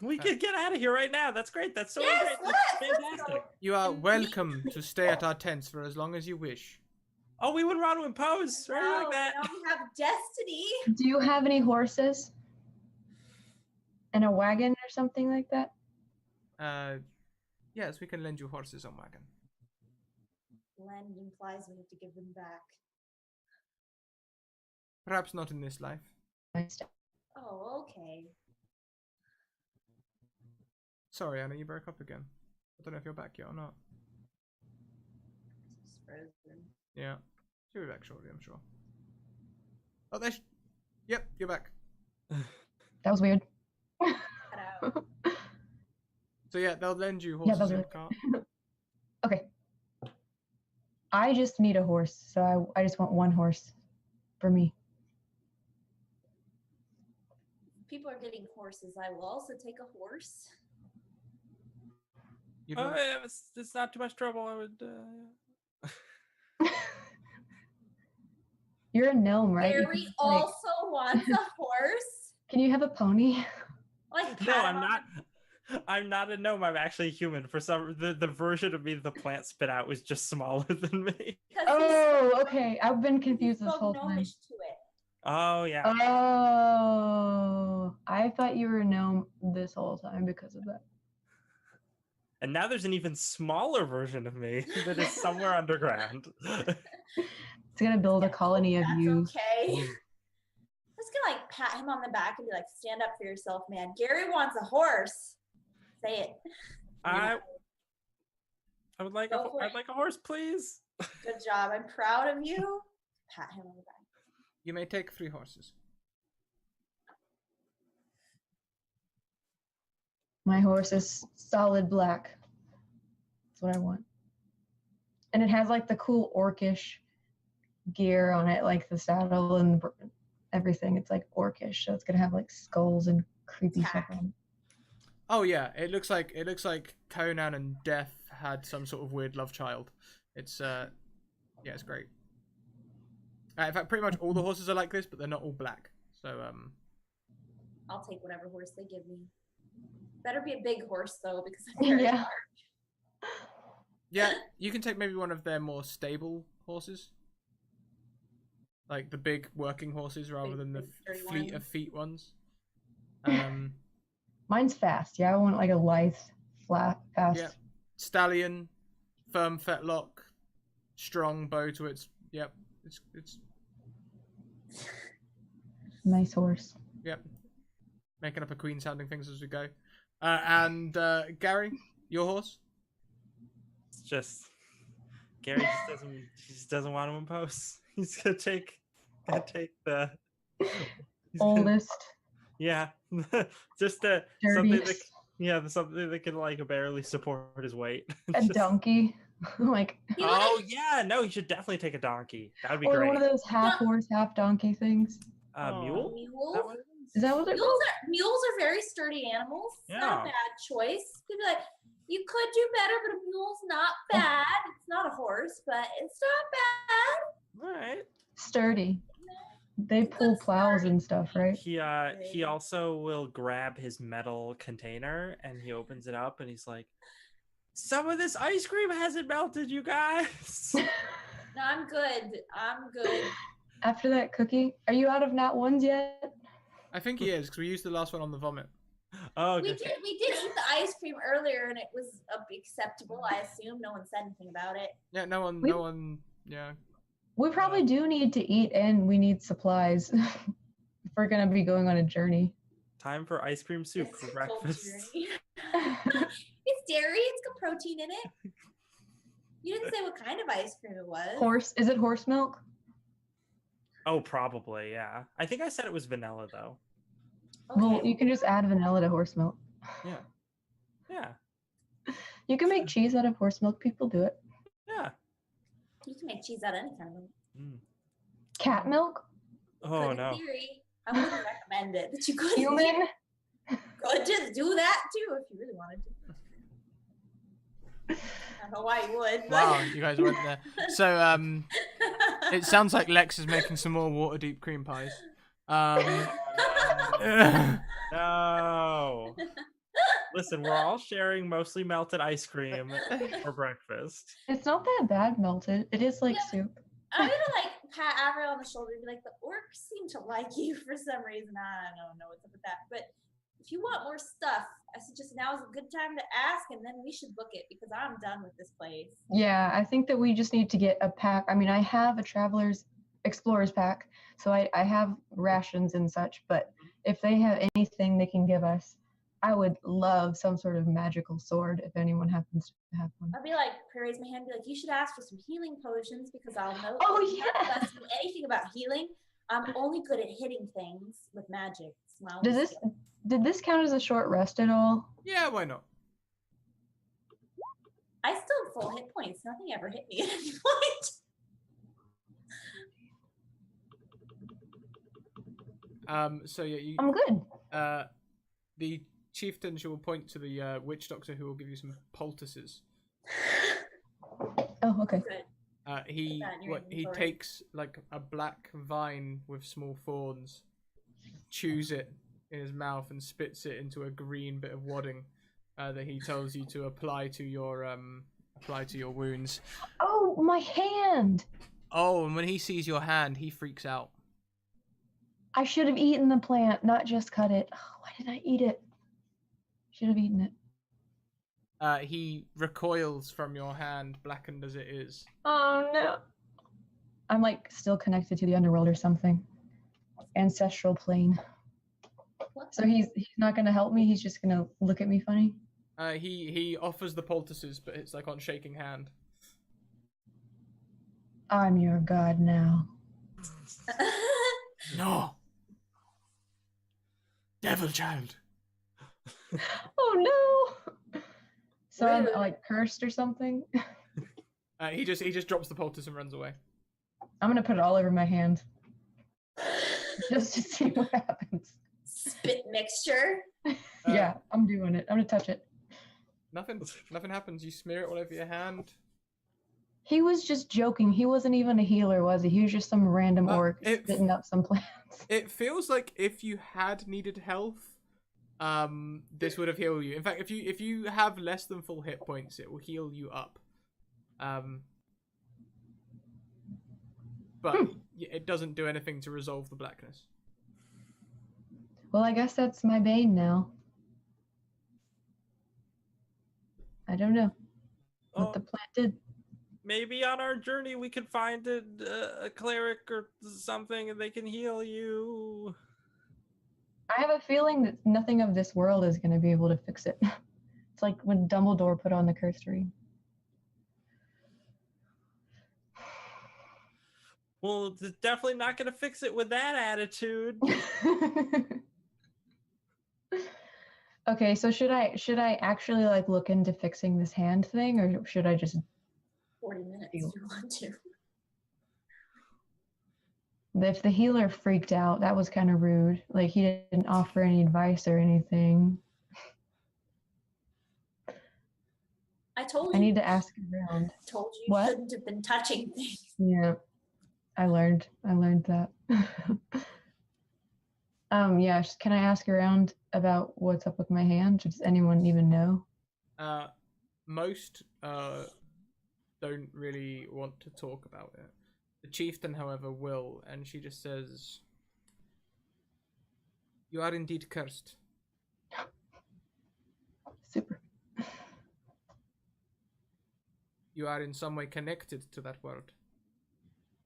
We could get out of here right now. That's great. That's so Yes, great. let's That's fantastic. You are welcome to stay at our tents for as long as you wish. Oh, we wouldn't want to impose or anything No, like that. we don't have destiny. Do you have any horses? And a wagon or something like that? Yes, we can lend you horses on wagon. Lend implies we have to give them back. Perhaps not in this life. Oh, okay. Sorry, Anna, you broke up again. I don't know if you're back yet or not. It's frozen. Yeah. She'll be back shortly, I'm sure. Oh, there. Yep, you're back. That was weird. Cut out. So yeah, they'll lend you Yeah, horses they'll in do the cart. Okay. I just need a horse, so I just want one horse for me. People are getting horses. I will also take a horse. You Oh, don't- yeah, it's not too much trouble. I would. You're a gnome, right? You Gary can, also wants a horse. can you have a pony? Like No, pat I'm him on not. I'm not a gnome. I'm actually human. For some, the version of me the plant spit out was just smaller than me. because he's Oh, okay. I've been he's confused this so whole time. gnomish to it. Oh yeah. Oh, I thought you were a gnome this whole time because of that. And now there's an even smaller version of me that is somewhere underground. It's gonna build a colony of That's you. okay. I'm just gonna like pat him on the back and be like, stand up for yourself, man. Gary wants a horse. Say it. I would like Go for I'd it. like a horse, please. Good job. I'm proud of you. Pat him on the back. You may take 3 horses. My horse is solid black. That's what I want. And it has like the cool orcish gear on it, like the saddle and everything. It's like orcish, so it's gonna have like skulls and creepy stuff Tack. on it. Oh yeah, it looks like Conan and Death had some sort of weird love child. It's yeah, it's great. In fact, pretty much all the horses are like this, but they're not all black. So I'll take whatever horse they give me. Better be a big horse though, because I'm very Yeah. large. yeah, you can take maybe one of their more stable horses, like the big working horses rather than the big sturdy fleet of ones. feet ones. Mine's fast. Yeah, I want like a lithe, flat, fast. Yeah, stallion, firm fetlock, strong bow to its. Yep, it's Nice horse. yep. Making up a queen sounding things as we go. And Gary, your horse. It's just Gary just doesn't want to impose. He's gonna take the he's gonna- Oldest, yeah, just something that dirtiest, something that can like barely support his weight. a Just- donkey. Like, You know what Oh yeah, no, you should definitely take a donkey. That would be or great. one of those half horse, half donkey things. Mule? Is that Mules? what it Is that what they're called? Mules are very sturdy animals. It's not Yeah. a bad choice. You'd be like, you could do better, but a mule's not bad. It's not a horse, but it's not bad. All right. Sturdy. They Good pull plows start. and stuff, right? He also will grab his metal container and he opens it up and he's like, some of this ice cream hasn't melted, you guys. No, I'm good. I'm good. After that cookie, are you out of nat ones yet? I think he is because we used the last one on the vomit. Oh, We good. did eat the ice cream earlier, and it was acceptable. I assume no one said anything about it. Yeah, no We- one. Yeah. We probably do need to eat and we need supplies if we're gonna be going on a journey. Time for ice cream soup It's for a cold breakfast. journey. It's dairy. It's got protein in it. You didn't say what kind of ice cream it was. Is it horse milk? Oh, probably, yeah. I think I said it was vanilla though. Well, you can just add vanilla to horse milk. Yeah. Yeah. You can make cheese out of horse milk. People do it. Yeah. You can make cheese out of any kind of milk. Mm. Cat milk? Oh Good in no. theory. I wouldn't recommend it, but you could. Human? Could just do that too if you really wanted to. I don't know why you would. But... Wow, you guys went there. So it sounds like Lex is making some more water deep cream pies. No. Listen, we're all sharing mostly melted ice cream for breakfast. It's not that bad melted. It is like Yeah. soup. I'm gonna like pat Avril on the shoulder and be like, the orcs seem to like you for some reason. I don't know what's up with that. But if you want more stuff, I suggest now is a good time to ask, and then we should book it because I'm done with this place. Yeah, I think that we just need to get a pack. I mean, I have a explorer's pack, so I have rations and such, but if they have anything they can give us, I would love some sort of magical sword if anyone happens to have one. I'll be like, raise my hand, and be like, you should ask for some healing potions because I'll know. Oh, that none of yeah. us know anything about healing. I'm only good at hitting things with magic. It's my Does only this skill. did this count as a short rest at all? Yeah, why not? I still have full hit points. Nothing ever hit me at any point. So yeah, you. I'm good. The chieftain will point to the witch doctor who will give you some poultices. Oh, okay. Good. He that in your he inventory. takes like a black vine with small thorns, chews it in his mouth, and spits it into a green bit of wadding that he tells you to apply to your wounds. Oh, my hand! Oh, and when he sees your hand, he freaks out. I should have eaten the plant, not just cut it. Oh, why did I eat it? Should have eaten it. He recoils from your hand, blackened as it is. Oh no. I'm like still connected to the underworld or something. Ancestral plane. What? So he's not gonna help me, he's just gonna look at me funny. He offers the poultices, but it's like on shaking hand. I'm your god now. No, devil child. Oh no. So I'm Rude. like cursed or something. He just drops the poultice and runs away. I'm gonna put it all over my hand. Just to see what happens. Spit mixture. Yeah, I'm doing it. I'm gonna touch it. Nothing happens. You smear it all over your hand. He was just joking. He wasn't even a healer, was he? He was just some random orc spitting up some plants. It feels like if you had needed health, this would have healed you. In fact, if you have less than full hit points, it will heal you up. But it doesn't do anything to resolve the blackness. Well, I guess that's my bane now. I don't know what the plant did. Maybe on our journey we could find a cleric or something and they can heal you. I have a feeling that nothing of this world is going to be able to fix it. It's like when Dumbledore put on the cursed ring. Well, it's definitely not going to fix it with that attitude. Okay, so should I actually like look into fixing this hand thing, or should I just minutes Heal. if you want to. If the healer freaked out, that was kind of rude. Like, he didn't offer any advice or anything. I told I you. need to ask around. Told you What? shouldn't have been touching things. Yeah, I learned that. Yeah, can I ask around about what's up with my hand? Does anyone even know? Most don't really want to talk about it. The chieftain, however, will, and she just says, "You are indeed cursed. Super. You are in some way connected to that world.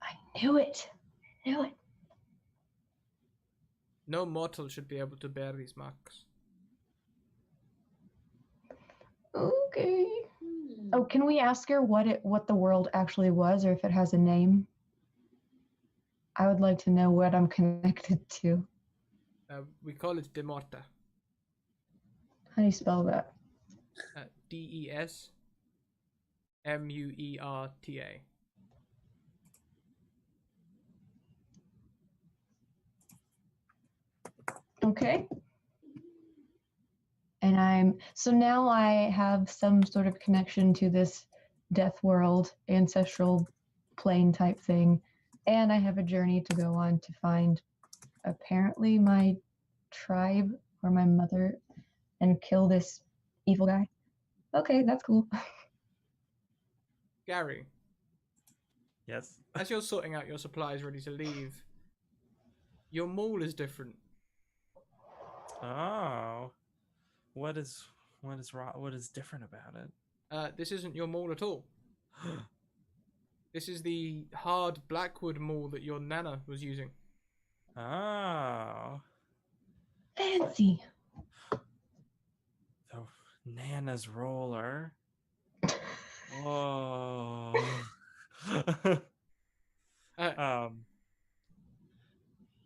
I knew it. No mortal should be able to bear these marks." Okay. Oh, can we ask her what the world actually was, or if it has a name? I would like to know what I'm connected to. We call it Demorta. How do you spell that? DESMUERTA. Okay. And so now I have some sort of connection to this death world, ancestral plane type thing, and I have a journey to go on to find apparently my tribe or my mother and kill this evil guy. Okay, that's cool. Gary, Yes. as you're sorting out your supplies ready to leave, your maul is different. Oh. What is different about it? This isn't your maul at all. This is the hard blackwood maul that your nana was using. Oh. Fancy. The Nana's roller. Whoa.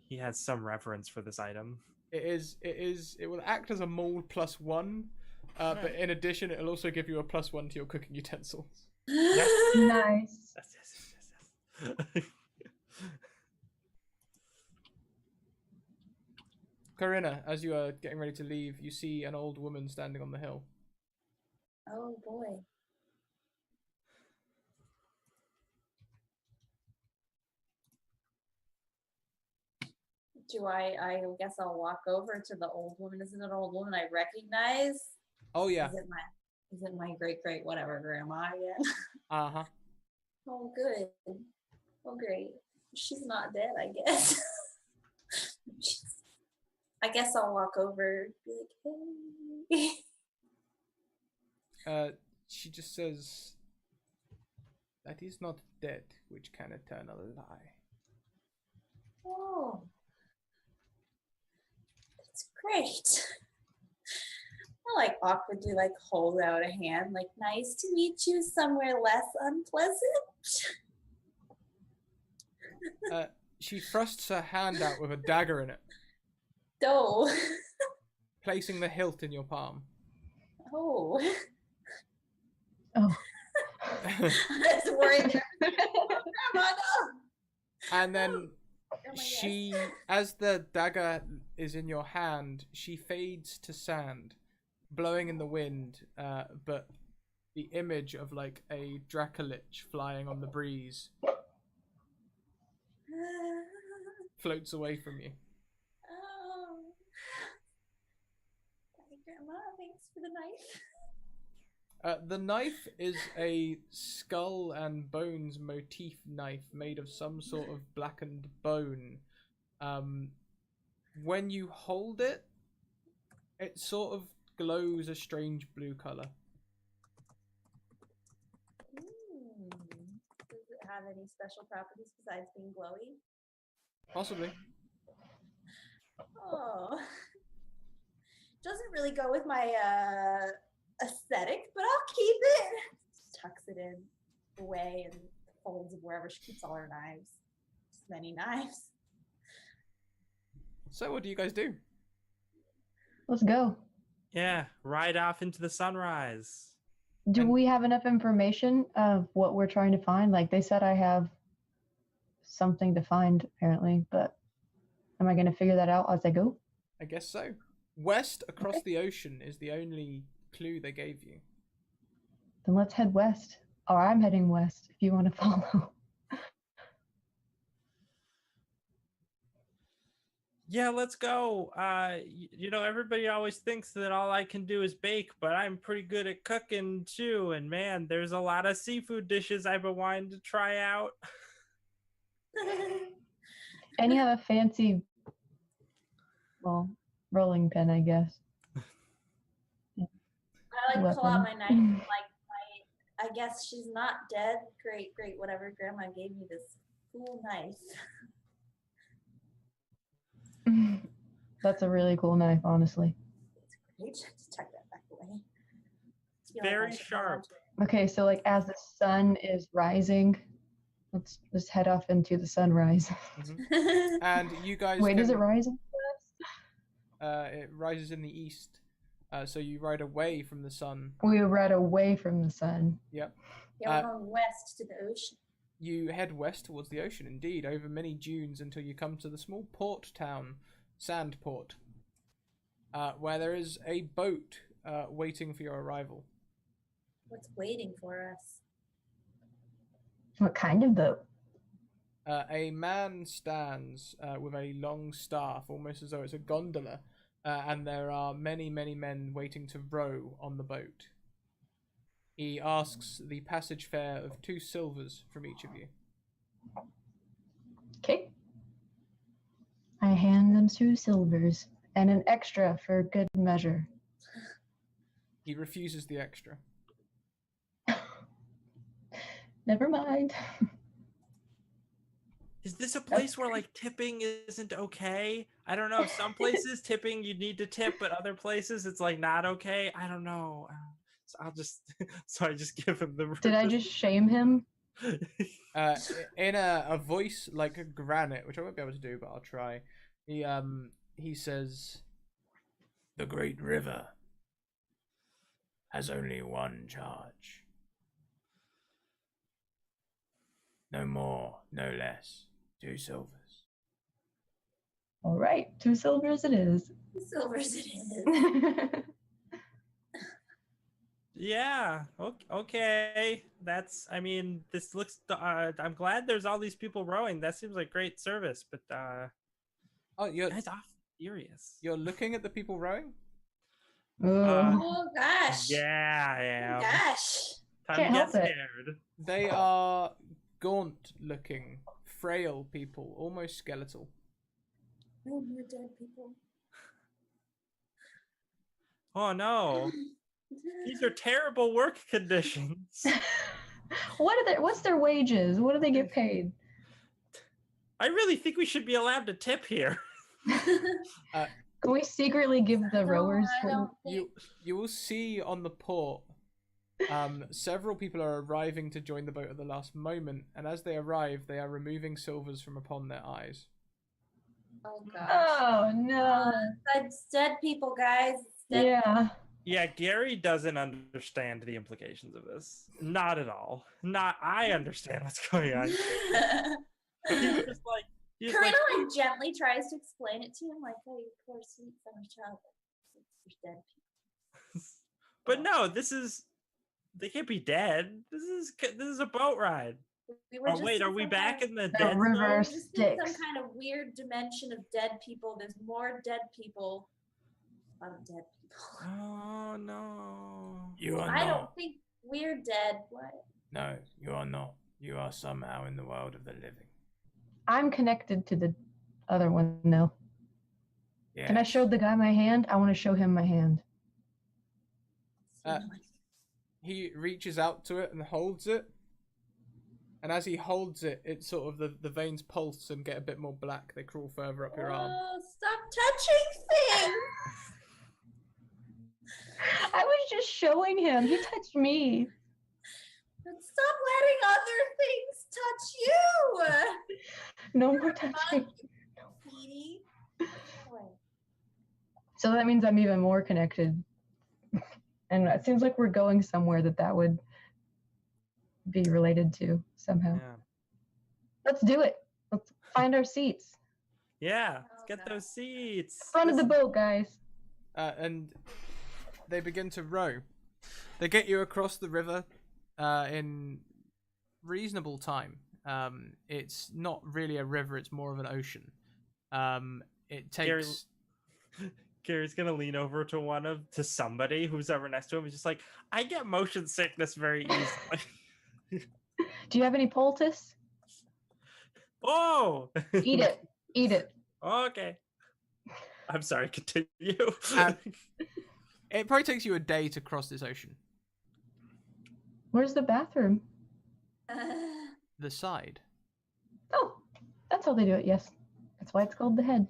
He has some reference for this item. It will act as a maul +1, but in addition, it'll also give you a +1 to your cooking utensils. Nice. Yes. Corinna, as you are getting ready to leave, you see an old woman standing on the hill. Oh boy. I guess I'll walk over to the old woman. Is it an old woman I recognize? Oh yeah. Is it my great whatever grandma again? Uh-huh. Oh good. Oh great. She's not dead, I guess. I guess I'll walk over, be like, hey. She just says, "That is not dead, which can eternal lie." Oh. That's great. I like awkwardly hold out a hand, like, nice to meet you somewhere less unpleasant. She thrusts her hand out with a dagger in it, Oh. placing the hilt in your palm. Oh. Oh. That's worried. Grandma, no. And then Grandma, she, yes. as the dagger is in your hand, she fades to sand, blowing in the wind, but the image of a Dracolich flying on the breeze floats away from you. Oh. Bye, Grandma. Thanks for the knife. The knife is a skull and bones motif knife made of some sort of blackened bone. When you hold it, it sort of glows a strange blue color. Does it have any special properties besides being glowy? Possibly. Oh. Doesn't really go with my aesthetic, but I'll keep it. Just tucks it in away and folds of wherever she keeps all her knives. Just many knives. So what do you guys do? Let's go. Yeah, ride off into the sunrise. Do And- we have enough information of what we're trying to find? Like they said I have something to find apparently, but am I going to figure that out as I go? I guess so. West across Okay. the ocean is the only clue they gave you. Then let's head west. Or I'm heading west if you want to follow. Yeah, let's go. Everybody always thinks that all I can do is bake, but I'm pretty good at cooking too. And man, there's a lot of seafood dishes I've been wanting to try out. And you have a fancy, well, rolling pin, I guess. I like pull out my Weapon. knife and I guess she's not dead. Great, whatever. Grandma gave me this cool knife. That's a really cool knife, honestly. It's great. Just tuck that back away. Feel Very I should hold sharp. on to it. Okay, so like as the sun is rising, let's just head off into the sunrise. And you guys Wait, is it can- rising? it rises in the east. So you ride away from the sun. We ride away from the sun. Yep. Yeah, we're going west to the ocean. You head west towards the ocean, indeed, over many dunes until you come to the small port town, Sandport, where there is a boat waiting for your arrival. What's waiting for us? What kind of boat? A man stands with a long staff, almost as though it's a gondola, and there are many, many men waiting to row on the boat. He asks the passage fare of 2 silvers from each of you. Okay. I hand them 2 silvers and an extra for good measure. He refuses the extra. Never mind. Is this a place where like tipping isn't okay? I don't know. Some places tipping you need to tip, but other places it's like not okay. I don't know. So I just give him the. Did I just shame him? In a voice like a granite, which I won't be able to do, but I'll try. He says, "The great river has only one charge. No more, no less. 2 silvers." All right, 2 silvers it is. Silvers it is. Yeah. Okay. This looks. I'm glad there's all these people rowing. That seems like great service. But Oh, you're guys, I'm furious. looking at the people rowing? Ooh. Oh gosh. Yeah, I am. Oh, gosh. Time Can't to get help it. scared. They are gaunt-looking, frail people, almost skeletal. No more dead people. Oh no. These are terrible work conditions. What's their wages? What do they get paid? I really think we should be allowed to tip here. Can we secretly give the rowers? I don't think. You will see on the port, several people are arriving to join the boat at the last moment, and as they arrive, they are removing silvers from upon their eyes. Oh gosh. Oh no. It's dead people, guys. It's dead Yeah. Yeah, Gary doesn't understand the implications of this. Not at all. I understand what's going on. He's just like Karina like gently tries to explain it to him, like, "Oh, you poor sweet summer child. There's dead people." But no, they can't be dead. This is a boat ride. We were Oh just wait, are we some back kind in the The dead river zone? we're just in some Styx. kind of weird dimension of dead people. There's more dead people. A lot of dead people. Oh no. You are I not. don't think we're dead. What? No, you are not. You are somehow in the world of the living. I'm connected to the other one now. Yes. Can I show the guy my hand? I want to show him my hand. He reaches out to it and holds it. And as he holds it, it sort of the veins pulse and get a bit more black. They crawl further up your arm. Oh, stop touching things! I was just showing him. He touched me. But stop letting other things touch you! No more touching. Petey. Boy. So that means I'm even more connected. And it seems like we're going somewhere that would be related to somehow. Yeah. Let's do it. Let's find our seats. Yeah. Let's Oh, get no. those seats. Front of the Listen- boat, guys. And they begin to row. They get you across the river in reasonable time. It's not really a river; it's more of an ocean. It Gary- takes. Gary's gonna lean over to somebody who's ever next to him. He's just like, I get motion sickness very easily. Do you have any poultice? Oh, Eat it. Eat it. Okay. I'm sorry. Continue. It probably takes you a day to cross this ocean. Where's the bathroom? The side. Oh, that's how they do it. Yes. That's why it's called the head.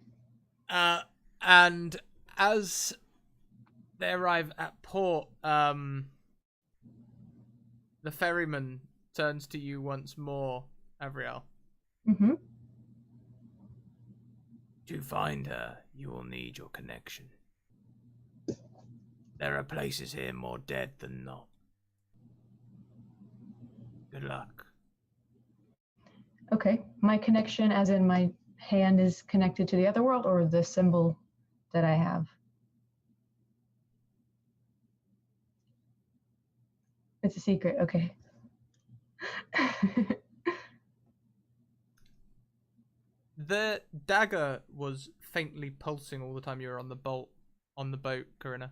And as they arrive at port, the ferryman turns to you once more, Avriel. Mm-hmm. To find her, you will need your connection. There are places here more dead than not. Good luck. Okay. My connection, as in my hand, is connected to the other world, or the symbol that I have? It's a secret. Okay. The dagger was faintly pulsing all the time you were on the boat, Corinna.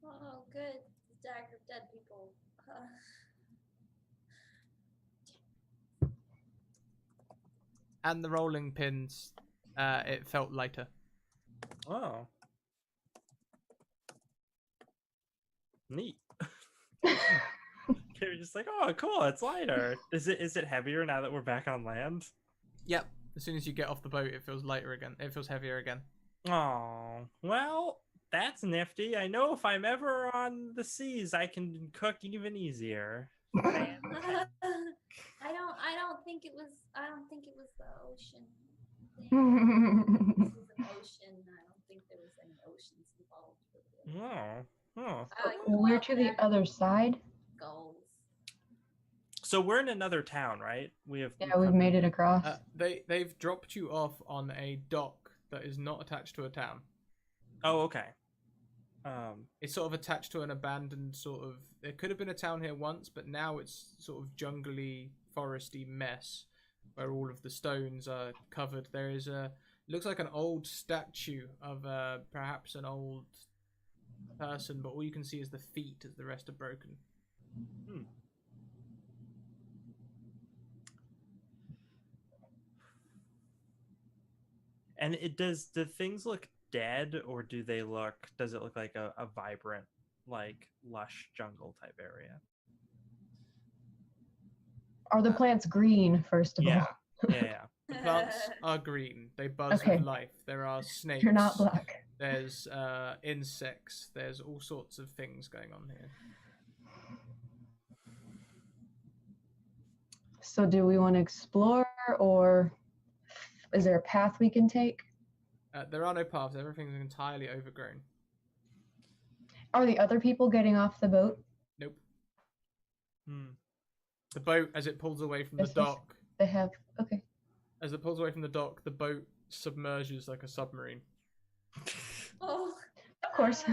Oh, good. The dagger of dead people. And the rolling pins, it felt lighter. Oh. Neat. You're just like, oh, cool, it's lighter. Is it heavier now that we're back on land? Yep. As soon as you get off the boat, it feels lighter again. It feels heavier again. Oh, well, that's nifty. I know if I'm ever on the seas, I can cook even easier. I don't think it was the ocean thing. This is an ocean. I don't think there was any oceans involved with it. Oh. We're to the other side. Goals. So we're in another town, right? Yeah, we've made it across. They've dropped you off on a dock that is not attached to a town. Oh, okay. It's sort of attached to an abandoned sort of. There could have been a town here once, but now it's sort of jungly, foresty mess where all of the stones are covered. There is looks like an old statue of perhaps an old person, but all you can see is the feet, as the rest are broken. And do things look dead, or does it look like a vibrant, like lush jungle type area? Are the plants green, first of Yeah. all? Yeah. The plants are green. They buzz Okay. with life. There are snakes. You're not black. There's insects. There's all sorts of things going on here. So do we want to explore, or is there a path we can take? There are no paths. Everything's entirely overgrown. Are the other people getting off the boat? Nope. Hmm. The boat, as it pulls away from the Yes, yes. dock, They have. Okay. as it pulls away from the dock, the boat submerges like a submarine. Oh. Of course.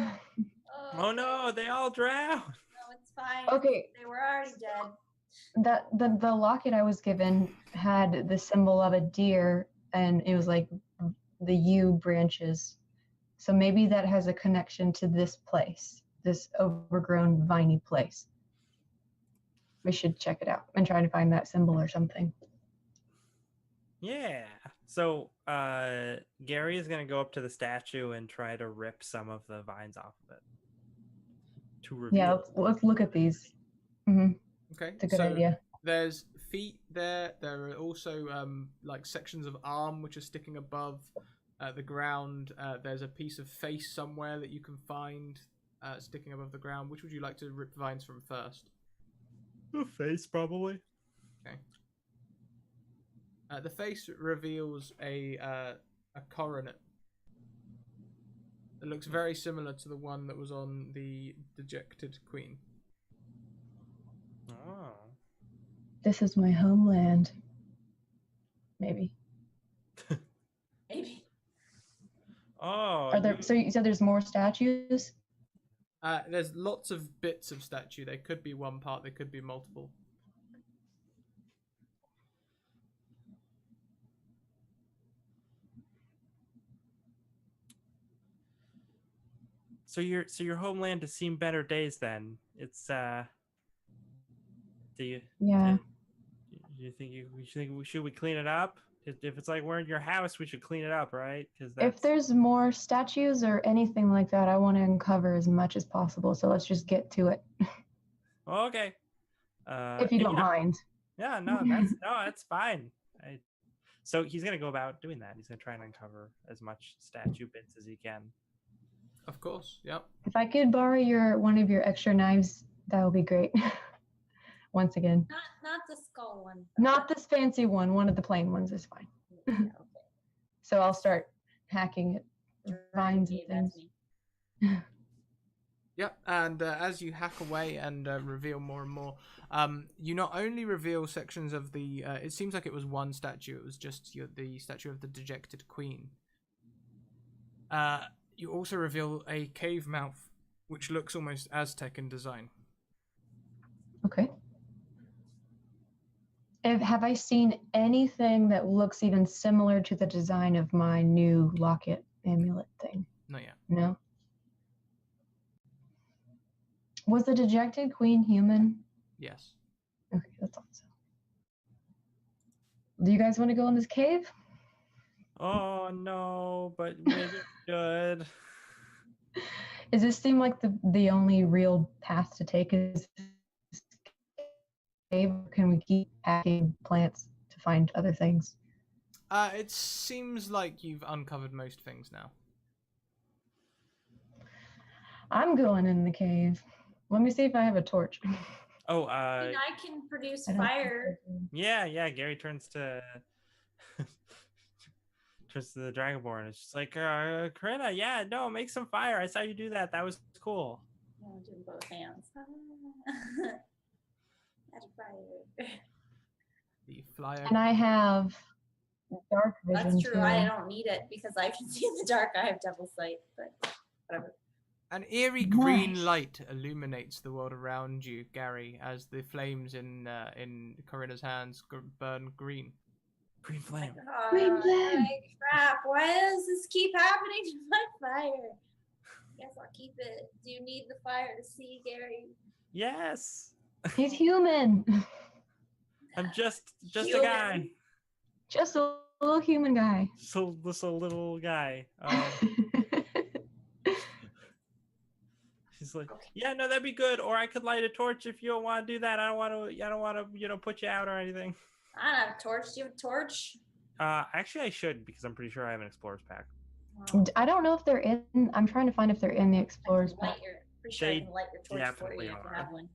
Oh no, they all drowned. No, it's fine. Okay. They were already dead. That the locket I was given had the symbol of a deer, and it was like the U branches. So maybe that has a connection to this place, this overgrown viney place. We should check it out and try to find that symbol or something. Yeah. So Gary is gonna go up to the statue and try to rip some of the vines off of it. To reveal. Yeah, let's look at these. Mm-hmm. Okay. It's a good idea. There's feet there. There are also like sections of arm which are sticking above the ground. There's a piece of face somewhere that you can find sticking above the ground. Which would you like to rip vines from first? The face, probably. Okay. The face reveals a coronet. It looks very similar to the one that was on the Dejected Queen. Oh. This is my homeland. Maybe. Maybe. Oh. Are there? So you said there's more statues? There's lots of bits of statue. They could be one part. They could be multiple. So your homeland has seen better days then. It's do you Yeah. do you think should we clean it up? If it's like we're in your house, we should clean it up, right? Because If there's more statues or anything like that, I want to uncover as much as possible. So let's just get to it, okay. if you don't yeah. mind. Yeah, that's fine. So he's gonna go about doing that. He's gonna try and uncover as much statue bits as he can. Of course. Yep. If I could borrow one of your extra knives, that would be great. Once again, Not the skull one. not this fancy one. One of the plain ones is fine. Yeah, okay. So I'll start hacking it, vines and Gave that to things. me. Yep, and as you hack away and reveal more and more, you not only reveal sections of the. It seems like it was one statue. It was just the statue of the Dejected Queen. You also reveal a cave mouth, which looks almost Aztec in design. Okay. Have I seen anything that looks even similar to the design of my new locket amulet thing? Not yet. No. Was the Dejected Queen human? Yes. Okay, that's awesome. Do you guys want to go in this cave? Oh no, but maybe good. Does this seem like the only real path to take is this cave? Or can we keep hacking plants to find other things? It seems like you've uncovered most things now. I'm going in the cave. Let me see if I have a torch. Oh, I can produce I don't think fire. I do. yeah. Gary turns to the Dragonborn. It's just like, Corinna, yeah, no, make some fire. I saw you do that. That was cool. I'm doing both hands. Add fire. The flyer. And I have dark vision. That's true. Too. I don't need it because I can see in the dark. I have double sight, but whatever. An eerie green Nice. light illuminates the world around you, Gary, as the flames in Corinna's hands burn green. Green flame. Green flame. My crap! Why does this keep happening to my fire? Guess I'll keep it. Do you need the fire to see, Gary? Yes. He's human. I'm just a Human. guy. Just a little human guy. So this a little guy. He's like, yeah, no, that'd be good. Or I could light a torch if you don't want to do that. I don't want to, put you out or anything. I don't have a torch. Do you have a torch? Actually, I should because I'm pretty sure I have an explorer's pack. I don't know if they're in. I'm trying to find if they're in the Explorer's pack. Pretty sure I They can light your torch for definitely you if you are. have one.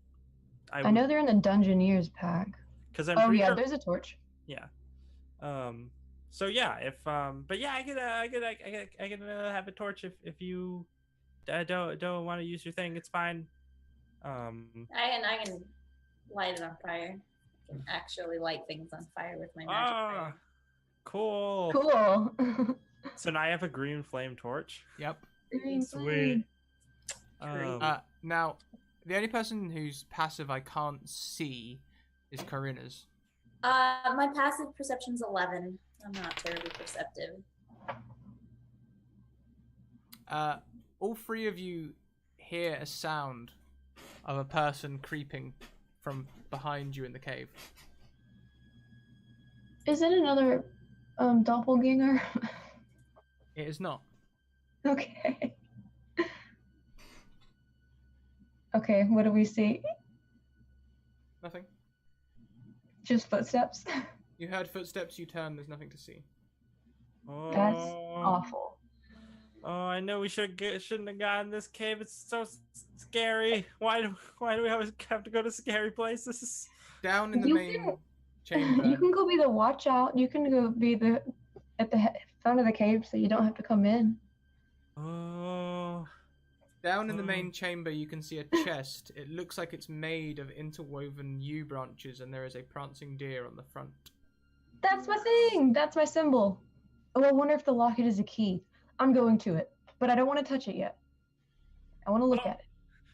I know they're in the Dungeoneer's pack. because I'm Oh pretty yeah, sure. there's a torch. Yeah. So yeah, if but yeah, I could have a torch if you don't want to use your thing. It's fine. I can light it on fire. I can actually light things on fire with my magic fire. Cool. Cool. So now I have a green flame torch. Yep. Green Sweet. Great. Now, the only person who's passive I can't see is Corinna's. My passive perception's 11. I'm not terribly perceptive. All three of you hear a sound of a person creeping from behind you in the cave. Is it another doppelganger? It is not. Okay. Okay, what do we see? Nothing. Just footsteps? You heard footsteps, you turn, there's nothing to see. Oh, That's awful. Oh, I know we shouldn't have gotten in this cave. It's so scary. Why do we always have to go to scary places? Down in the You main can- chamber. You can go be the watch out. You can go be at the front of the cave so you don't have to come in. Oh. Down in the main chamber, you can see a chest. It looks like it's made of interwoven yew branches, and there is a prancing deer on the front. That's my thing. That's my symbol. Oh, I wonder if the locket is a key. I'm going to it, but I don't want to touch it yet. I want to look at it.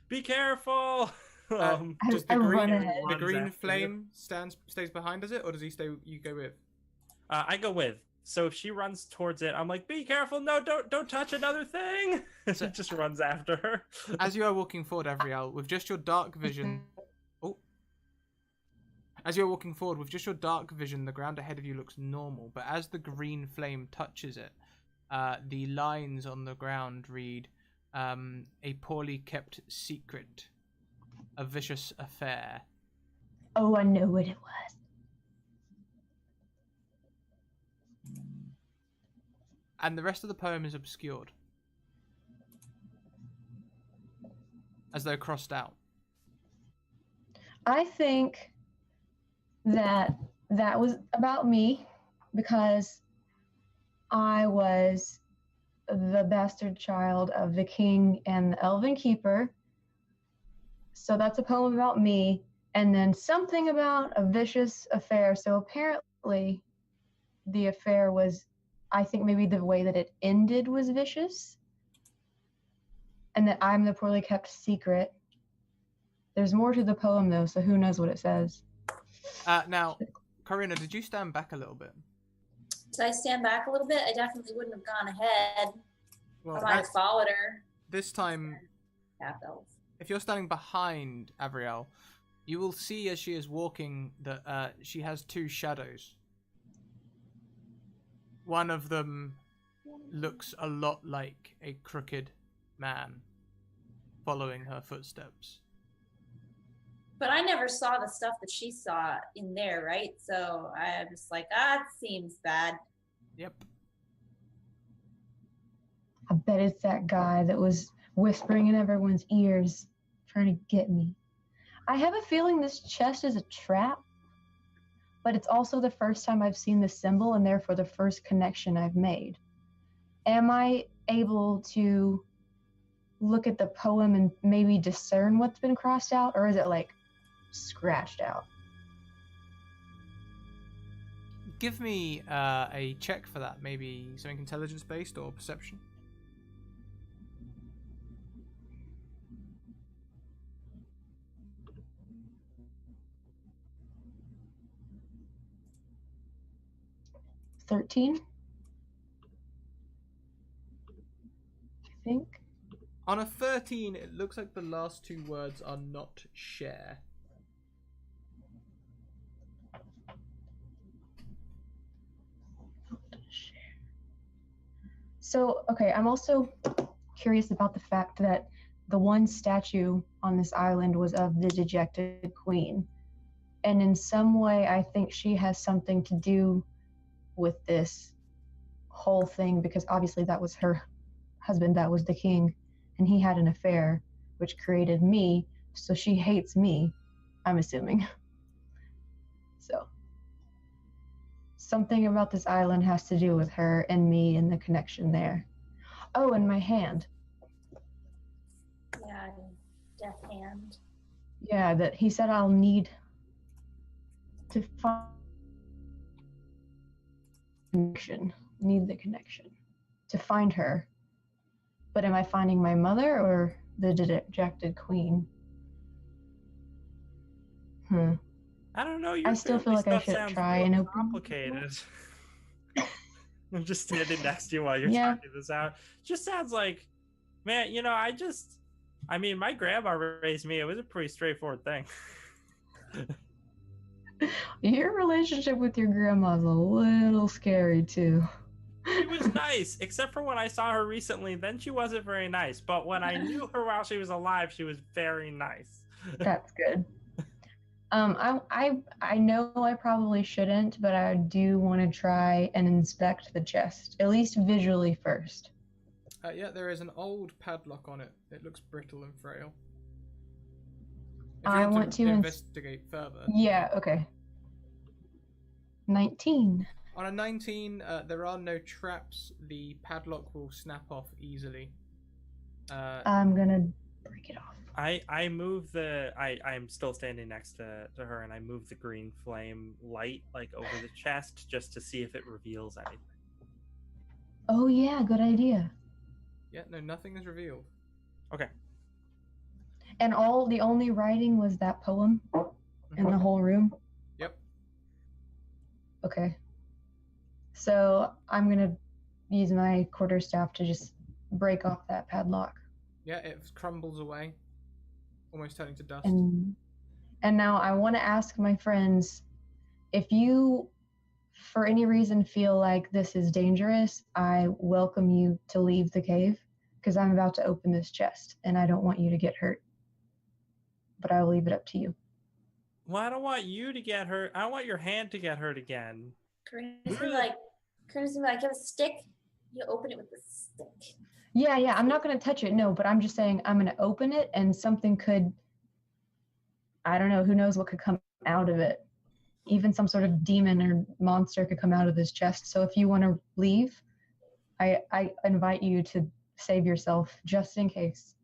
Be careful. Does I the run green ahead. Runs the green after flame stays behind, does it, or does he stay? You go with? I go with. So if she runs towards it, I'm like, "Be careful! No, don't touch another thing!" So- It just runs after her. As you are walking forward, Avriel, with just your dark vision. Oh. As you're walking forward with just your dark vision, the ground ahead of you looks normal, but as the green flame touches it, the lines on the ground read, "A poorly kept secret, a vicious affair." Oh, I know what it was. And the rest of the poem is obscured, as though crossed out. I think that was about me because I was the bastard child of the king and the elven keeper. So that's a poem about me. And then something about a vicious affair. So apparently the affair was, I think maybe the way that it ended was vicious. And that I'm the poorly kept secret. There's more to the poem though, so who knows what it says. Now, Corinna, did you stand back a little bit? Did I stand back a little bit? I definitely wouldn't have gone ahead. Well, I might have followed her. this time, Half elf. if you're standing behind Avriel, you will see as she is walking that she has two shadows. One of them looks a lot like a crooked man following her footsteps. But I never saw the stuff that she saw in there, right? So I'm just like, it seems bad. Yep. I bet it's that guy that was whispering in everyone's ears, trying to get me. I have a feeling this chest is a trap, but it's also the first time I've seen the symbol and therefore the first connection I've made. Am I able to look at the poem and maybe discern what's been crossed out, or is it like scratched out? Give me a check for that. Maybe something intelligence based or perception. $13, I think. On a 13, it looks like the last two words are not share. So, okay, I'm also curious about the fact that the one statue on this island was of the dejected queen. And in some way, I think she has something to do with this whole thing because obviously that was her husband, that was the king, and he had an affair which created me, so she hates me, I'm assuming. So something about this island has to do with her and me and the connection there. Oh, and my hand. Yeah, death hand. Yeah, that he said I'll need to find connection. Need the connection to find her. But am I finding my mother or the dejected queen? I don't know. I still feel like I should try and open. Complicated. I'm just standing next to you while you're Yeah. talking this out. Just sounds like, man. You know, I mean, my grandma raised me. It was a pretty straightforward thing. Your relationship with your grandma's a little scary too. She was nice, except for when I saw her recently. Then she wasn't very nice. But when I knew her while she was alive, she was very nice. That's good. I know I probably shouldn't, but I do want to try and inspect the chest, at least visually first. Yeah, there is an old padlock on it. It looks brittle and frail. If you I want to investigate further. Yeah, okay. 19. On a 19, there are no traps. The padlock will snap off easily. I'm gonna break it off. I move the I'm still standing next to her, and I move the green flame light like over the chest just to see if it reveals anything. Oh yeah, good idea. Yeah, no, nothing is revealed. Okay. And the only writing was that poem in the whole room. Yep. Okay. So I'm gonna use my quarterstaff to just break off that padlock. Yeah, it crumbles away, almost turning to dust. And now I want to ask my friends, if you, for any reason, feel like this is dangerous, I welcome you to leave the cave, because I'm about to open this chest, and I don't want you to get hurt. But I will leave it up to you. Well, I don't want you to get hurt. I don't want your hand to get hurt again. Curtis will be like, you have a stick? You open it with the stick. Yeah, I'm not going to touch it, no, but I'm just saying I'm going to open it, and something could, I don't know, who knows what could come out of it. Even some sort of demon or monster could come out of this chest. So if you want to leave, I invite you to save yourself, just in case.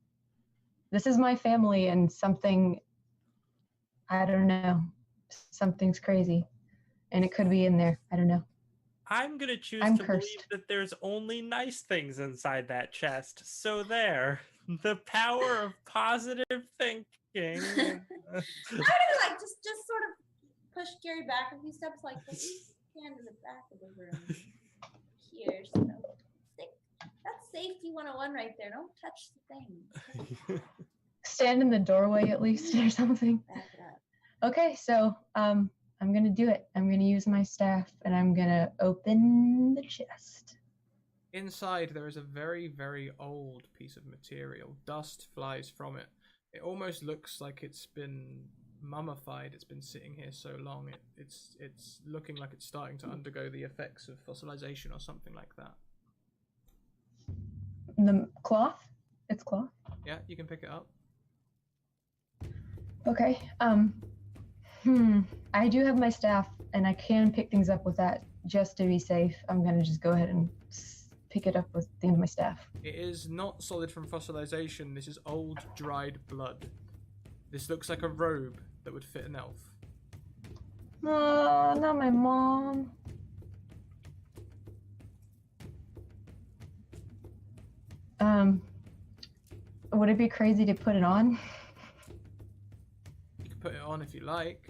This is my family, and something, I don't know, something's crazy. And it could be in there. I don't know. I'm going to choose I'm to cursed. believe that there's only nice things inside that chest. So there, the power of positive thinking. I would like just sort of push Gary back a few steps, like at least stand in the back of the room. Here, so that's safety 101 right there. Don't touch the thing. Stand in the doorway at least, or something. Back it up. Okay, so I'm gonna do it. I'm gonna use my staff, and I'm gonna open the chest. Inside, there is a very, very old piece of material. Dust flies from it. It almost looks like it's been mummified. It's been sitting here so long. It's looking like it's starting to undergo the effects of fossilization or something like that. The cloth? It's cloth? Yeah, you can pick it up. Okay. I do have my staff, and I can pick things up with that just to be safe. I'm gonna just go ahead and pick it up with the end of my staff. It is not solid from fossilization. This is old, dried blood. This looks like a robe that would fit an elf. Oh, not my mom. Would it be crazy to put it on? You can put it on if you like.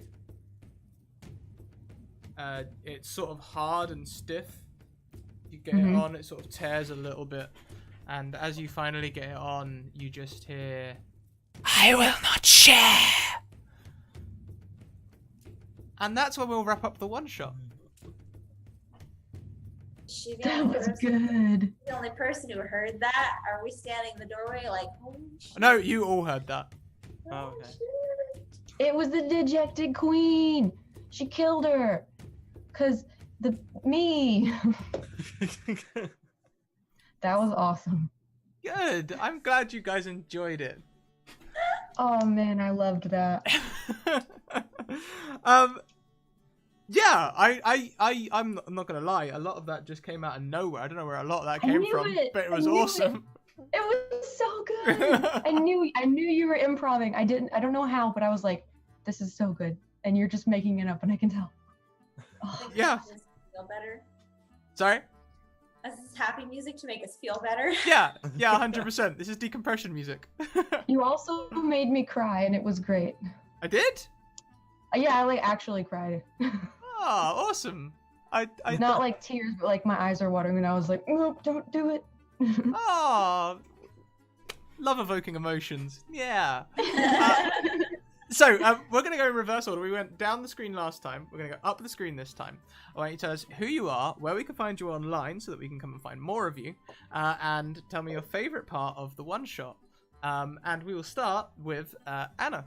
It's sort of hard and stiff. You get it on, it sort of tears a little bit. And as you finally get it on, you just hear, "I will not share!" And that's where we'll wrap up the one-shot. She the That only was person- good. The only person who heard that? Are we standing in the doorway like, holy shit? No, you all heard that. Oh, okay. Shit. It was the dejected queen. She killed her. 'Cause me. That was awesome. Good. I'm glad you guys enjoyed it. Oh man, I loved that. Yeah, I'm not gonna lie. A lot of that just came out of nowhere. I don't know where a lot of that I came knew from, it. but it I was knew awesome. It was so good. I knew you were improvising. I don't know how, but I was like, this is so good. And you're just making it up, and I can tell. Oh, Yeah. Does this feel better? Sorry. Is this happy music to make us feel better? Yeah, 100%. This is decompression music. you also made me cry, and it was great. I did? Yeah, I actually cried. Oh, awesome. I Not like tears, but like my eyes are watering, and I was like, nope, don't do it. Oh, love evoking emotions. Yeah. So we're going to go in reverse order. We went down the screen last time. We're going to go up the screen this time. I want you to tell us who you are, where we can find you online so that we can come and find more of you, and tell me your favorite part of the one shot. And we will start with Anna.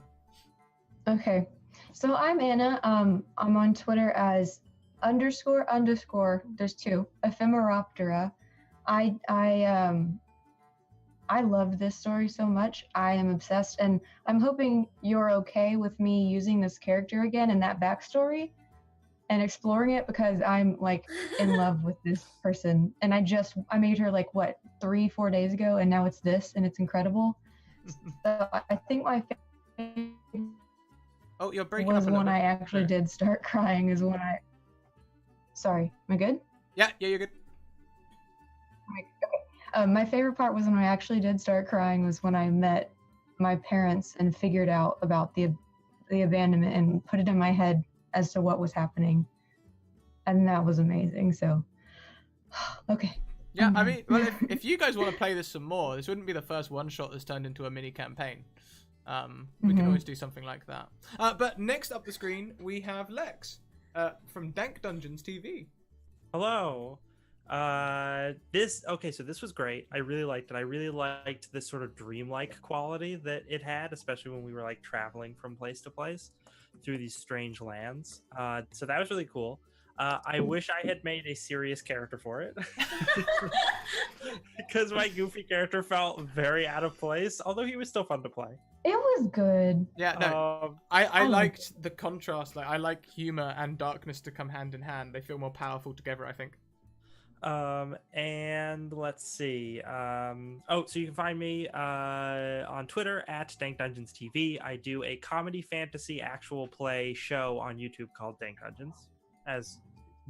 Okay, so I'm Anna. I'm on Twitter as __ there's two, Ephemeroptera. I love this story so much. I am obsessed, and I'm hoping you're okay with me using this character again and that backstory. and exploring it because I'm like in love with this person. And I made her like what, 3-4 days ago, and now it's this, and it's incredible. So I think my favorite Oh, you're breaking was up a little when I bit. actually did start crying. Is when I. Sorry, am I good? Yeah, you're good. My favorite part was when I actually did start crying was when I met my parents and figured out about the abandonment and put it in my head as to what was happening, and that was amazing. So, okay. Yeah, I mean, well, if you guys want to play this some more, this wouldn't be the first one shot that's turned into a mini campaign. We can always do something like that. But next up the screen, we have Lex from Dank Dungeons TV. Hello. So this was great. I really liked it. I really liked this sort of dreamlike quality that it had, especially when we were like traveling from place to place through these strange lands. So that was really cool. I wish I had made a serious character for it because my goofy character felt very out of place, although he was still fun to play. It was good. Yeah, no, I liked the contrast. Like, I like humor and darkness to come hand in hand. They feel more powerful together, I think. And let's see. So you can find me on Twitter at Dank Dungeons TV. I do a comedy fantasy actual play show on YouTube called Dank Dungeons, as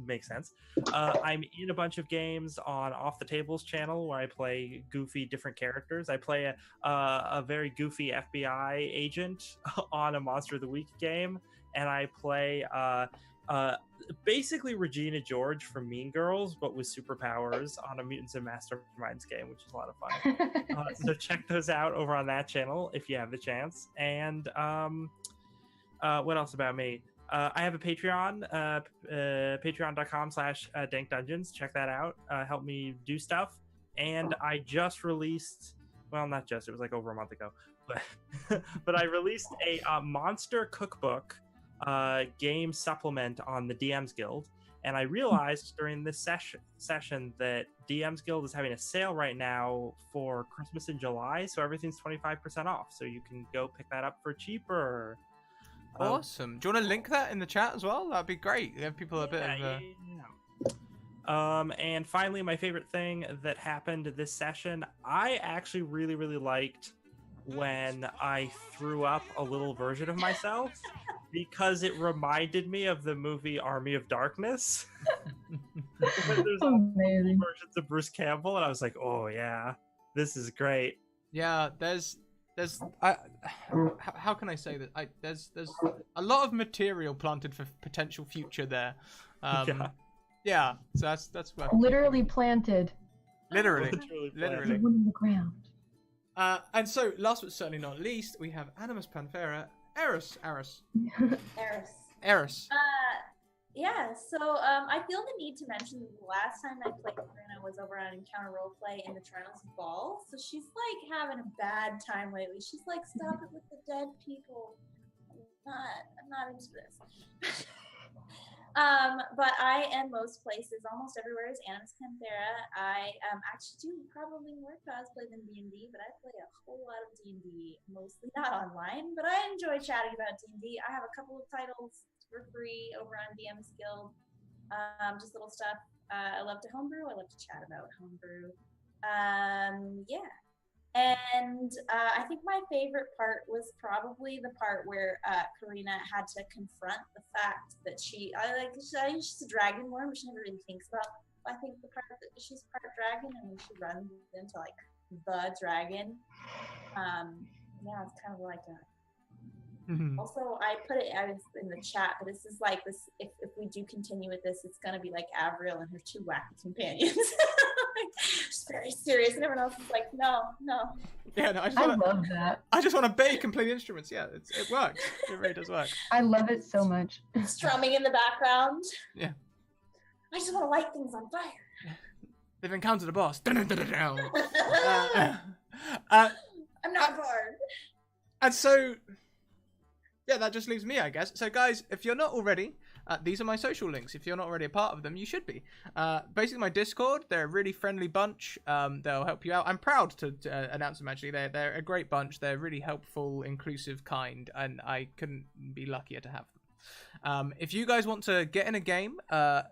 makes sense. I'm in a bunch of games on Off the Tables channel where I play goofy different characters. I play a very goofy FBI agent on a Monster of the Week game, and I play basically Regina George from Mean Girls, but with superpowers on a Mutants and Masterminds game, which is a lot of fun. So check those out over on that channel if you have the chance. And what else about me? I have a Patreon, patreon.com/Dank Dungeons. Check that out. Help me do stuff. And I just released, well, not just, it was like over a month ago, but I released a monster cookbook game supplement on the DMs Guild, and I realized during this session that DMs Guild is having a sale right now for Christmas in July, so everything's 25% off, so you can go pick that up for cheaper. Awesome. Do you want to link that in the chat as well? That'd be great. Give people a bit of and finally, my favorite thing that happened this session, I actually really liked when I threw up a little version of myself because it reminded me of the movie Army of Darkness. There's amazing versions of Bruce Campbell, and I was like, oh yeah, this is great. Yeah, there's how can I say that? There's a lot of material planted for potential future there. Yeah, so that's what literally planted. Literally. In the ground. And so, last but certainly not least, we have Animus Panthera, Eris. Yeah, so I feel the need to mention the last time I played Karina was over on Encounter Roleplay in the Toronto's Ball. So she's like having a bad time lately. She's like, stop it with the dead people. I'm not into this. But I am most places, almost everywhere is Animus Panthera. I actually do probably more cosplay than D&D, but I play a whole lot of D&D, mostly not online, but I enjoy chatting about D&D. I have a couple of titles for free over on DM's Guild, just little stuff. I love to homebrew. I love to chat about homebrew. Yeah. And I think my favorite part was probably the part where Karina had to confront the fact that she's a dragon more, but she never really thinks about, I think, the part that she's part dragon, and when she runs into like the dragon. Yeah, it's kind of like a. Also, I put it out in the chat, but this is like this. If we do continue with this, it's gonna be like Avril and her two wacky companions. She's very serious, and everyone else is like, no. Yeah, no, I love that. I just want to bake and play the instruments. Yeah, it works. It really does work. I love it so much. Strumming in the background. Yeah. I just want to light things on fire. They've encountered a boss. I'm not bored. And so, yeah, that just leaves me, I guess. So, guys, if you're not already, these are my social links. If you're not already a part of them, you should be. Basically, my Discord, they're a really friendly bunch. They'll help you out. I'm proud to announce them, actually. They're a great bunch. They're really helpful, inclusive, kind, and I couldn't be luckier to have them. If you guys want to get in a game,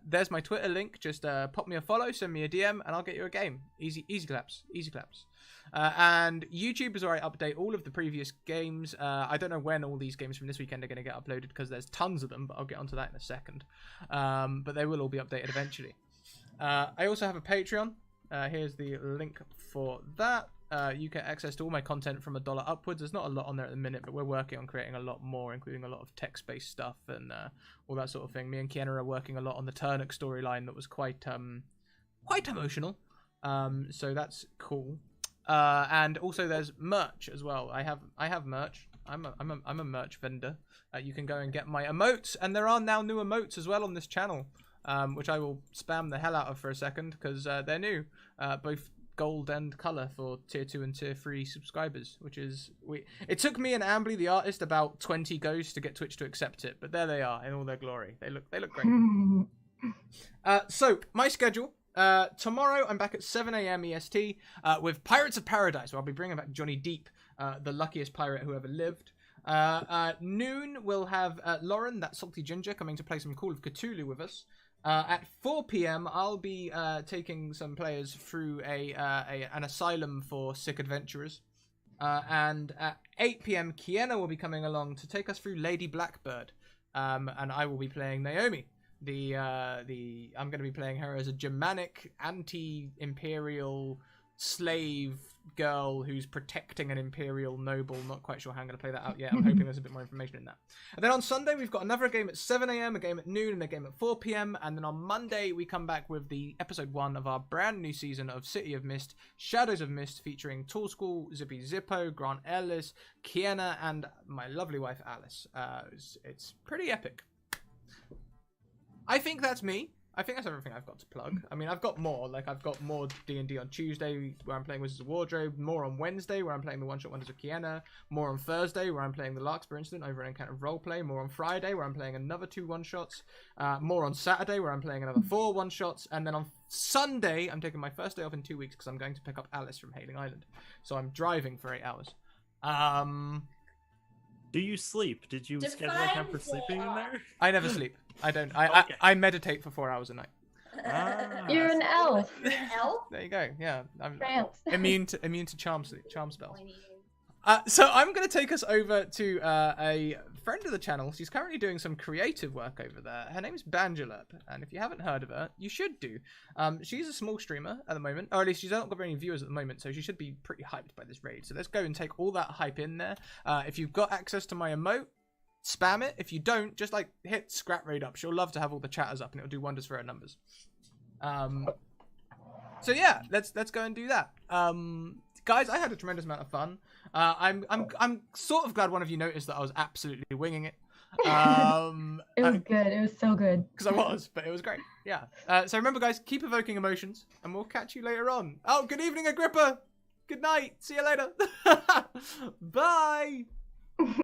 there's my Twitter link. Just pop me a follow, send me a DM, and I'll get you a game. Easy claps. And YouTube is where I update all of the previous games. I don't know when all these games from this weekend are going to get uploaded because there's tons of them, but I'll get onto that in a second. But they will all be updated eventually. I also have a Patreon. Here's the link for that. You get access to all my content from $1 upwards. There's not a lot on there at the minute, but we're working on creating a lot more, including a lot of text-based stuff and all that sort of thing. Me and Kiana are working a lot on the Turnip storyline that was quite emotional. So that's cool. And also there's merch as well. I have merch. I'm a merch vendor. You can go and get my emotes, and there are now new emotes as well on this channel, which I will spam the hell out of for a second because they're new, both gold and color for tier 2 and tier 3 subscribers, which is it took me and Ambly the artist about 20 goes to get Twitch to accept it, but there they are in all their glory. They look great. So my schedule, tomorrow I'm back at 7 a.m. EST with Pirates of Paradise, where I'll be bringing back Johnny Deep, the luckiest pirate who ever lived. Noon we'll have Lauren, that salty ginger, coming to play some Call of Cthulhu with us. At 4 p.m. I'll be taking some players through an asylum for sick adventurers. And at 8 p.m. Kiana will be coming along to take us through Lady Blackbird. And I will be playing Naomi. I'm going to be playing her as a Germanic anti-imperial slave girl who's protecting an imperial noble. Not quite sure how I'm going to play that out yet. I'm hoping there's a bit more information in that. And then on Sunday we've got another game at 7 a.m, a game at noon, and a game at 4 p.m. And then on Monday we come back with the episode 1 of our brand new season of City of Mist, Shadows of Mist, featuring Tool School, Zippy Zippo, Grant Ellis, Kiana, and my lovely wife Alice. It's pretty epic. I think that's me. I think that's everything I've got to plug. I mean, I've got more. Like, I've got more D&D on Tuesday, where I'm playing Wizards of Wardrobe. More on Wednesday, where I'm playing the One-Shot Wonders of Kiana. More on Thursday, where I'm playing the Larkspur Incident over an Encounter Roleplay. More on Friday, where I'm playing another 2 one-shots. More on Saturday, where I'm playing another 4 one-shots. And then on Sunday, I'm taking my first day off in 2 weeks because I'm going to pick up Alice from Hailing Island. So I'm driving for 8 hours. Do you sleep? Did you schedule time for sleeping in there? I never sleep. I don't. I meditate for 4 hours a night. You're an elf. You're an elf? There you go. Yeah, I'm France. immune to charm spells. So I'm going to take us over to a friend of the channel. She's currently doing some creative work over there. Her name is Banjalep, and if you haven't heard of her, you should do. She's a small streamer at the moment, or at least she's not got very many viewers at the moment, so she should be pretty hyped by this raid. So let's go and take all that hype in there. If you've got access to my emote, spam it. If you don't, just like hit Scrap Raid up. She'll love to have all the chatters up, and it'll do wonders for her numbers. So yeah, let's go and do that. Guys, I had a tremendous amount of fun. I'm sort of glad one of you noticed that I was absolutely winging it. It was good. It was so good. Because I was, but it was great. Yeah. So remember, guys, keep evoking emotions, and we'll catch you later on. Oh, good evening, Agrippa. Good night. See you later. Bye.